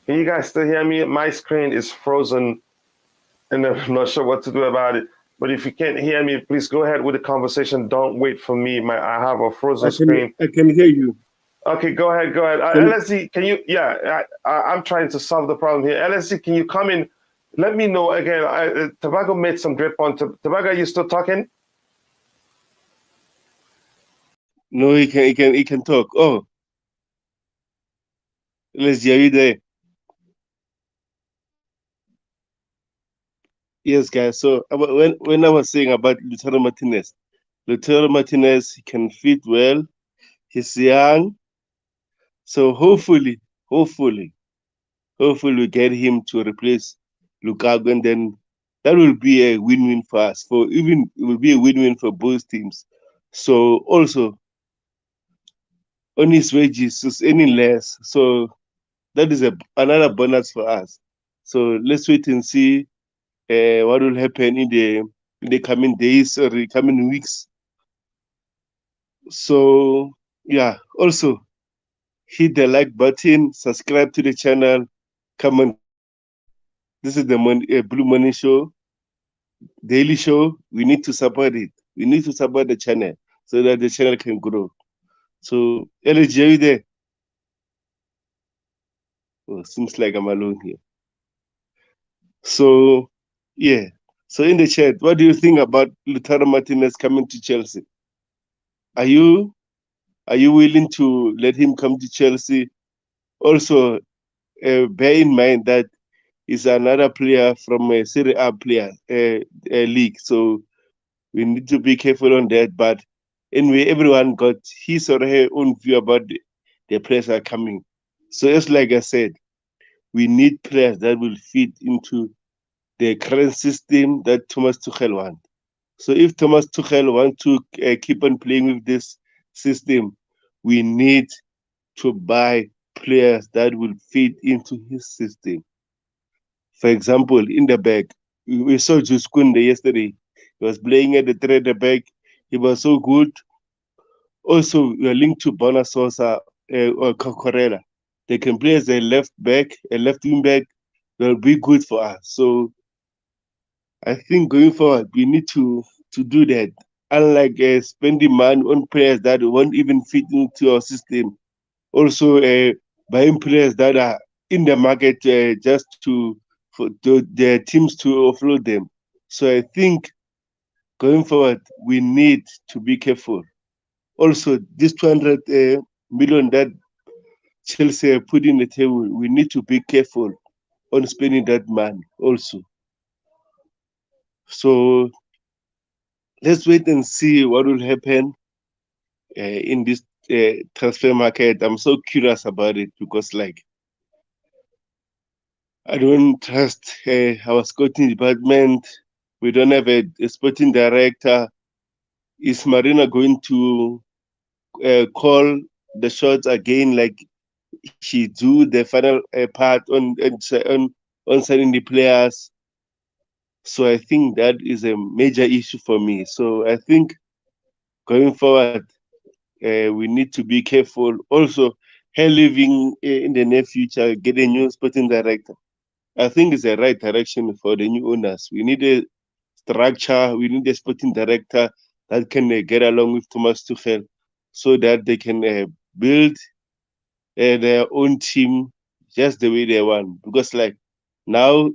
Can you guys still hear me? My screen is frozen, and I'm not sure what to do about it. But if you can't hear me, please go ahead with the conversation. Don't wait for me. I have a frozen screen. I can hear you. Okay, go ahead. LSD, can you? Yeah, I'm trying to solve the problem here. LSD, can you come in? Let me know again. Tobago made some great points. Tobago, are you still talking? No, he can talk. Oh, LSD, are you there? Yes, guys. So when I was saying about Lautaro Martinez, he can fit well. He's young, so hopefully we get him to replace Lukaku, and then that will be a win-win for us. It will be a win-win for both teams. So also on his wages is any less, so that is another bonus for us. So let's wait and see what will happen in the coming days or the coming weeks. So yeah, also hit the like button, subscribe to the channel, comment. This is the Blue Money Show, daily show. We need to support it. We need to support the channel so that the channel can grow. So LG, are you there? Oh, seems like I'm alone here. So yeah. So in the chat, what do you think about Lautaro Martinez coming to Chelsea? Are you willing to let him come to Chelsea? Also, bear in mind that he's another player from a Serie A league, so we need to be careful on that. But anyway, everyone got his or her own view about the players that are coming. So as like I said, we need players that will fit into the current system that Thomas Tuchel wants. So if Thomas Tuchel wants to keep on playing with this system, we need to buy players that will fit into his system. For example, in the back, we saw Jules Kounde yesterday. He was playing at the thread back. He was so good. Also, we are linked to Bona Sosa or Corella. They can play as a left back, a left wing back. They'll be good for us. So I think going forward, we need to do that. Unlike spending money on players that won't even fit into our system. Also, buying players that are in the market just for their teams to offload them. So I think going forward, we need to be careful. Also, this 200 million that Chelsea put in the table, we need to be careful on spending that money also. So let's wait and see what will happen in this transfer market. I'm so curious about it because, like, I don't trust our scouting department. We don't have a sporting director. Is Marina going to call the shots again, like she do the final part on signing the players? So I think that is a major issue for me. So I think going forward, we need to be careful. Also, her leaving in the near future, get a new sporting director. I think it's the right direction for the new owners. We need a structure. We need a sporting director that can get along with Thomas Tuchel so that they can build their own team just the way they want. Because like now,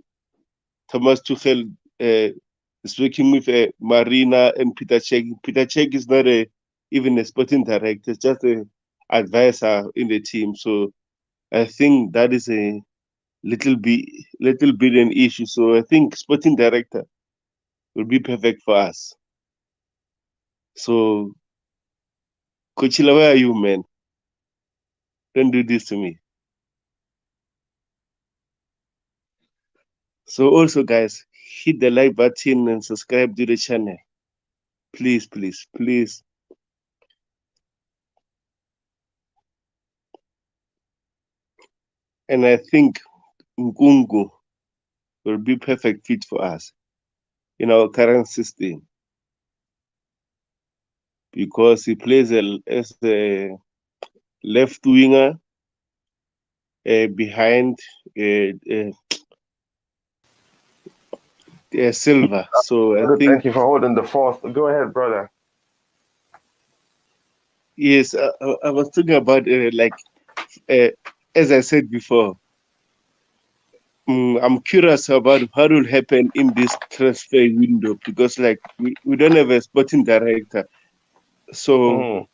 Thomas Tuchel is working with Marina and Peter Cech. Peter Cech is not even a sporting director; it's just an advisor in the team. So I think that is a little bit an issue. So I think sporting director will be perfect for us. So, Coachella, where are you, man? Don't do this to me. So also, guys, hit the like button and subscribe to the channel. Please, please, please. And I think Nkunku will be perfect fit for us in our current system because he plays as a left winger behind Silva. So I think. Thank you for holding the fourth. Go ahead, brother. Yes, I was talking about as I said before. I'm curious about what will happen in this transfer window because, like, we don't have a sporting director. So,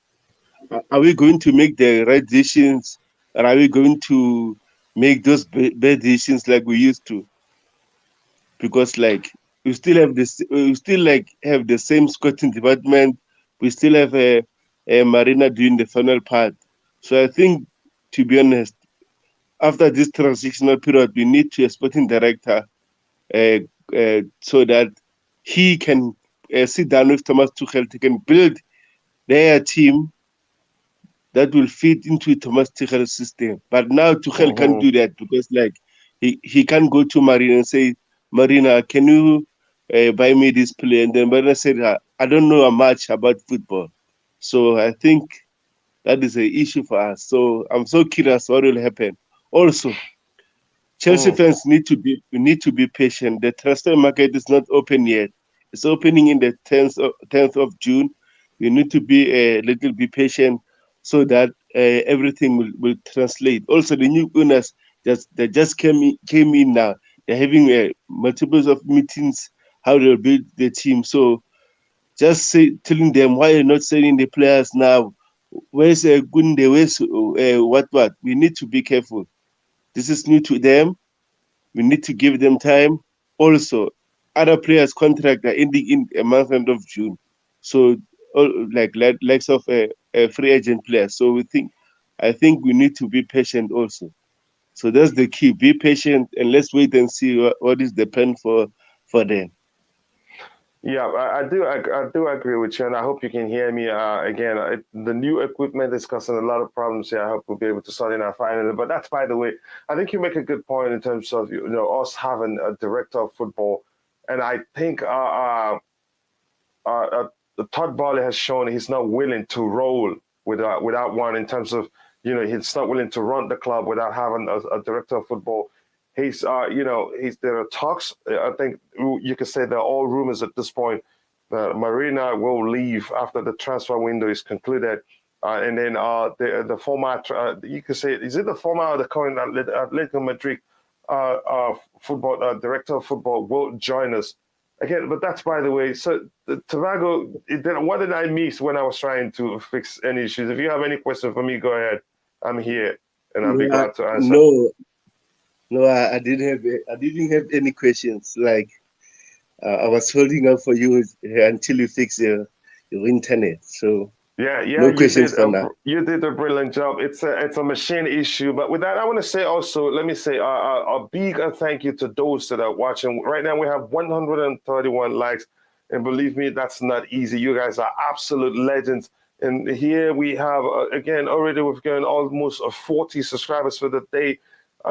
are we going to make the right decisions, or are we going to make those bad decisions like we used to? Because, like, we still have the same scouting department. We still have a Marina doing the final part. So, I think, to be honest, after this transitional period, we need to a sporting director. So that he can sit down with Thomas Tuchel, he can build their team that will fit into Thomas Tuchel's system. But now Tuchel can't do that because, like, he can't go to Marina and say, Marina, can you buy me this player? And then Marina said, I don't know much about football. So I think that is an issue for us. So I'm so curious what will happen. Also, Chelsea fans need to be patient. The transfer market is not open yet. It's opening in the 10th of June. You need to be a little bit patient so that everything will translate. Also, the new owners that just came in now. They're having multiples of meetings how they'll build the team. So just telling them why you're not selling the players now. Where's Kounde? Where's what? We need to be careful. This is new to them. We need to give them time. Also, other players' contract are ending in a month end of June. So, likes of a free agent players. So I think we need to be patient also. So that's the key. Be patient and let's wait and see what is the plan for them. Yeah, I do agree with you, and I hope you can hear me. Again, the new equipment is causing a lot of problems here. I hope we'll be able to sort it out finally. But that's, by the way, I think you make a good point in terms of us having a director of football, and I think Todd Boehly has shown he's not willing to roll without one in terms of he's not willing to run the club without having a director of football. He's there are talks. I think you could say they're all rumors at this point. Marina will leave after the transfer window is concluded, and then the former you could say, is it the former or the current Atletico Madrid football director of football will join us again. But that's, by the way. So Tobago, what did I miss when I was trying to fix any issues? If you have any question for me, go ahead. I'm here, and I'll be glad to answer. No, I didn't have any questions. Like, I was holding up for you until you fix your internet. So yeah, no questions for now. You did a brilliant job. It's a machine issue. But with that, I want to say also, let me say a big thank you to those that are watching. Right now, we have 131 likes, and believe me, that's not easy. You guys are absolute legends. And here we have again already we've gotten almost 40 subscribers for the day.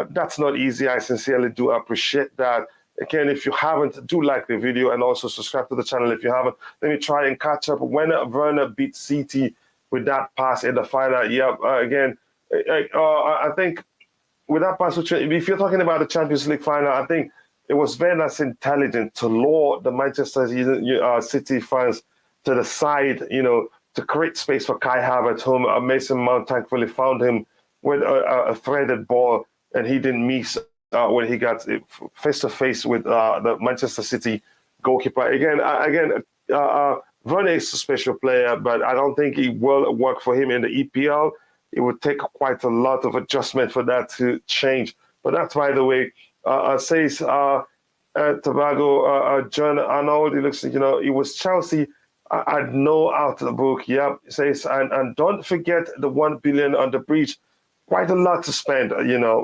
That's not easy. I sincerely do appreciate that. Again, if you haven't, do like the video and also subscribe to the channel if you haven't. Let me try and catch up. When Werner beat City with that pass in the final, again, I think with that pass, if you're talking about the Champions League final, I think it was Werner's intelligent to lure the Manchester City fans to the side, to create space for Kai Havertz, whom Mason Mount thankfully found him with a threaded ball, and he didn't miss when he got face to face with the Manchester City goalkeeper. Again, Werner is a special player, but I don't think it will work for him in the EPL. It would take quite a lot of adjustment for that to change. But that's, by the way, says Tobago, John Arnold. It looks, it was Chelsea. I know out of the book. Yep, it says, and don't forget the 1 billion on the bridge. Quite a lot to spend,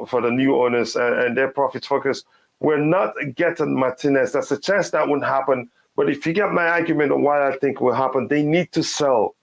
for the new owners and their profit focus. We're not getting Martinez. That's a chance that won't happen. But if you get my argument on why I think will happen, they need to sell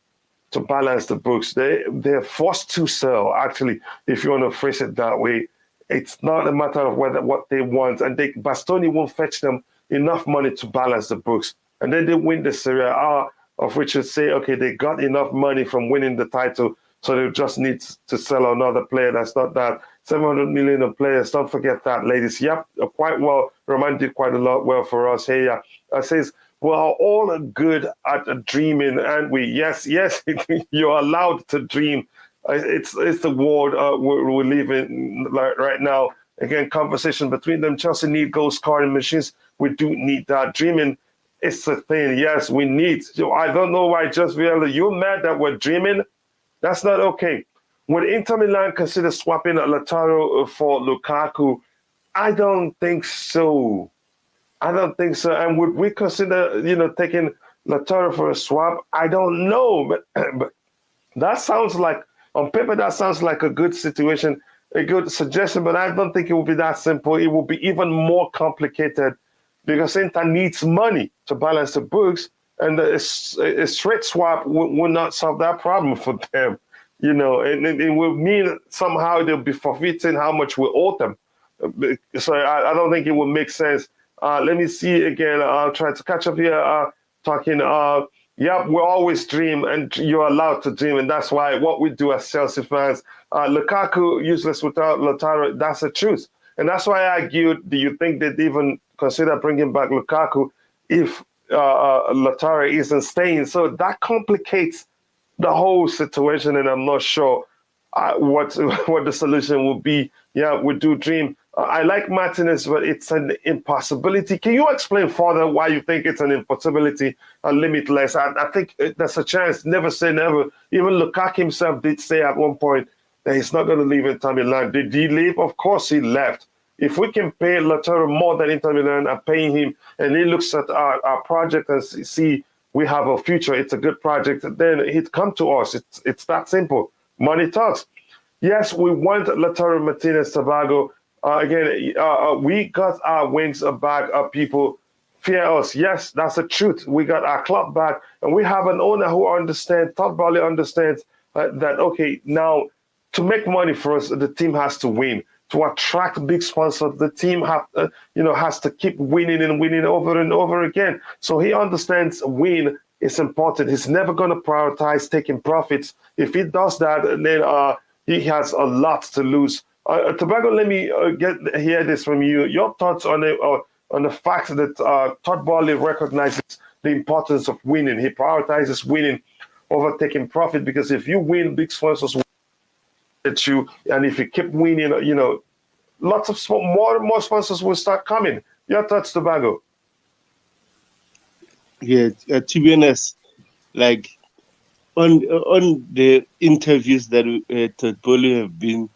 to balance the books. They're forced to sell, actually, if you want to phrase it that way. It's not a matter of what they want. And Bastoni won't fetch them enough money to balance the books. And then they win the Serie A, of which you say, okay, they got enough money from winning the title, so they just need to sell another player. That's not that. 700 million of players. Don't forget that, ladies. Yep, quite well. Roman did quite a lot well for us. Hey, says, we're all good at dreaming, and we? Yes, you're allowed to dream. It's the world we're living right now. Again, conversation between them. Chelsea need goal scoring machines. We do need that. Dreaming is the thing. Yes, we need. So I don't know why just realized you're mad that we're dreaming. That's not okay. Would Inter Milan consider swapping Lautaro for Lukaku? I don't think so. And would we consider, taking Lautaro for a swap? I don't know. But that sounds like, on paper, that sounds like a good situation, a good suggestion. But I don't think it will be that simple. It will be even more complicated because Inter needs money to balance the books. And a straight swap will not solve that problem for them. And it will mean somehow they'll be forfeiting how much we owe them. So I don't think it will make sense. Let me see again. I'll try to catch up here. Talking. Yeah, we always dream, and you're allowed to dream, and that's why what we do as Chelsea fans. Lukaku useless without Lautaro. That's the truth, and that's why I argued. Do you think they'd even consider bringing back Lukaku if Lautaro isn't staying? So that complicates the whole situation, and I'm not sure what the solution will be. Yeah, we do dream. I like Martinez, but it's an impossibility. Can you explain further why you think it's an impossibility, limitless? I think there's a chance. Never say never. Even Lukaku himself did say at one point that he's not going to leave Inter Milan. Did he leave? Of course he left. If we can pay Lautaro more than Inter Milan are paying him, and he looks at our project and see we have a future, it's a good project, then he'd come to us. It's that simple. Money talks. Yes, we want Lautaro Martinez Tobago. We got our wings back. People fear us. Yes, that's the truth. We got our club back, and we have an owner who understands. Todd Boehly understands that. Okay, now to make money for us, the team has to win. To attract big sponsors, the team has to keep winning and winning over and over again. So he understands win is important. He's never going to prioritize taking profits. If he does that, then he has a lot to lose. Tobago, let me hear this from you. Your thoughts on the fact that Todd Boehly recognizes the importance of winning. He prioritizes winning over taking profit, because if you win, big sponsors will at you, and if you keep winning, lots of more sponsors will start coming. Your thoughts, Tobago? Yeah, to be honest, like on the interviews that Todd Boehly have been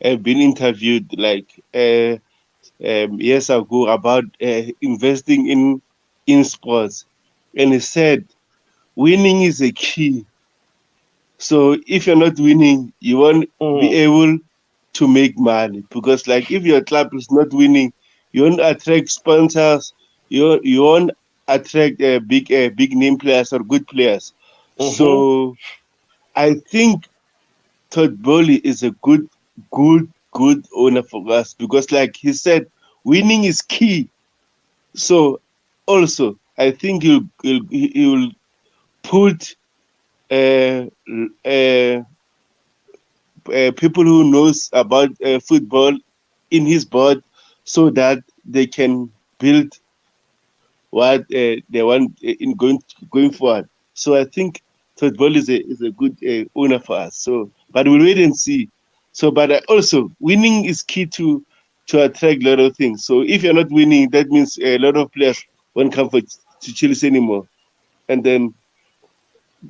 interviewed like years ago about investing in sports, and he said winning is a key. So if you're not winning, you won't be able to make money, because like if your club is not winning, you won't attract sponsors, you won't attract big name players or good players. So I think Todd Boehly is a good owner for us, because like he said, winning is key. So also I think he'll put people who knows about football in his board, so that they can build what they want in going forward. So I think Todd Boehly is a good owner for us. So, but we'll wait and see. So, but also winning is key to attract a lot of things. So if you're not winning, that means a lot of players won't come to Chelsea anymore, and then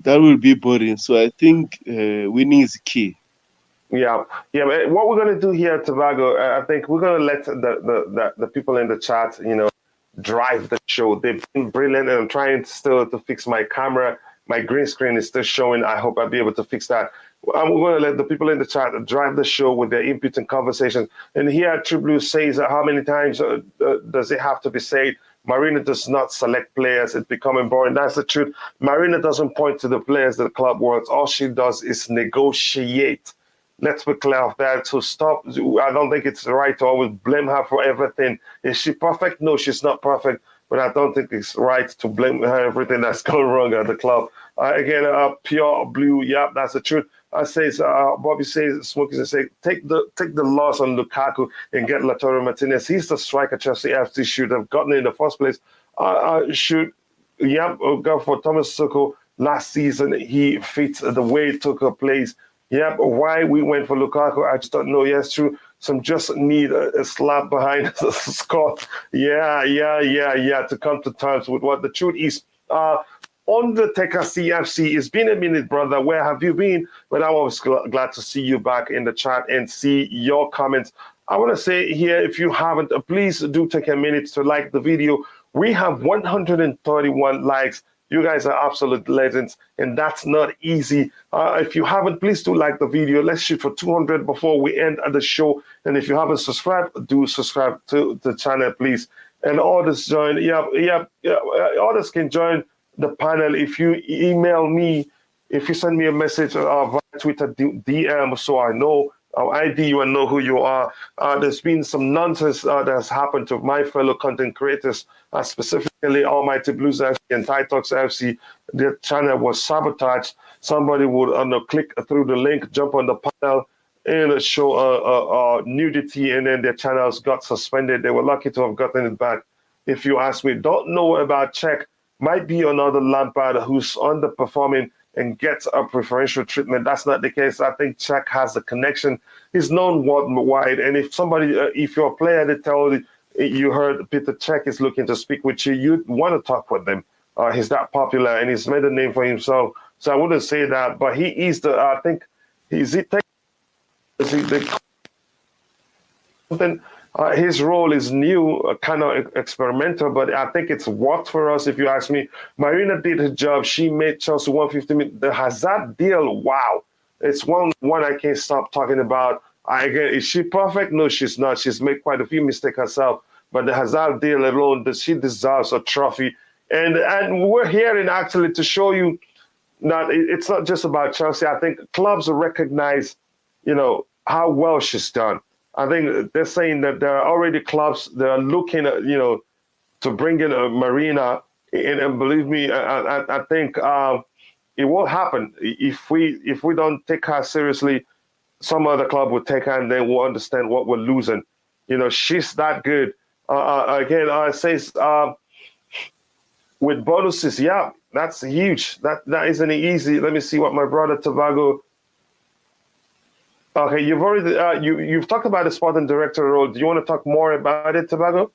that will be boring. So I think winning is key. Yeah. What we're gonna do here, Tobago, I think we're gonna let the people in the chat, drive the show. They've been brilliant, and I'm trying still to fix my camera. My green screen is still showing. I hope I'll be able to fix that. I'm going to let the people in the chat drive the show with their input and conversations. And here, True Blue says, how many times does it have to be said? Marina does not select players. It's becoming boring. That's the truth. Marina doesn't point to the players that the club wants. All she does is negotiate. Let's be clear of that. So stop. I don't think it's right to always blame her for everything. Is she perfect? No, she's not perfect. But I don't think it's right to blame her everything that's gone wrong at the club. Again, pure blue. Yeah, that's the truth. I say, Bobby says, Smokey says, take the loss on Lukaku and get Lautaro Martinez. He's the striker Chelsea FC should have gotten in the first place. Go for Thomas Tuchel last season. He fits the way Tuchel plays. Yep, why we went for Lukaku, I just don't know. Yes, true. Some just need a slap behind the score. Yeah, to come to terms with what the truth is. Undertaker CFC, it's been a minute, brother. Where have you been? But I was glad to see you back in the chat and see your comments. I want to say here, if you haven't, please do take a minute to like the video. We have 131 likes. You guys are absolute legends, and that's not easy. If you haven't, please do like the video. Let's shoot for 200 before we end the show. And if you haven't subscribed, do subscribe to the channel, please. And others join. Others can join the panel if you email me, if you send me a message via Twitter DM, so I know our ID, you and know who you are. There's been some nonsense that has happened to my fellow content creators, specifically Almighty Blues FC and Titox FC. Their channel was sabotaged. Somebody would click through the link, jump on the panel, and show nudity, and then their channels got suspended. They were lucky to have gotten it back. If you ask me, don't know about Czech, might be another Lampard who's underperforming and gets a preferential treatment. That's not the case. I think Czech has a connection. He's known worldwide. And if somebody, if you're a player that tells you heard Peter Czech is looking to speak with you, you'd want to talk with him. He's that popular and he's made a name for himself. So I wouldn't say that, but he is the, I think, his role is new, kind of experimental, but I think it's worked for us, if you ask me. Marina did her job. She made Chelsea 150 million. The Hazard deal, wow. It's one I can't stop talking about. Again, is she perfect? No, she's not. She's made quite a few mistakes herself. But the Hazard deal alone, she deserves a trophy. And we're hearing actually to show you that it's not just about Chelsea. I think clubs recognize, how well she's done. I think they're saying that there are already clubs that are looking at, to bring in a Marina. And believe me, I think it will happen. If we don't take her seriously, some other club will take her and then we'll understand what we're losing. She's that good. Again, it says with bonuses, yeah, that's huge. That isn't easy. Let me see what my brother Tobago. Okay, you've already you've talked about the sporting director role. Do you want to talk more about it, Tobago?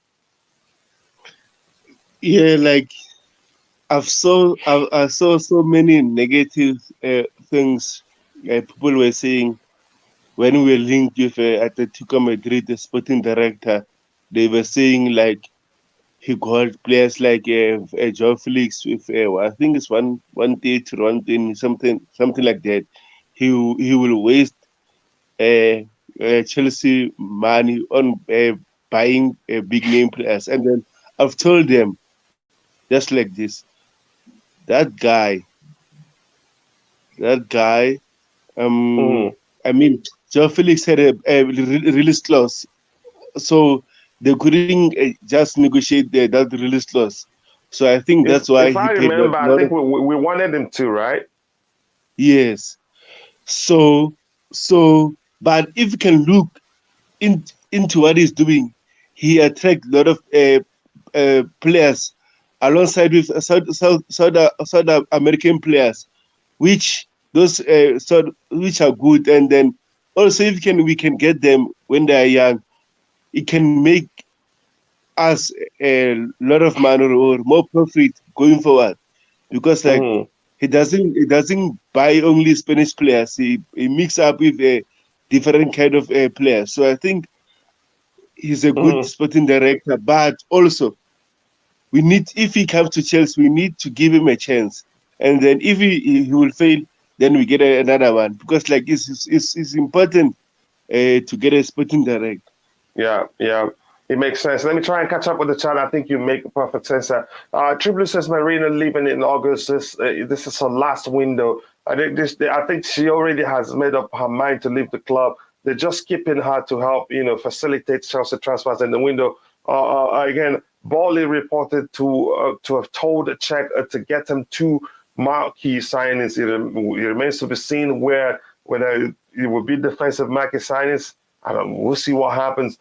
Yeah, like I saw so many negative things people were saying when we were linked with Atletico Madrid, the sporting director. They were saying like he got players like Joe Felix with I think it's 130 to 120, something like that. He will waste Chelsea money on buying big name players, and then I've told them just like this: that guy. I mean, Joe Felix had a release clause, so they couldn't just negotiate that release clause. So I think that's why if I remember, I think we wanted him to, right? Yes. So, but if you can look into what he's doing, he attracts a lot of players alongside with South American players, which are good, and then also if we can get them when they are young, it can make us a lot of money or more profit going forward, because like. He doesn't buy only Spanish players. He mix up with a different kind of players. So I think he's a good sporting director. But also, if he comes to Chelsea, we need to give him a chance. And then if he will fail, then we get another one. Because like it's important to get a sporting director. Yeah, it makes sense. Let me try and catch up with the chat. I think you make perfect sense. Triblu says Marina leaving in August. This is her last window. I think she already has made up her mind to leave the club. They're just keeping her to help, facilitate Chelsea transfers in the window. Again, Boehly reported to have told Czech to get him 2 marquee signings. It remains to be seen whether it will be defensive marquee signings. We'll see what happens.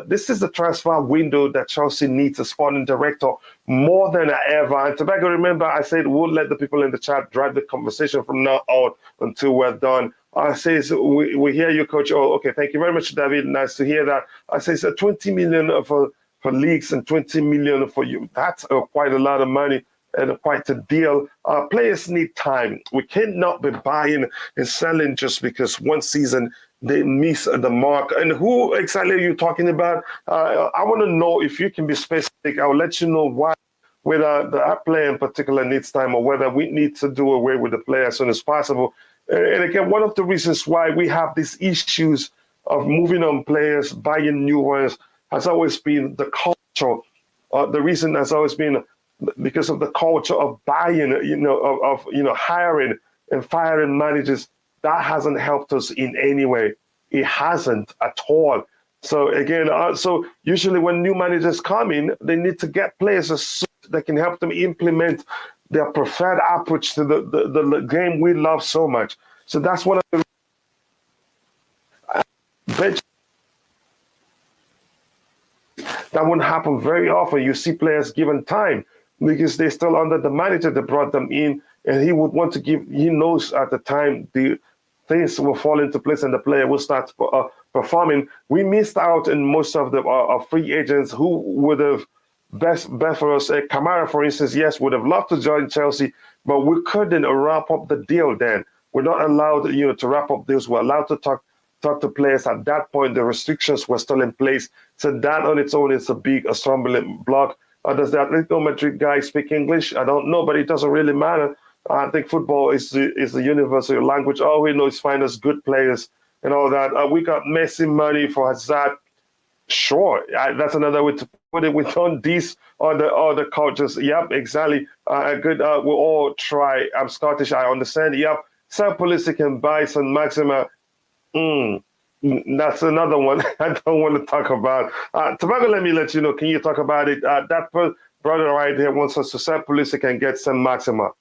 This is the transfer window that Chelsea needs a sporting director more than ever. And Tobago, remember, I said we'll let the people in the chat drive the conversation from now on until we're done. I say, we hear you, Coach. Oh, okay. Thank you very much, David. Nice to hear that. I say, 20 million for leagues and 20 million for you. That's quite a lot of money and quite a deal. Players need time. We cannot be buying and selling just because one season they miss the mark. And who exactly are you talking about? I want to know if you can be specific. I'll let you know why, whether that player in particular needs time or whether we need to do away with the player as soon as possible. And again, one of the reasons why we have these issues of moving on players, buying new ones, has always been the culture. The reason has always been because of the culture of buying, hiring and firing managers. That hasn't helped us in any way. It hasn't at all. So again, so usually when new managers come in, they need to get players that can help them implement their preferred approach to the game we love so much. So that's one of the that wouldn't happen very often. You see players given time because they're still under the manager that brought them in, and he would want to give. He knows at the time the things will fall into place and the player will start performing. We missed out in most of the free agents who would have best for us. Kamara, for instance, yes, would have loved to join Chelsea, but we couldn't wrap up the deal then. We're not allowed, to wrap up deals. We're allowed to talk to players. At that point, the restrictions were still in place. So that on its own is a stumbling block. Does the Atletico Madrid guy speak English? I don't know, but it doesn't really matter. I think football is the universal language. All we know is find us good players and all that. We got Messi money for Hazard. Sure, that's another way to put it. We don't these other cultures. Yep, exactly. Good. We'll all try. I'm Scottish. I understand. Yep. Some police can buy some Maxima. That's another one I don't want to talk about. Tobago, let me let you know. Can you talk about it? That brother right there wants us to sell police can get some Maxima.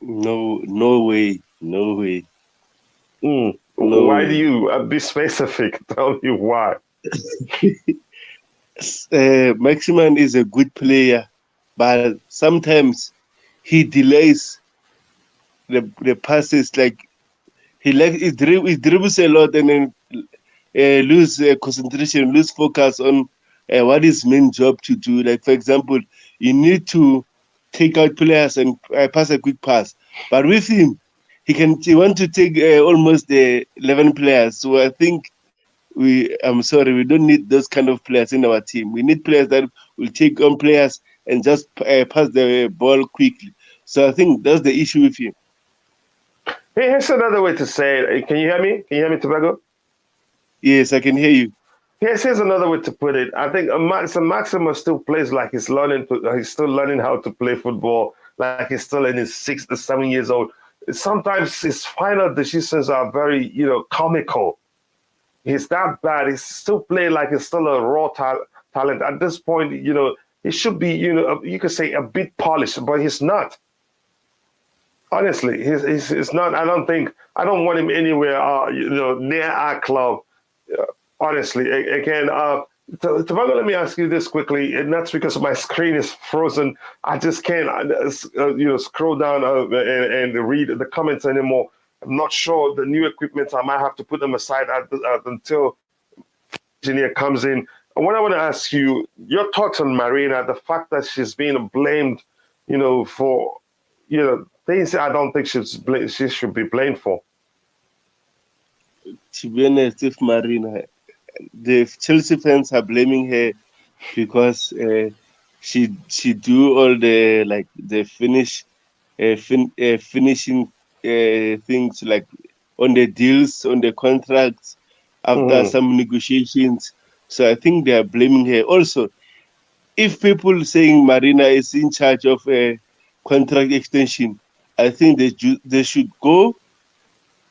No way. No. Why do you be specific? Tell me why. Maximan is a good player, but sometimes he delays the passes. Like he dribbles a lot and then lose concentration, lose focus on what his main job to do. Like for example, you need to take out players and pass a quick pass, but with him, he want to take almost 11 players. So I think we don't need those kind of players in our team. We need players that will take on players and just pass the ball quickly. So I think that's the issue with him. Here's another way to say it. Can you hear me? Can you hear me, Tobago? Yes, I can hear you. Here's another way to put it. I think Maximo still plays like he's still learning how to play football, like he's still in his 6 to 7 years old. Sometimes his final decisions are very, comical. He's that bad. He's still playing like he's still a raw talent. At this point, he should be, you could say a bit polished, but he's not. Honestly, he's not. I don't want him anywhere, near our club. Honestly, again, Tobago, let me ask you this quickly, and that's because my screen is frozen. I just can't, scroll down and read the comments anymore. I'm not sure the new equipment. I might have to put them aside until engineer comes in. What I want to ask you, your thoughts on Marina, the fact that she's being blamed, for, things I don't think she should be blamed for. To be honest, with Marina, the Chelsea fans are blaming her because she do all the like the finishing things like on the deals, on the contracts after some negotiations. So I think they are blaming her. Also, if people saying Marina is in charge of a contract extension, I think they should go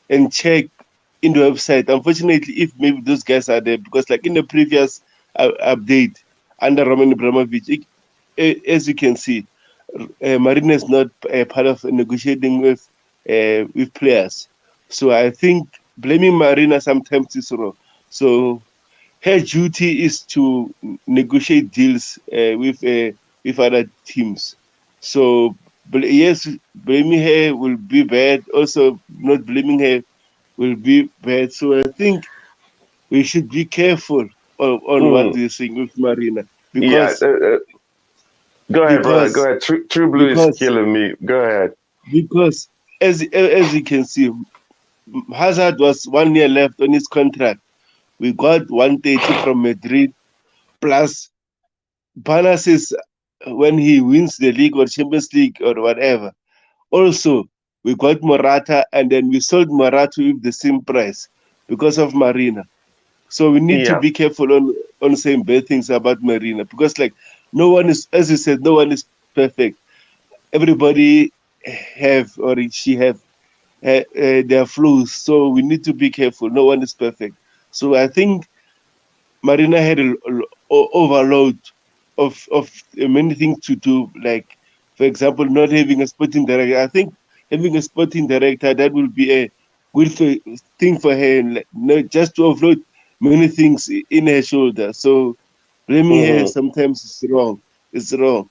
and check in the website. Unfortunately, if maybe those guys are there, because like in the previous update under Roman Abramovich, as you can see, Marina is not a part of negotiating with players. So I think blaming Marina sometimes is wrong. So her duty is to negotiate deals with other teams. So yes, blaming her will be bad. Also, not blaming her will be bad. So I think we should be careful on what we're saying with Marina Yeah. because Go ahead, brother. Go because ahead. True Blue is because killing me. Go ahead. because as you can see, Hazard was 1 year left on his contract. We got 130 from Madrid plus bonuses when he wins the league or Champions League or whatever. Also, we got Morata and then we sold Morata with the same price because of Marina. So we need to Yeah. be careful on saying bad things about Marina because, like, no one is, as you said, no one is perfect. Everybody have or she have their flaws. So we need to be careful. No one is perfect. So I think Marina had an overload of many things to do. Like, for example, not having a sporting director. I think having a sporting director that will be a good thing for her, like, not just to offload many things in her shoulder. So blaming her sometimes is wrong. It's wrong.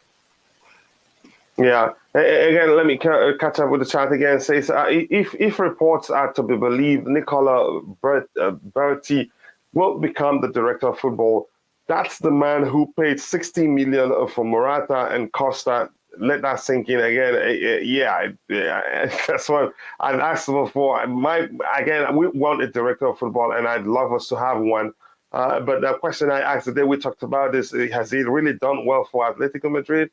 Yeah. Again, let me catch up with the chat again. Says if reports are to be believed, Nicola Berti will become the director of football. That's the man who paid 60 million for Morata and Costa. Let that sink in again. Yeah, that's what I'd asked for. Again, we want a director of football, and I'd love us to have one. But the question I asked the day we talked about is, has he really done well for Atletico Madrid?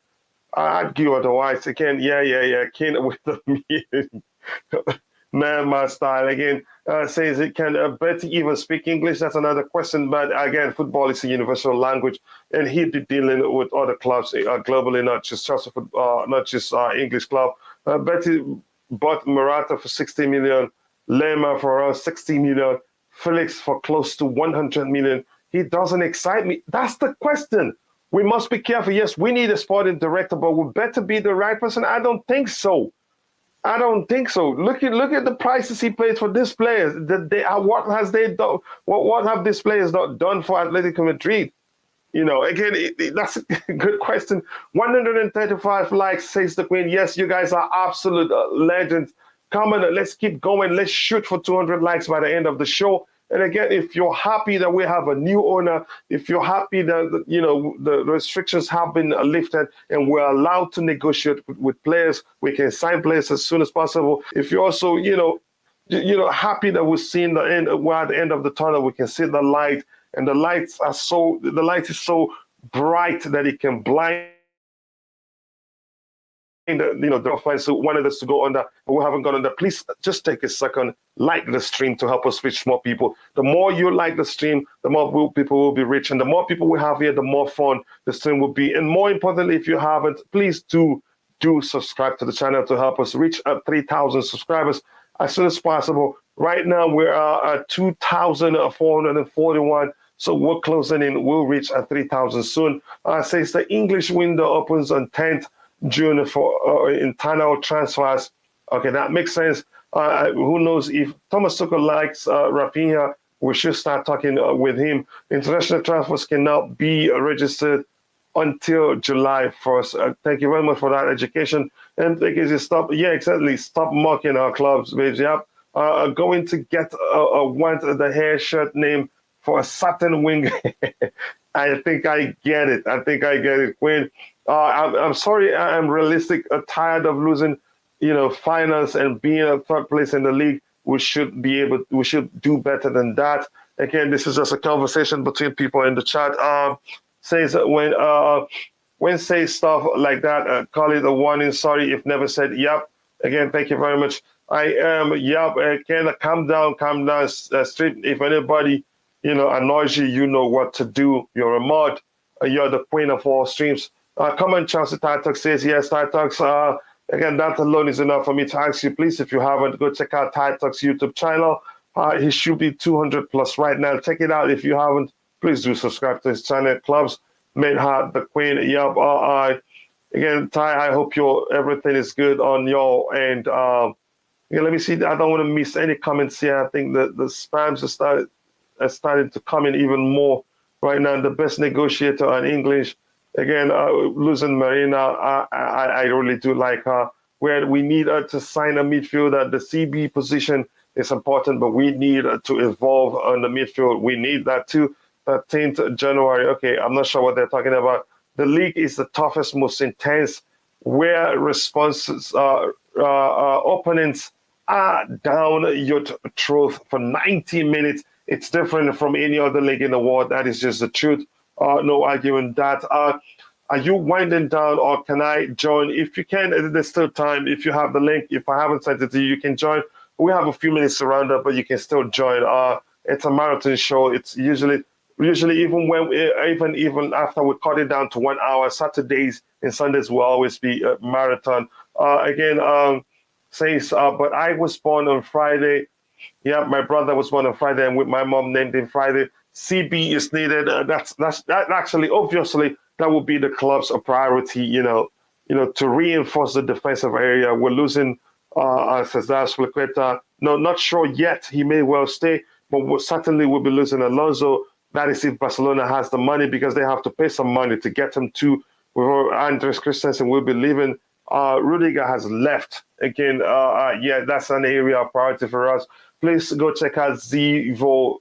I'd give otherwise. Again, yeah. Kane with the man, my style. Again, says it can Betty even speak English? That's another question. But again, football is a universal language, and he'd be dealing with other clubs globally, not just Chelsea, not just English club. Betty bought Morata for 60 million, Lema for around 60 million, Felix for close to 100 million. He doesn't excite me. That's the question. We must be careful. Yes, we need a sporting director, but we better be the right person. I don't think so. I don't think so. Look at the prices he paid for these players. What has they done? What have these players not done for Atletico Madrid? Again, that's a good question. 135 likes, says the Queen. Yes, you guys are absolute legends. Come on, let's keep going. Let's shoot for 200 likes by the end of the show. And again, if you're happy that we have a new owner, if you're happy that the restrictions have been lifted and we're allowed to negotiate with players, we can sign players as soon as possible. If you're also happy that we're seeing the end, we're at the end of the tunnel, we can see the light, and the light is so bright that it can blind the offense who wanted us to go under, but we haven't gone under. Please just take a second, like the stream to help us reach more people. The more you like the stream, the more people will be reached, and the more people we have here, the more fun the stream will be. And more importantly, if you haven't, please do subscribe to the channel to help us reach 3,000 subscribers as soon as possible. Right now, we're at 2,441. So we're closing in. We'll reach 3,000 soon. Says the English window opens on 10th June for internal transfers. Okay, that makes sense. Who knows if Thomas Tuchel likes Rafinha? We should start talking with him. International transfers cannot be registered until July 1st. Thank you very much for that education. And thank you. Stop mocking our clubs, babes. Yep. Going to get want the hair shirt name for a certain wing. I think I get it, Quinn. I'm sorry, I'm realistic. Tired of losing, finals and being a third place in the league. We should do better than that. Again, this is just a conversation between people in the chat. Says that when when say stuff like that, call it a warning. Sorry if never said. Yep. Again, thank you very much. I am. Yep. Can calm down, Street. If anybody, annoys you, you know what to do. You're a mod. You're the queen of all streams. Come on, Chelsea Titox says yes. Titox. Again, that alone is enough for me to ask you, please, if you haven't, go check out Titox YouTube channel. He should be 200 plus right now. Check it out if you haven't. Please do subscribe to his channel. Clubs made her the queen. Yep. Again, Ty, I hope everything is good on your end. Let me see. I don't want to miss any comments here. I think the spams are starting to come in even more right now. The best negotiator in English. Again, losing Marina, I really do like her. Where we need her to sign a midfielder. The CB position is important, but we need to evolve on the midfield. We need that too. 13th January. Okay, I'm not sure what they're talking about. The league is the toughest, most intense, where responses, opponents are down your throat for 90 minutes. It's different from any other league in the world. That is just the truth. No arguing that. Are you winding down, or can I join? If you can, there's still time. If you have the link, if I haven't sent it to you, you can join. We have a few minutes to round up, but you can still join. It's a marathon show. It's usually even after we cut it down to 1 hour, Saturdays and Sundays will always be a marathon. Says, but I was born on Friday. Yeah, my brother was born on Friday, and with my mom named him Friday. CB is needed. That actually, obviously, that would be the club's priority. To reinforce the defensive area. We're losing Cesar Spilicueta. No, not sure yet. He may well stay, but certainly we'll be losing Alonso. That is if Barcelona has the money, because they have to pay some money to get him to where Andres Christensen will be leaving. Rudiger has left again. Yeah, that's an area of priority for us. Please go check out Zivoli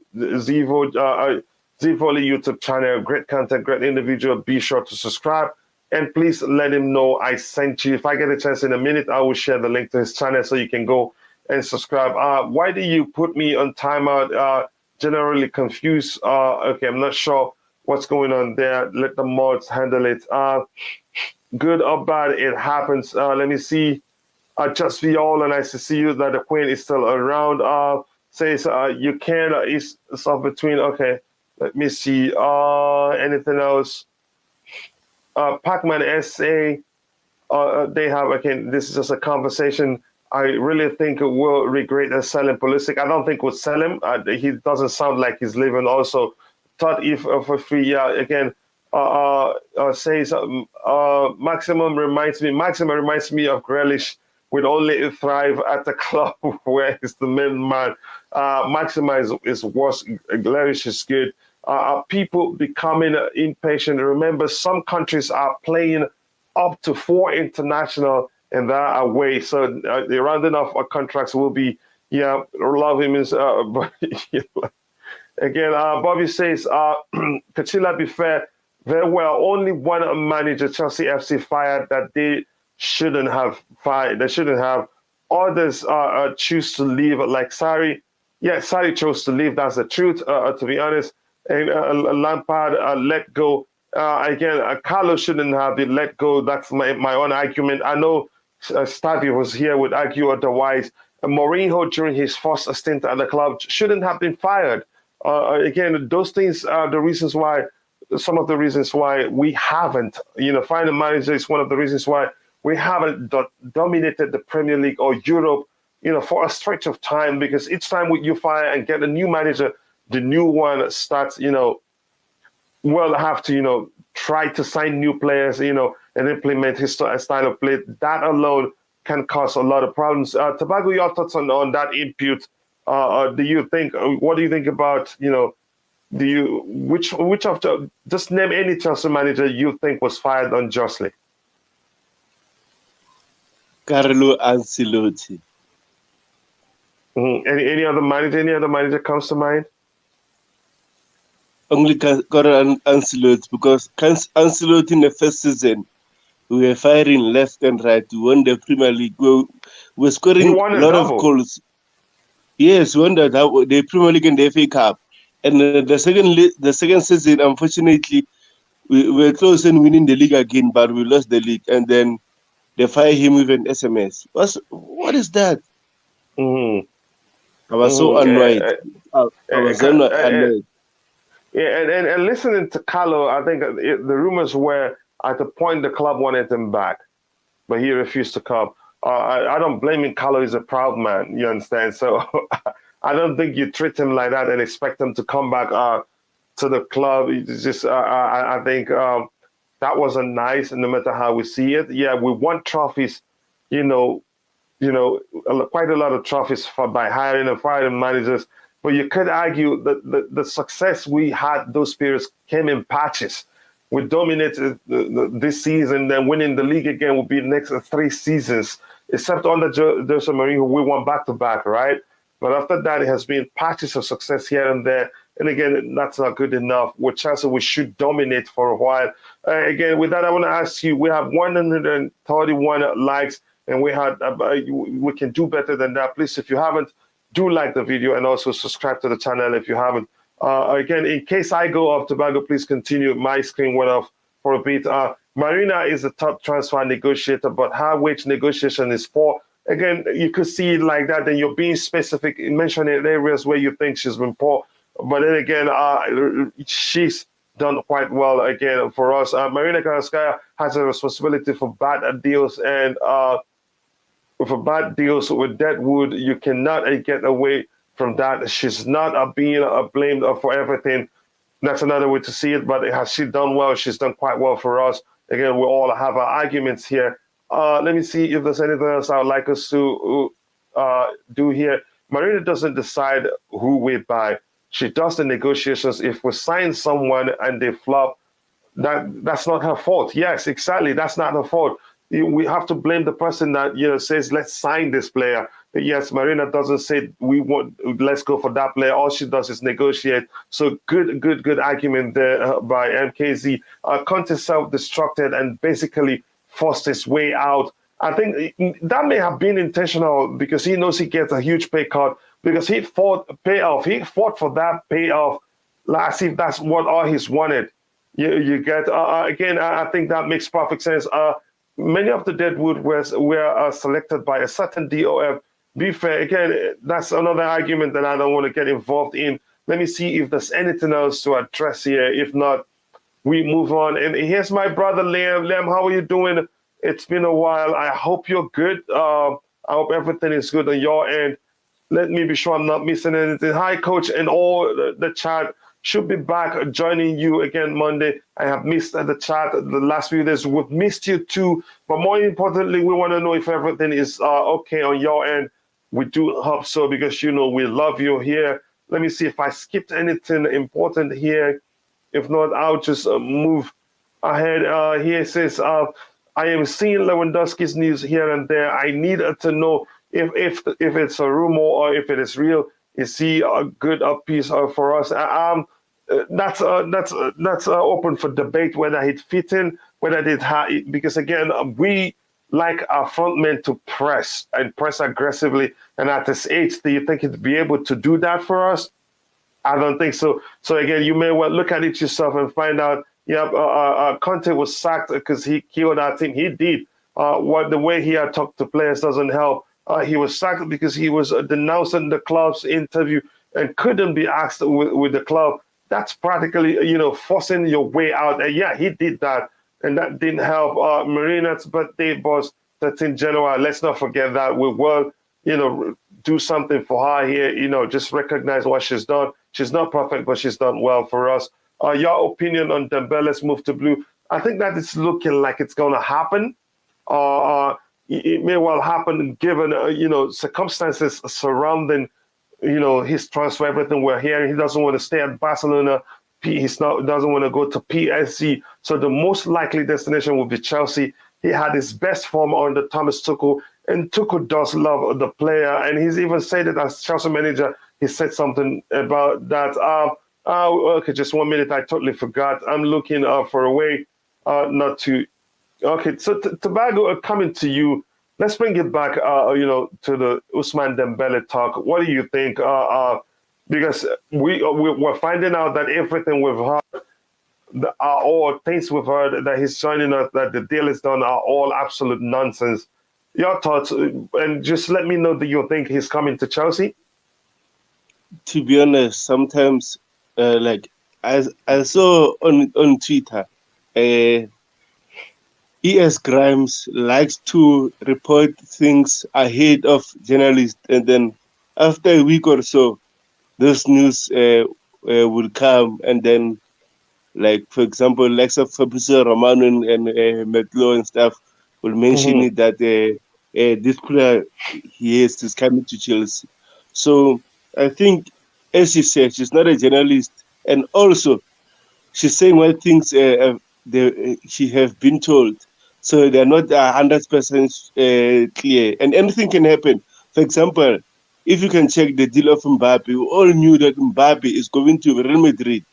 YouTube channel. Great content, great individual. Be sure to subscribe, and please let him know I sent you. If I get a chance in a minute, I will share the link to his channel so you can go and subscribe. Why do you put me on timeout? Generally confused. Okay, I'm not sure what's going on there. Let the mods handle it. Good or bad, it happens. Let me see. Just Viola, nice to see you. That the queen is still around. Says you can. It's off between. Okay, let me see. Anything else? Pacman SA. They have, again, this is just a conversation. I really think we'll regret selling Pulisic. I don't think we'll sell him. He doesn't sound like he's leaving. Also, Todd, if for free, yeah, again, says Maximum reminds me of Grealish, would only thrive at the club where he's the main man. Maxima is worse. Grealish is good. People becoming impatient. Remember, some countries are playing up to 4 international and they're away. So the rounding off our contracts will be, yeah, love him is, but again, Bobby says, Kachila, be fair, very well, only one manager, Chelsea FC, fired that they shouldn't have fired. They shouldn't have. Others choose to leave, like Sarri. Yeah, Sarri chose to leave. That's the truth, to be honest. And Lampard let go. Again, Carlos shouldn't have been let go. That's my own argument. I know Stavi was here, would argue otherwise. Mourinho, during his first stint at the club, shouldn't have been fired. Again, those things are the reasons why, some of the reasons why we haven't, find a manager is one of the reasons why we haven't dominated the Premier League or Europe, for a stretch of time, because each time you fire and get a new manager, the new one starts, will have to, try to sign new players, and implement his style of play. That alone can cause a lot of problems. Tobago, your thoughts on that input? What do you think about, which of the, just name any Chelsea manager you think was fired unjustly? Carlo Ancelotti. Mm-hmm. Any other manager comes to mind? Only Carlo Ancelotti, because Ancelotti in the first season, we were firing left and right. We won the Premier League. We were scoring a lot of goals. Yes, we won the Premier League and the FA Cup. And the second season, unfortunately, we were close in winning the league again, but we lost the league, and then they fire him with an SMS. What is that? Mm-hmm. I was so annoyed. I was annoyed. Yeah, and listening to Carlo, I think the rumors were at the point the club wanted him back, but he refused to come. I don't blame him. Carlo is a proud man, you understand? So I don't think you treat him like that and expect him to come back to the club. It's just, I think that wasn't nice, no matter how we see it. Yeah, we won trophies, you know, quite a lot of trophies by hiring and firing managers. But you could argue that the success we had those periods came in patches. We dominated this season, then winning the league again will be the next 3 seasons, except under Jose Mourinho, we won back-to-back, right? But after that, it has been patches of success here and there. And again, that's not good enough. With Chelsea, we should dominate for a while. Again, with that, I want to ask you, we have 131 likes, and we can do better than that. Please, if you haven't, do like the video and also subscribe to the channel if you haven't. Again, in case I go off Tobago, please continue. My screen went off for a bit. Marina is the top transfer negotiator, but her wage negotiation is poor. Again, you could see it like that, then you're being specific, mentioning areas where you think she's been poor. But then again, she's done quite well again for us. Marina Karaskaya has a responsibility for bad deals, and for bad deals with Deadwood, you cannot get away from that. She's not being blamed for everything. That's another way to see it. But has she done well? She's done quite well for us. Again, we all have our arguments here. Let me see if there's anything else I would like us to do here. Marina doesn't decide who we buy. She does the negotiations. If we sign someone and they flop, that's not her fault. Yes, exactly. That's not her fault. We have to blame the person that says, let's sign this player. Yes, Marina doesn't say let's go for that player. All she does is negotiate. So good argument there by MKZ. Kounde self-destructed and basically forced his way out. I think that may have been intentional because he knows he gets a huge pay cut because he fought for that payoff. Let's see if that's what all he's wanted. You get again. I think that makes perfect sense. Many of the Deadwood were selected by a certain DOF. Be fair, again, that's another argument that I don't want to get involved in. Let me see if there's anything else to address here. If not, we move on. And here's my brother, Liam. Liam, how are you doing? It's been a while. I hope you're good. I hope everything is good on your end. Let me be sure I'm not missing anything. Hi, Coach, and all the chat. Should be back joining you again Monday. I have missed the chat the last few days. We've missed you too. But more importantly, we want to know if everything is okay on your end. We do hope so because, we love you here. Let me see if I skipped anything important here. If not, I'll just move ahead. Here it says, I am seeing Lewandowski's news here and there. I need to know if it's a rumor or if it is real. Is he a good piece for us? That's open for debate whether he'd fit in, because again, we like our front men to press aggressively. And at this age, do you think he'd be able to do that for us? I don't think so. So again, you may well look at it yourself and find out. Kounde was sacked because he killed our team. He did. The way he had talked to players doesn't help. He was sacked because he was denouncing the club's interview and couldn't be asked with the club. That's practically, forcing your way out. And yeah, he did that, and that didn't help. Marina's birthday was 13 January. Let's not forget that. We will, do something for her here. Just recognize what she's done. She's not perfect, but she's done well for us. Your opinion on Dembele's move to blue? I think that it's looking like it's going to happen. It may well happen given, circumstances surrounding, his transfer, everything we're hearing. He doesn't want to stay at Barcelona. Doesn't want to go to PSG. So the most likely destination will be Chelsea. He had his best form under Thomas Tuchel, and Tuchel does love the player. And he's even said it as Chelsea manager. He said something about that. Okay, just 1 minute. I totally forgot. I'm looking for a way not to. Okay, so Tobago, coming to you. Let's bring it back, to the Ousmane Dembele talk. What do you think? Because we're finding out that everything we've heard are all things we've heard that he's joining us, that the deal is done, are all absolute nonsense. Your thoughts, and just let me know, do you think he's coming to Chelsea? To be honest, sometimes, like I saw on Twitter, ES Grimes likes to report things ahead of journalists, and then after a week or so, this news will come, and then, like, for example, Lex of Fabrizio Romano and Metlo and stuff will mention it that this player is coming to Chelsea. So I think, as she said, she's not a journalist, and also she's saying what things she have been told. So they're not 100% clear, and anything can happen. For example, if you can check the deal of Mbappe, we all knew that Mbappe is going to Real Madrid,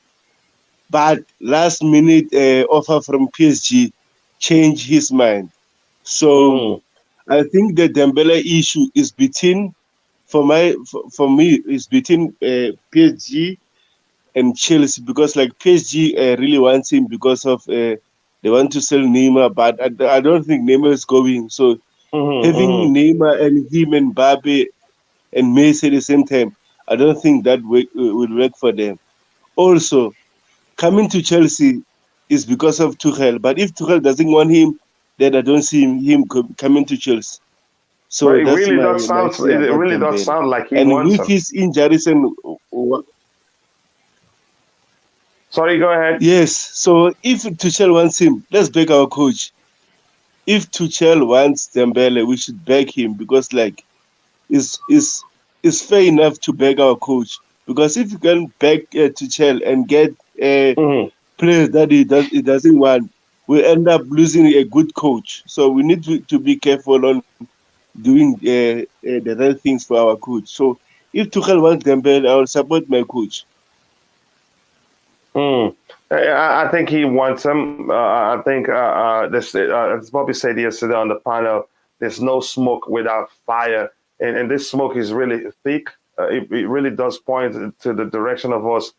but last minute offer from PSG changed his mind. So I think the Dembele issue is between, for me, is between PSG and Chelsea, because like PSG really wants him because of they want to sell Neymar, but I don't think Neymar is going. So having Neymar and him and Mbappe and Messi at the same time, I don't think that will work for them. Also, coming to Chelsea is because of Tuchel, but if Tuchel doesn't want him, then I don't see him coming to Chelsea. But So it that's really my does sound. say It about really does Dembele. sound like he And wants with him. his injuries and Sorry, go ahead. yes, so if Tuchel wants him, let's back our coach. If Tuchel wants Dembele, we should back him, because like it's fair enough to back our coach, because if you can back Tuchel and get players that he doesn't want, we end up losing a good coach. So we need to be careful on doing the right things for our coach. So if Tuchel wants Dembele, I will support my coach. I think he wants him. I think this, as Bobby said yesterday on the panel, there's no smoke without fire, and this smoke is really thick. It really does point to the direction of us,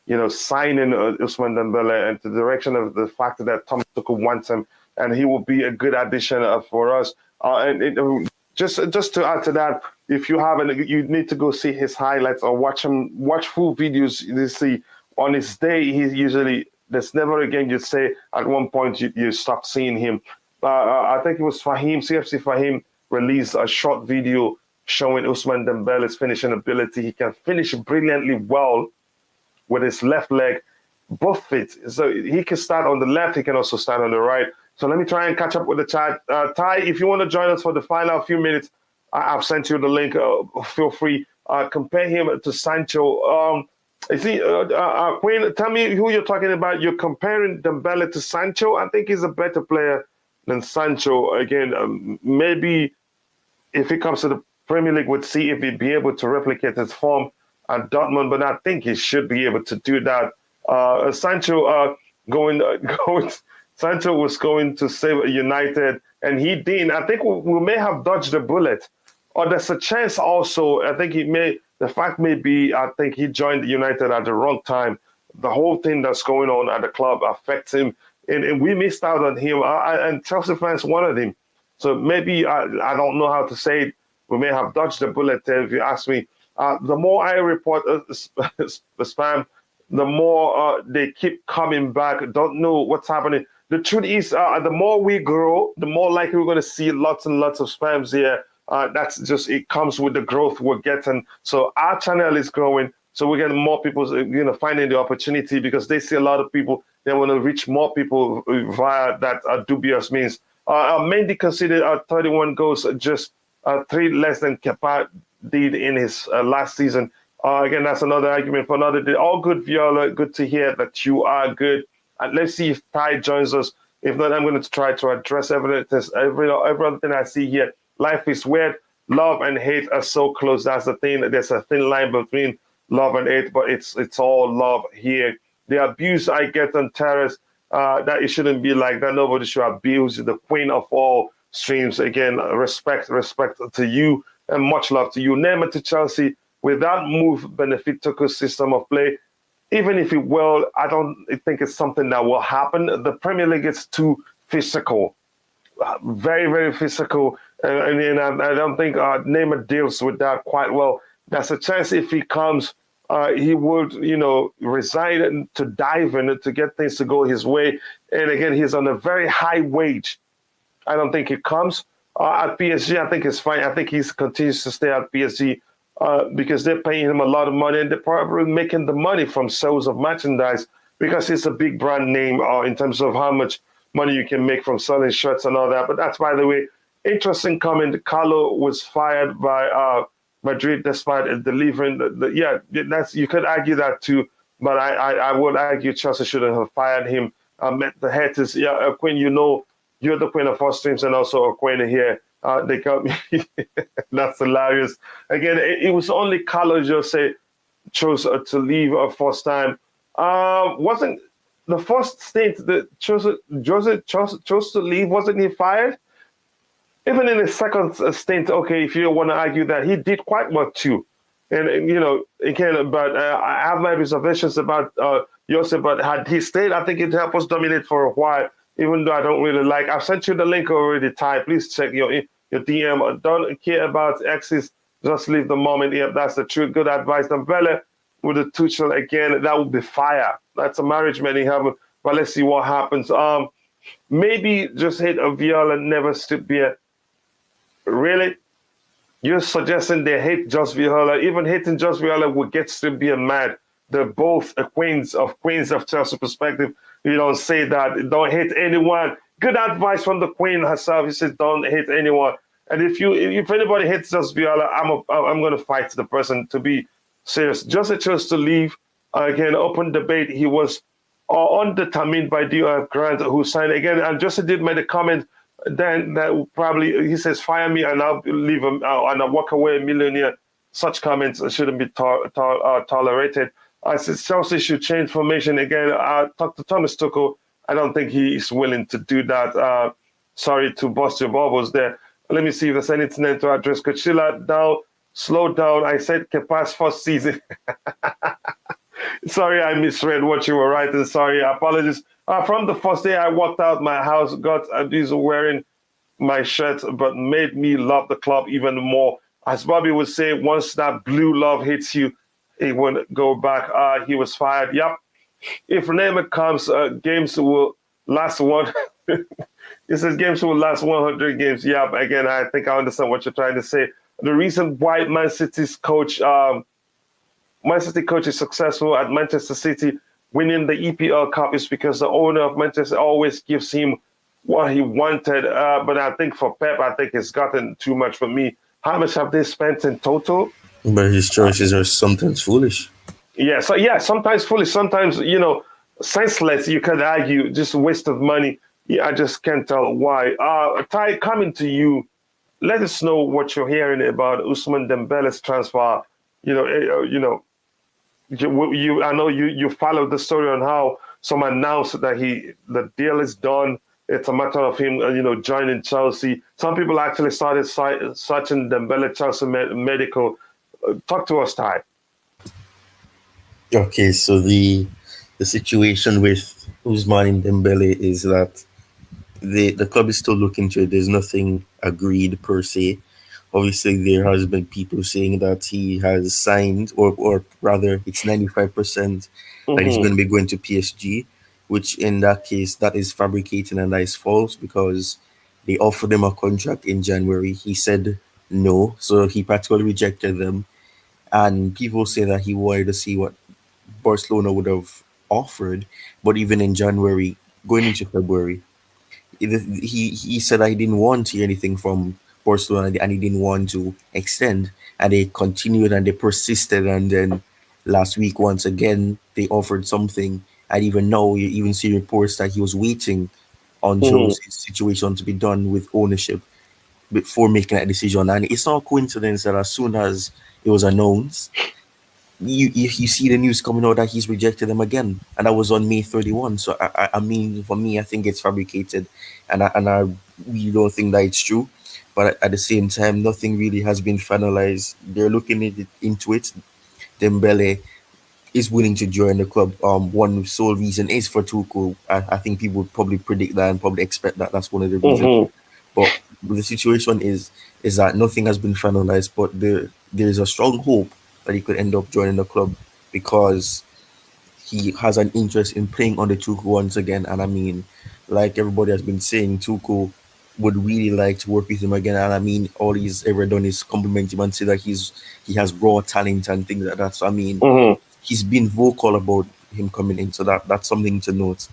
signing Ousmane Dembele, and the direction of the fact that Thomas Tuchel wants him, and he will be a good addition for us. Just to add to that, if you haven't, you need to go see his highlights or watch full videos. You see on his day, he's usually, there's never a game you'd say at one point you stop seeing him. I think it was Fahim, CFC Fahim released a short video showing Ousmane Dembele's finishing ability. He can finish brilliantly well with his left leg, both feet. So he can start on the left, he can also start on the right. So let me try and catch up with the chat. Ty, if you want to join us for the final few minutes, I've sent you the link. Feel free. Compare him to Sancho. Queen, tell me who you're talking about. You're comparing Dembele to Sancho. I think he's a better player than Sancho. Again, maybe if he comes to the Premier League, we'd see if he'd be able to replicate his form at Dortmund, but I think he should be able to do that. Sancho Sancho was going to save United, and he didn't. I think we may have dodged a bullet, or there's a chance also. I think the fact may be, I think he joined United at the wrong time. The whole thing that's going on at the club affects him, and we missed out on him. And Chelsea fans wanted him, so maybe I don't know how to say it. We may have dodged the bullet there, if you ask me. The more I report the spam, the more they keep coming back. Don't know what's happening. The truth is, the more we grow, the more likely we're going to see lots and lots of spams here. That's just, it comes with the growth we're getting. So our channel is growing. So we're getting more people, finding the opportunity, because they see a lot of people. They want to reach more people via that dubious means. Mendy considered 31 goals, just 3 less than Kepa did in his last season. Again, that's another argument for another day. All good, Viola. Good to hear that you are good. And let's see if Ty joins us. If not, I'm going to try to address every other thing I see here. Life is weird. Love and hate are so close. That's the thing. There's a thin line between love and hate, but it's all love here. The abuse I get on terrace, that it shouldn't be like that. Nobody should abuse the queen of all streams. Again, respect to you, and much love to you. Neymar to Chelsea. Will that move benefit Tuchel's system of play? even if it will, I don't think it's something that will happen. The Premier League is too physical, very, very physical. And I don't think Neymar deals with that quite well. There's a chance if he comes, he would, resign to dive in to get things to go his way. And again, he's on a very high wage. I don't think he comes at PSG. I think it's fine. I think he continues to stay at PSG because they're paying him a lot of money and they're probably making the money from sales of merchandise because it's a big brand name in terms of how much money you can make from selling shirts and all that. But that's, by the way, interesting comment. Carlo was fired by Madrid despite delivering. That's, you could argue that too, but I would argue Chelsea shouldn't have fired him. The head is, Queen, you're the queen of all streams and also a queen here. They got me. That's hilarious. Again, it was only Carlo Jose chose to leave a first time. Wasn't the first stint that Jose chose to leave? Wasn't he fired? Even in his second stint, okay, if you want to argue that, he did quite well too. And again, but I have my reservations about Jose. But had he stayed, I think it helped us dominate for a while. Even though I don't really like, I've sent you the link already, Ty. Please check your DM. Don't care about exes. Just leave the moment. Yep, that's the truth. Good advice. Dembele with the Tuchel again, that would be fire. That's a marriage made in heaven. But let's see what happens. Maybe just hit a Viola, never strip beer. Really? You're suggesting they hate Just Viola? Even hating Just Viola would get strip beer mad. They're both queens of Chelsea perspective. You don't say that. Don't hate anyone. Good advice from the queen herself. He says, don't hate anyone. And if anybody hates Just Viola, I'm going to fight the person, to be serious. Jose chose to leave. Again, open debate. He was undetermined by D.O.F. Grant, who signed again. And Jose did make a comment then that probably, he says, fire me and I'll leave him and I'll walk away a millionaire. Such comments shouldn't be tolerated. I said Chelsea should change formation again. I talked to Thomas Tuchel. I don't think he is willing to do that. Sorry to bust your bubbles there. Let me see if there's anything to address. Coachella down, slow down. I said Kepa's first season. Sorry, I misread what you were writing. Sorry, apologies. From the first day I walked out my house, got abused wearing my shirt, but made me love the club even more. As Bobby would say, once that blue love hits you, it won't go back. He was fired. Yep. If Neymar comes, games will last one. It says games will last 100 games. Yep. Again, I think I understand what you're trying to say. The reason why Man City's coach, Man City coach is successful at Manchester City winning the EPL Cup is because the owner of Manchester always gives him what he wanted. But I think for Pep, I think it's gotten too much for me. How much have they spent in total? But his choices are sometimes foolish. Yeah, so sometimes foolish, sometimes, senseless, you could argue, just a waste of money. Yeah, I just can't tell why. Ty, coming to you, let us know what you're hearing about Ousmane Dembele's transfer. I know you followed the story on how someone announced that the deal is done. It's a matter of him, joining Chelsea. Some people actually started searching Dembele Chelsea medical. Talk to us, Ty. Okay, so the situation with Ousmane and Dembele is that the club is still looking to it. There's nothing agreed per se. Obviously, there has been people saying that he has signed, or rather, it's 95% that he's going to be going to PSG, which in that case, that is fabricating and that is false because they offered him a contract in January. He said no, so he practically rejected them. And people say that he wanted to see what Barcelona would have offered, but even in January, going into February, he said I didn't want to hear anything from Barcelona and he didn't want to extend, and they continued and they persisted, and then last week once again they offered something, and even now you even see reports that he was waiting on Jules' situation to be done with ownership before making that decision. And it's not a coincidence that as soon as it was announced, you see the news coming out that he's rejected them again, and that was on May 31. So I mean, for me, I think it's fabricated, and I really don't think that it's true. But at the same time, nothing really has been finalized. They're looking into it. Dembele is willing to join the club. One sole reason is for Tuchel. I think people would probably predict that and probably expect that that's one of the reasons. Mm-hmm. But the situation is that nothing has been finalized, but there is a strong hope that he could end up joining the club because he has an interest in playing on the Tuchel once again. And I mean, like everybody has been saying, Tuchel would really like to work with him again. And I mean, all he's ever done is compliment him and say that he has raw talent and things like that. So I mean, Mm-hmm. he's been vocal about him coming in. So that's something to note.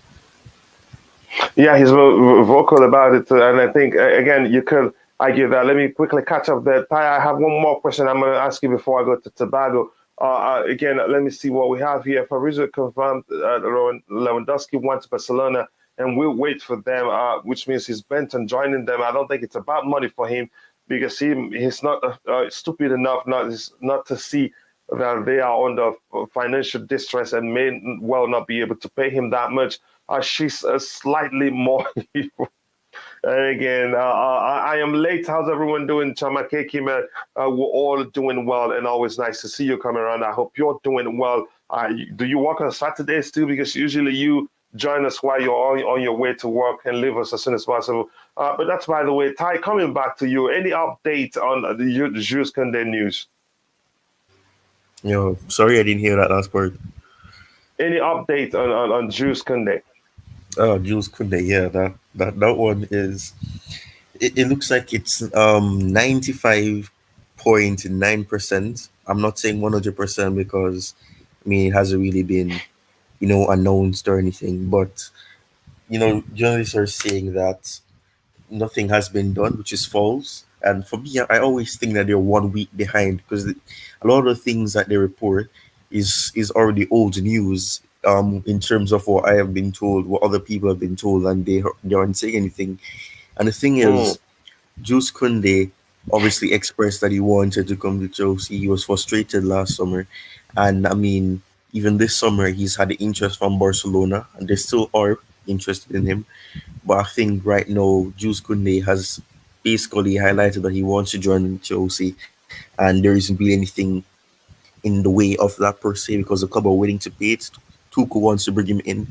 Yeah, he's vocal about it, and I think again you could argue that. Let me quickly catch up there. Ty, I have one more question I'm going to ask you before I go to Tobago. Again, let me see what we have here. Fabrizio confirmed Lewandowski wants Barcelona, and we'll wait for them, which means he's bent on joining them. I don't think it's about money for him because he's not stupid enough not to see that they are under financial distress and may well not be able to pay him that much. She's slightly more evil. And again, I am late. How's everyone doing? Chamakeki, man. We're all doing well, and always nice to see you coming around. I hope you're doing well. Do you work on Saturdays too? Because usually you join us while you're on your way to work and leave us as soon as possible. But that's by the way. Ty, coming back to you. Any update on the Jules Kounde news? Sorry I didn't hear that last part. Any update on Jules Kounde? Oh, Jules Kounde, yeah, that one is. It looks like it's 95.9%. I'm not saying 100% because I mean it hasn't really been announced or anything, but journalists are saying that nothing has been done, which is false. And for me, I always think that they're 1 week behind because a lot of the things that they report is already old news. In terms of what I have been told, what other people have been told, and they aren't saying anything. And the thing Mm, is, Jules Kounde obviously expressed that he wanted to come to Chelsea. He was frustrated last summer, and I mean, even this summer, he's had the interest from Barcelona, and they still are interested in him. But I think right now, Jules Kounde has basically highlighted that he wants to join Chelsea, and there isn't really anything in the way of that per se because the club are willing to pay it. Tuchel wants to bring him in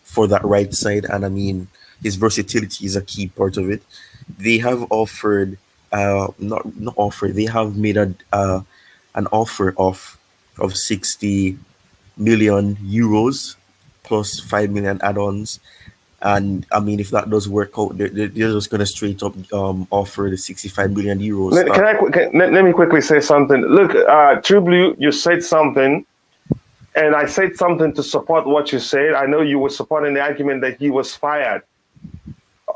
for that right side, and I mean, his versatility is a key part of it. They have offered, not offered, they have made an offer of 60 million euros plus 5 million add-ons. And I mean, if that does work out, they're just gonna straight up offer the 65 million euros. let me quickly say something? Look, True Blue, you said something, and I said something to support what you said. I know you were supporting the argument that he was fired.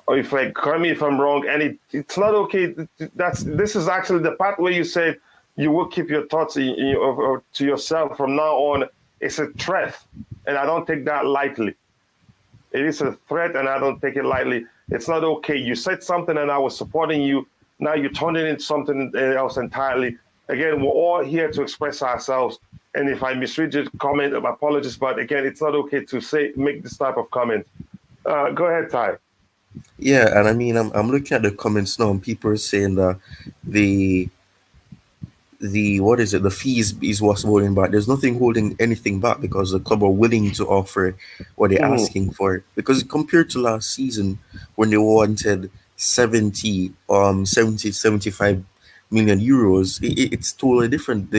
Or if I correct me if I'm wrong, and it's not okay. This is actually the part where you said you will keep your thoughts to yourself from now on. It's a threat, and I don't take that lightly. It is a threat, and I don't take it lightly. It's not okay. You said something, and I was supporting you. Now you're turning into something else entirely. Again, we're all here to express ourselves. And if I misread your comment, apologies. But again, it's not okay to make this type of comment. Go ahead, Ty. Yeah, and I mean, I'm looking at the comments now, and people are saying that the the what is it the fees is what's holding back. There's nothing holding anything back because the club are willing to offer what they're Mm-hmm. asking for, because compared to last season when they wanted 75 million euros, it's totally different.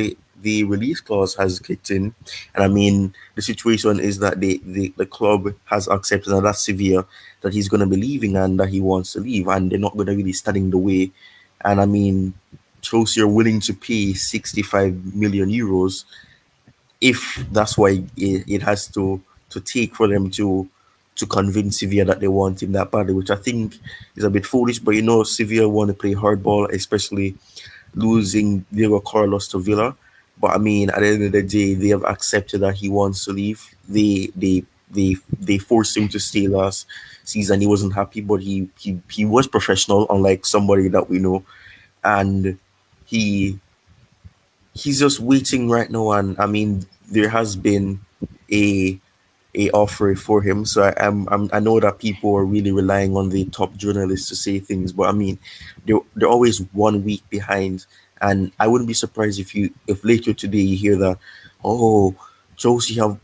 The release clause has kicked in, and I mean the situation is that the club has accepted, and that's severe, that he's going to be leaving and that he wants to leave, and they're not going to really stand in the way. And I mean, Chelsea are willing to pay 65 million euros if that's why it has to take for them to convince Sevilla that they want him that badly, which I think is a bit foolish. But Sevilla want to play hardball, especially losing Diego Carlos to Villa. But I mean, at the end of the day, they have accepted that he wants to leave. They forced him to stay last season. He wasn't happy, but he was professional, unlike somebody that we know, and he he's just waiting right now. And I mean, there has been a offer for him, so I know that people are really relying on the top journalists to say things, but I mean, they're always 1 week behind. And I wouldn't be surprised if later today you hear that, oh, Chelsea have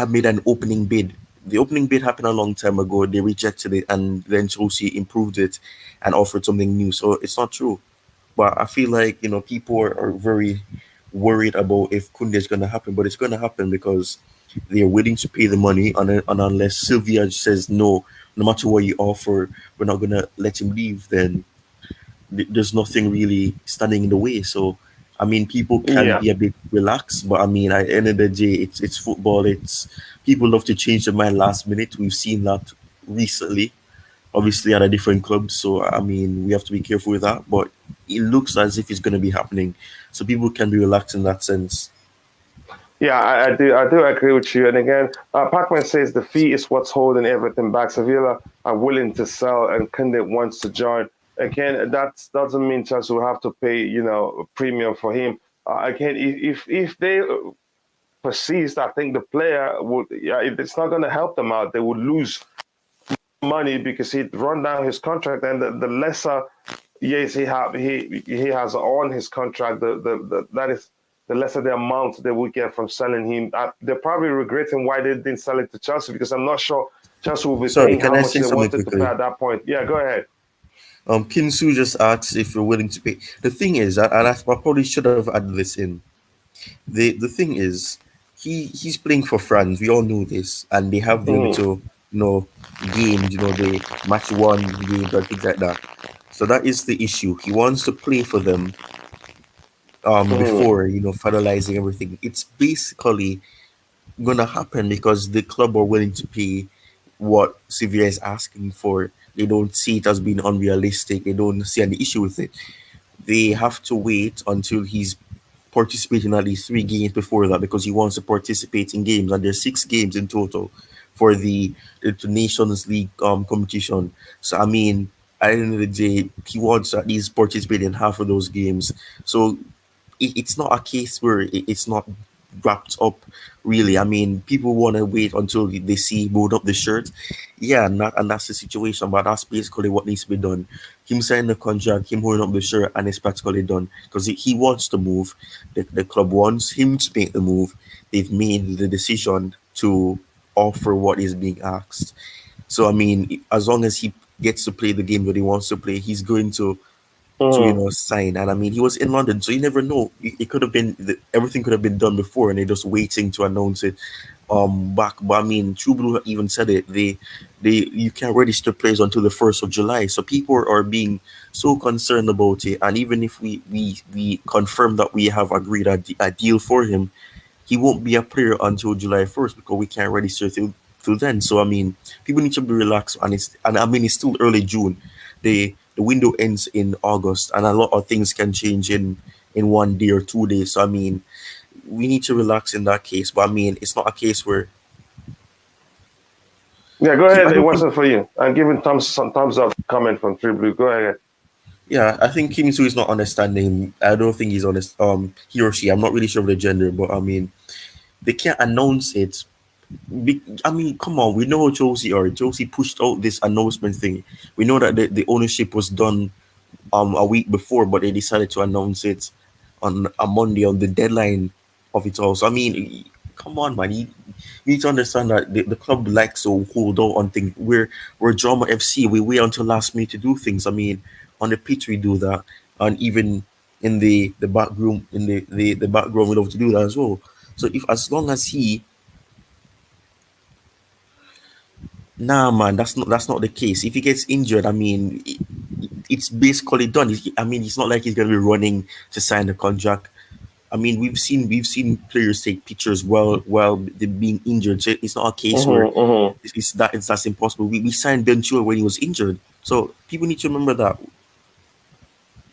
made an opening bid. The opening bid happened a long time ago. They rejected it, and then Chelsea improved it and offered something new. So it's not true. But I feel like people are very worried about if Kounde is going to happen, but it's going to happen because they are willing to pay the money, and unless Sylvia says no, no matter what you offer, we're not going to let him leave. Then there's nothing really standing in the way. So, I mean, people can Yeah. be a bit relaxed, but I mean, at the end of the day, it's football. It's people love to change their mind last minute. We've seen that recently, obviously at a different club. So, I mean, we have to be careful with that. But it looks as if it's going to be happening, so people can be relaxed in that sense. Yeah, I do agree with you. And again, Pacman says the fee is what's holding everything back. Sevilla are willing to sell, and Kunde wants to join. Again, that doesn't mean Chelsea will have to pay, a premium for him. Again, if they persist, I think the player would. Yeah, it's not going to help them out. They would lose money because he'd run down his contract, and the lesser yes he has on his contract, that is the lesser the amount they would get from selling him. They're probably regretting why they didn't sell it to Chelsea, because I'm not sure Chelsea will be Sorry, paying can how I much say they something wanted to pay quickly? at that point. Yeah, go ahead. Kinsu just asks if you're willing to pay. The thing is, I probably should have added this in. The thing is, he's playing for France. We all know this, and they have their Mm-hmm. little games. They match one games and things like that. So that is the issue. He wants to play for them Mm-hmm. before finalizing everything. It's basically gonna happen because the club are willing to pay what Sevilla is asking for. They don't see it as being unrealistic. They don't see any issue with it. They have to wait until he's participating at least 3 games before that, because he wants to participate in games, and there's 6 games in total for the Nations League competition. So I mean, at the end of the day, he wants to at least participate in half of those games. So it's not a case where it's not wrapped up really. I mean, people want to wait until they see hold up the shirt. Yeah, and that's the situation, but that's basically what needs to be done. Him signing the contract, him holding up the shirt, and it's practically done because he wants to move. The club wants him to make the move. They've made the decision to offer what is being asked. So I mean, as long as he gets to play the game that he wants to play, he's going to Mm-hmm. sign. And I mean, he was in London, so you never know. It could have been everything could have been done before, and they're just waiting to announce it back. But I mean, True Blue even said it. They you can't register players until the 1st of July. So people are being so concerned about it. And even if we confirm that we have agreed a deal for him, he won't be a player until July 1st, because we can't register till then. So I mean, people need to be relaxed, and I mean it's still early June. The window ends in August, and a lot of things can change in 1 day or 2 days. So I mean, we need to relax in that case. But I mean, it's not a case where Yeah, go I ahead. It don't think. wasn't for you. I'm giving some thumbs up comment from True Blue. Go ahead. Yeah, I think Kim Soo is not understanding. I don't think he's honest. He or she. I'm not really sure of the gender, but I mean, they can't announce it. I mean, come on. We know how Chelsea are. Chelsea pushed out this announcement thing. We know that the ownership was done a week before, but they decided to announce it on a Monday on the deadline of it all. So I mean, come on, man. You need to understand that the club likes to hold out on things. We're Drama FC. We wait until last minute to do things. I mean, on the pitch we do that, and even in the back room, in the background, we love to do that as well. So if as long as he Nah, man, that's not the case. If he gets injured, I mean, it's basically done. I mean, it's not like he's gonna be running to sign the contract. I mean, we've seen players take pictures while they're being injured. So it's not a case where Mm-hmm. Mm-hmm. that's impossible. We signed Ben Chua when he was injured, so people need to remember that.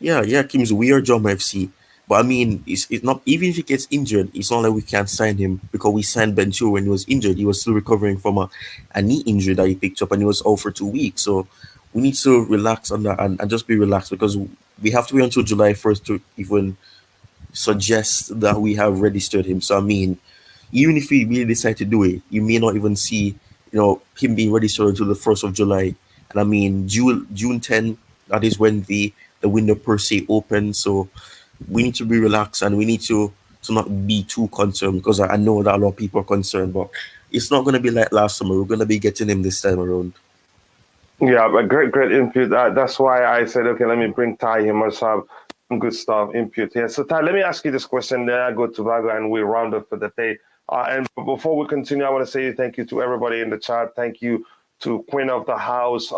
Yeah, yeah, Kim's we are Joma FC. But I mean, it's not even if he gets injured, it's not like we can't sign him because we signed Ben Chua when he was injured. He was still recovering from a knee injury that he picked up, and he was out for 2 weeks. So we need to relax on that, and just be relaxed, because we have to wait until July 1st to even suggest that we have registered him. So I mean, even if we really decide to do it, you may not even see, him being registered until the 1st of July. And I mean, June 10, that is when the window per se opens. So we need to be relaxed, and we need to to not be too concerned, because I know that a lot of people are concerned, but it's not going to be like last summer. We're going to be getting him this time around. Yeah, but great input. That's why I said, okay, let me bring Ty. He must have some good stuff input here. So Ty, let me ask you this question. Then I go to Vago and we round up for the day. And before we continue, I want to say thank you to everybody in the chat. Thank you to Queen of the House,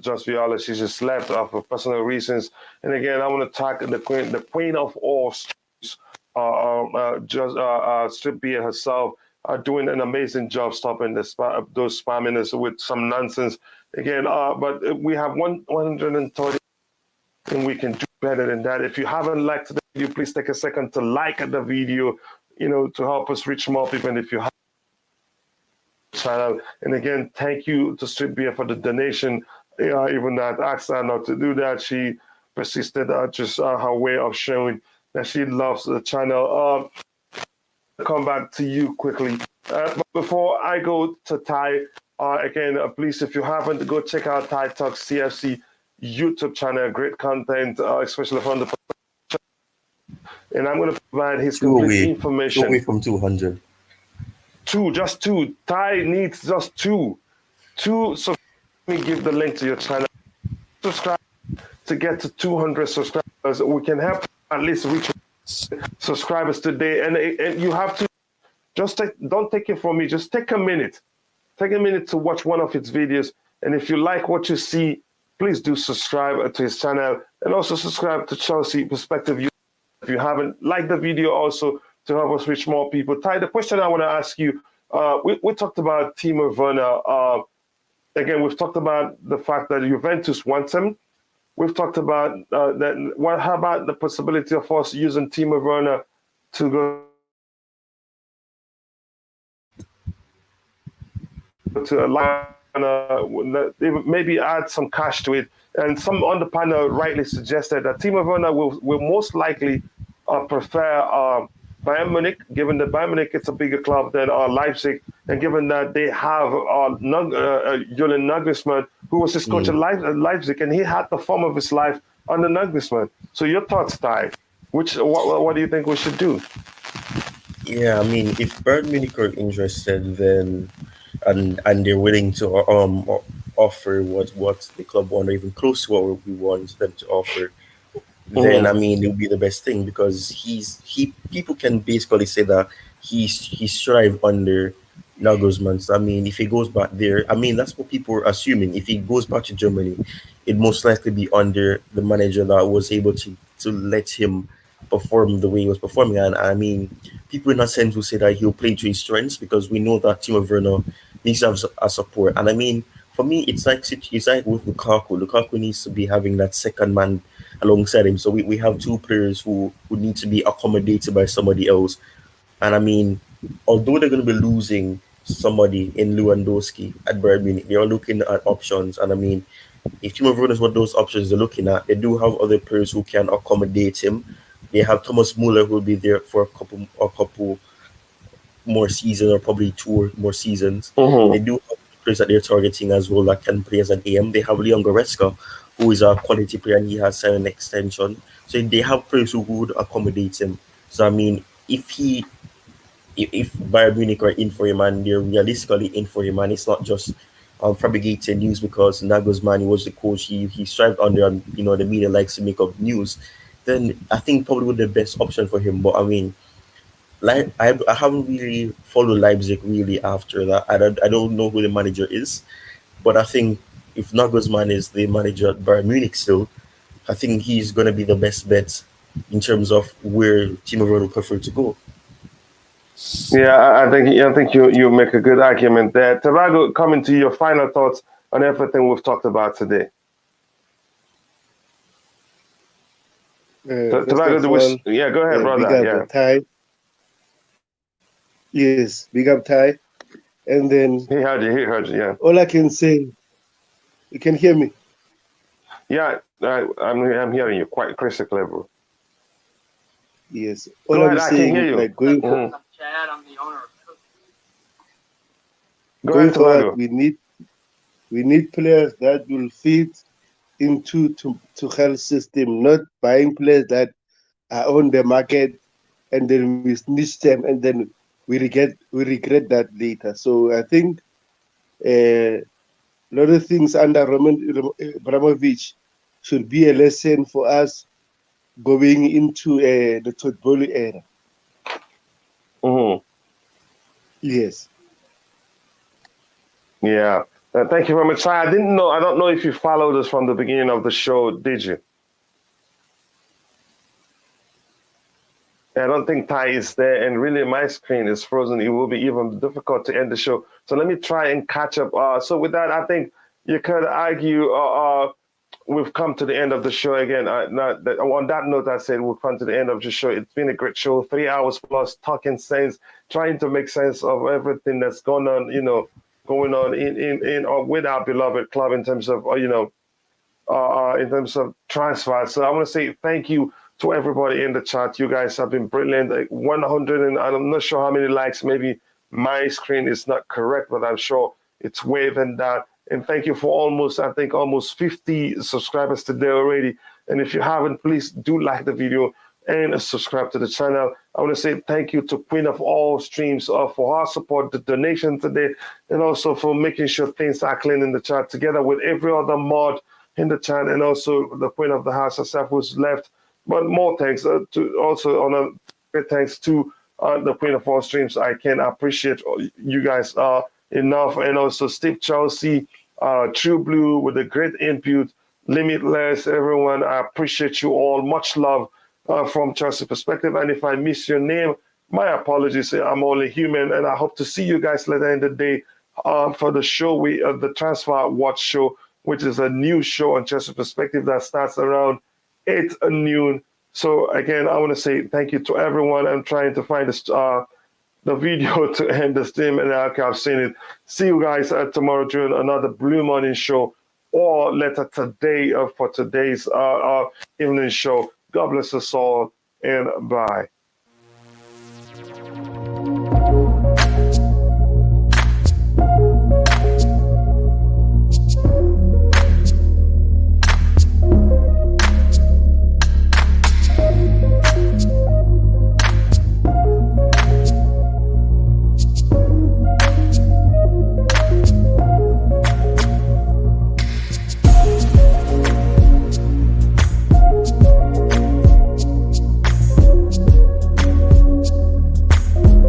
Just Viola. She just left for personal reasons. And again, I want to thank the Queen of all streets, Strip Beer herself, doing an amazing job stopping those spammers with some nonsense. Again, but we have 130, and we can do better than that. If you haven't liked the video, please take a second to like the video, to help us reach more people. And if you have channel, and again, thank you to Street Beer for the donation. Even that I asked her not to do that, she persisted. Just her way of showing that she loves the channel. Come back to you quickly. But before I go to Ty, again, please, if you haven't, go check out Ty Talk CFC YouTube channel. Great content, especially from the. And I'm going to provide his complete information. 2 away from 200. Just two. Ty needs just two. So let me give the link to your channel. Subscribe to get to 200 subscribers. We can help at least reach subscribers today. And you have to don't take it from me. Just take a minute. Take a minute to watch one of his videos. And if you like what you see, please do subscribe to his channel, and also subscribe to Chelsea Perspective. If you haven't, like the video also to help us reach more people. Ty, the question I want to ask you, we talked about Timo Werner. Again, we've talked about the fact that Juventus wants him. We've talked about that. How about the possibility of us using Timo Werner to go to a line, maybe add some cash to it? And some on the panel rightly suggested that Timo Werner will most likely prefer Bayern Munich, given that Bayern Munich is a bigger club than Leipzig, and given that they have Julian Nagelsmann, who was his coach at Leipzig, and he had the form of his life under Nagelsmann. So your thoughts, Ty? What do you think we should do? Yeah, I mean, if Bayern Munich are interested, then and they're willing to offer what the club want, or even close to what we want them to offer, then I mean, it would be the best thing, because people can basically say that he thrived under Nagelsmann. So, I mean, if he goes back there, I mean, that's what people are assuming. If he goes back to Germany, it most likely be under the manager that was able to let him perform the way he was performing. And I mean, people in a sense will say that he'll play to his strengths, because we know that Timo Werner needs to have a support. And I mean, for me, it's like with Lukaku. Lukaku needs to be having that second man alongside him. So we have two players who need to be accommodated by somebody else. And I mean, although they're going to be losing somebody in Lewandowski at Bayern Munich, they are looking at options. And I mean, if Timo Werner is what those options they're looking at, they do have other players who can accommodate him. They have Thomas Muller, who will be there for a couple more seasons, or probably 2 more seasons. They do have players that they're targeting as well that can play as an AM. They have Leon Goretzka, who is a quality player, and he has signed an extension. So they have players who would accommodate him. So I mean, if Bayern Munich are in for him, and they're realistically in for him, and it's not just fabricated news because Nagelsmann was the coach, he strived under, and the media likes to make up news, then I think probably the best option for him. But I mean, like I haven't really followed Leipzig really after that. I don't know who the manager is, but I think if Nagelsmann is the manager at Bayern Munich still, I think he's going to be the best bet in terms of where Timo Werner would prefer to go. Yeah, I think you make a good argument there. Tarago, coming to your final thoughts on everything we've talked about today. Tarago, yeah, go ahead, brother. Ty. Yes, big up Ty. And then he heard you, yeah. All I can say, you can hear me? Yeah, I'm hearing you quite crystal clear, bro. Yes. All I'm saying, like going forward, Chad, I'm the owner of going forward, we need players that will fit into Tuchel's system, not buying players that are on the market and then we snitch them, and then we regret that later. So I think a lot of things under Roman Abramovich should be a lesson for us going into the Todd Boehly era. Mm-hmm. Yes. Yeah. Thank you very much. I don't know if you followed us from the beginning of the show, did you? I don't think Ty is there, and really my screen is frozen. It will be even difficult to end the show. So let me try and catch up. So with that, I think you could argue we've come to the end of the show again. On that note, I said we've come to the end of the show. It's been a great show, 3 hours plus talking sense, trying to make sense of everything that's going on, in with our beloved club in terms of, in terms of transfer. So I want to say thank you to everybody in the chat. You guys have been brilliant. Like 100 and I'm not sure how many likes. Maybe my screen is not correct, but I'm sure it's way than that. And thank you for almost 50 subscribers today already. And if you haven't, please do like the video and subscribe to the channel. I want to say thank you to Queen of All Streams for her support, the donation today, and also for making sure things are clean in the chat together with every other mod in the chat, and also the Queen of the House herself who's left. But more thanks great thanks to the Queen of All Streams. I can appreciate you guys enough, and also Steve Chelsea, True Blue with a great input, Limitless, everyone. I appreciate you all. Much love from Chelsea perspective. And if I miss your name, my apologies. I'm only human, and I hope to see you guys later in the day for the show, the Transfer Watch show, which is a new show on Chelsea perspective that starts around 8 noon. So again, I want to say thank you to everyone. I'm trying to find the video to end the stream, and I've seen it. See you guys tomorrow during another Blue Morning show, or later today for today's evening show. God bless us all, and bye.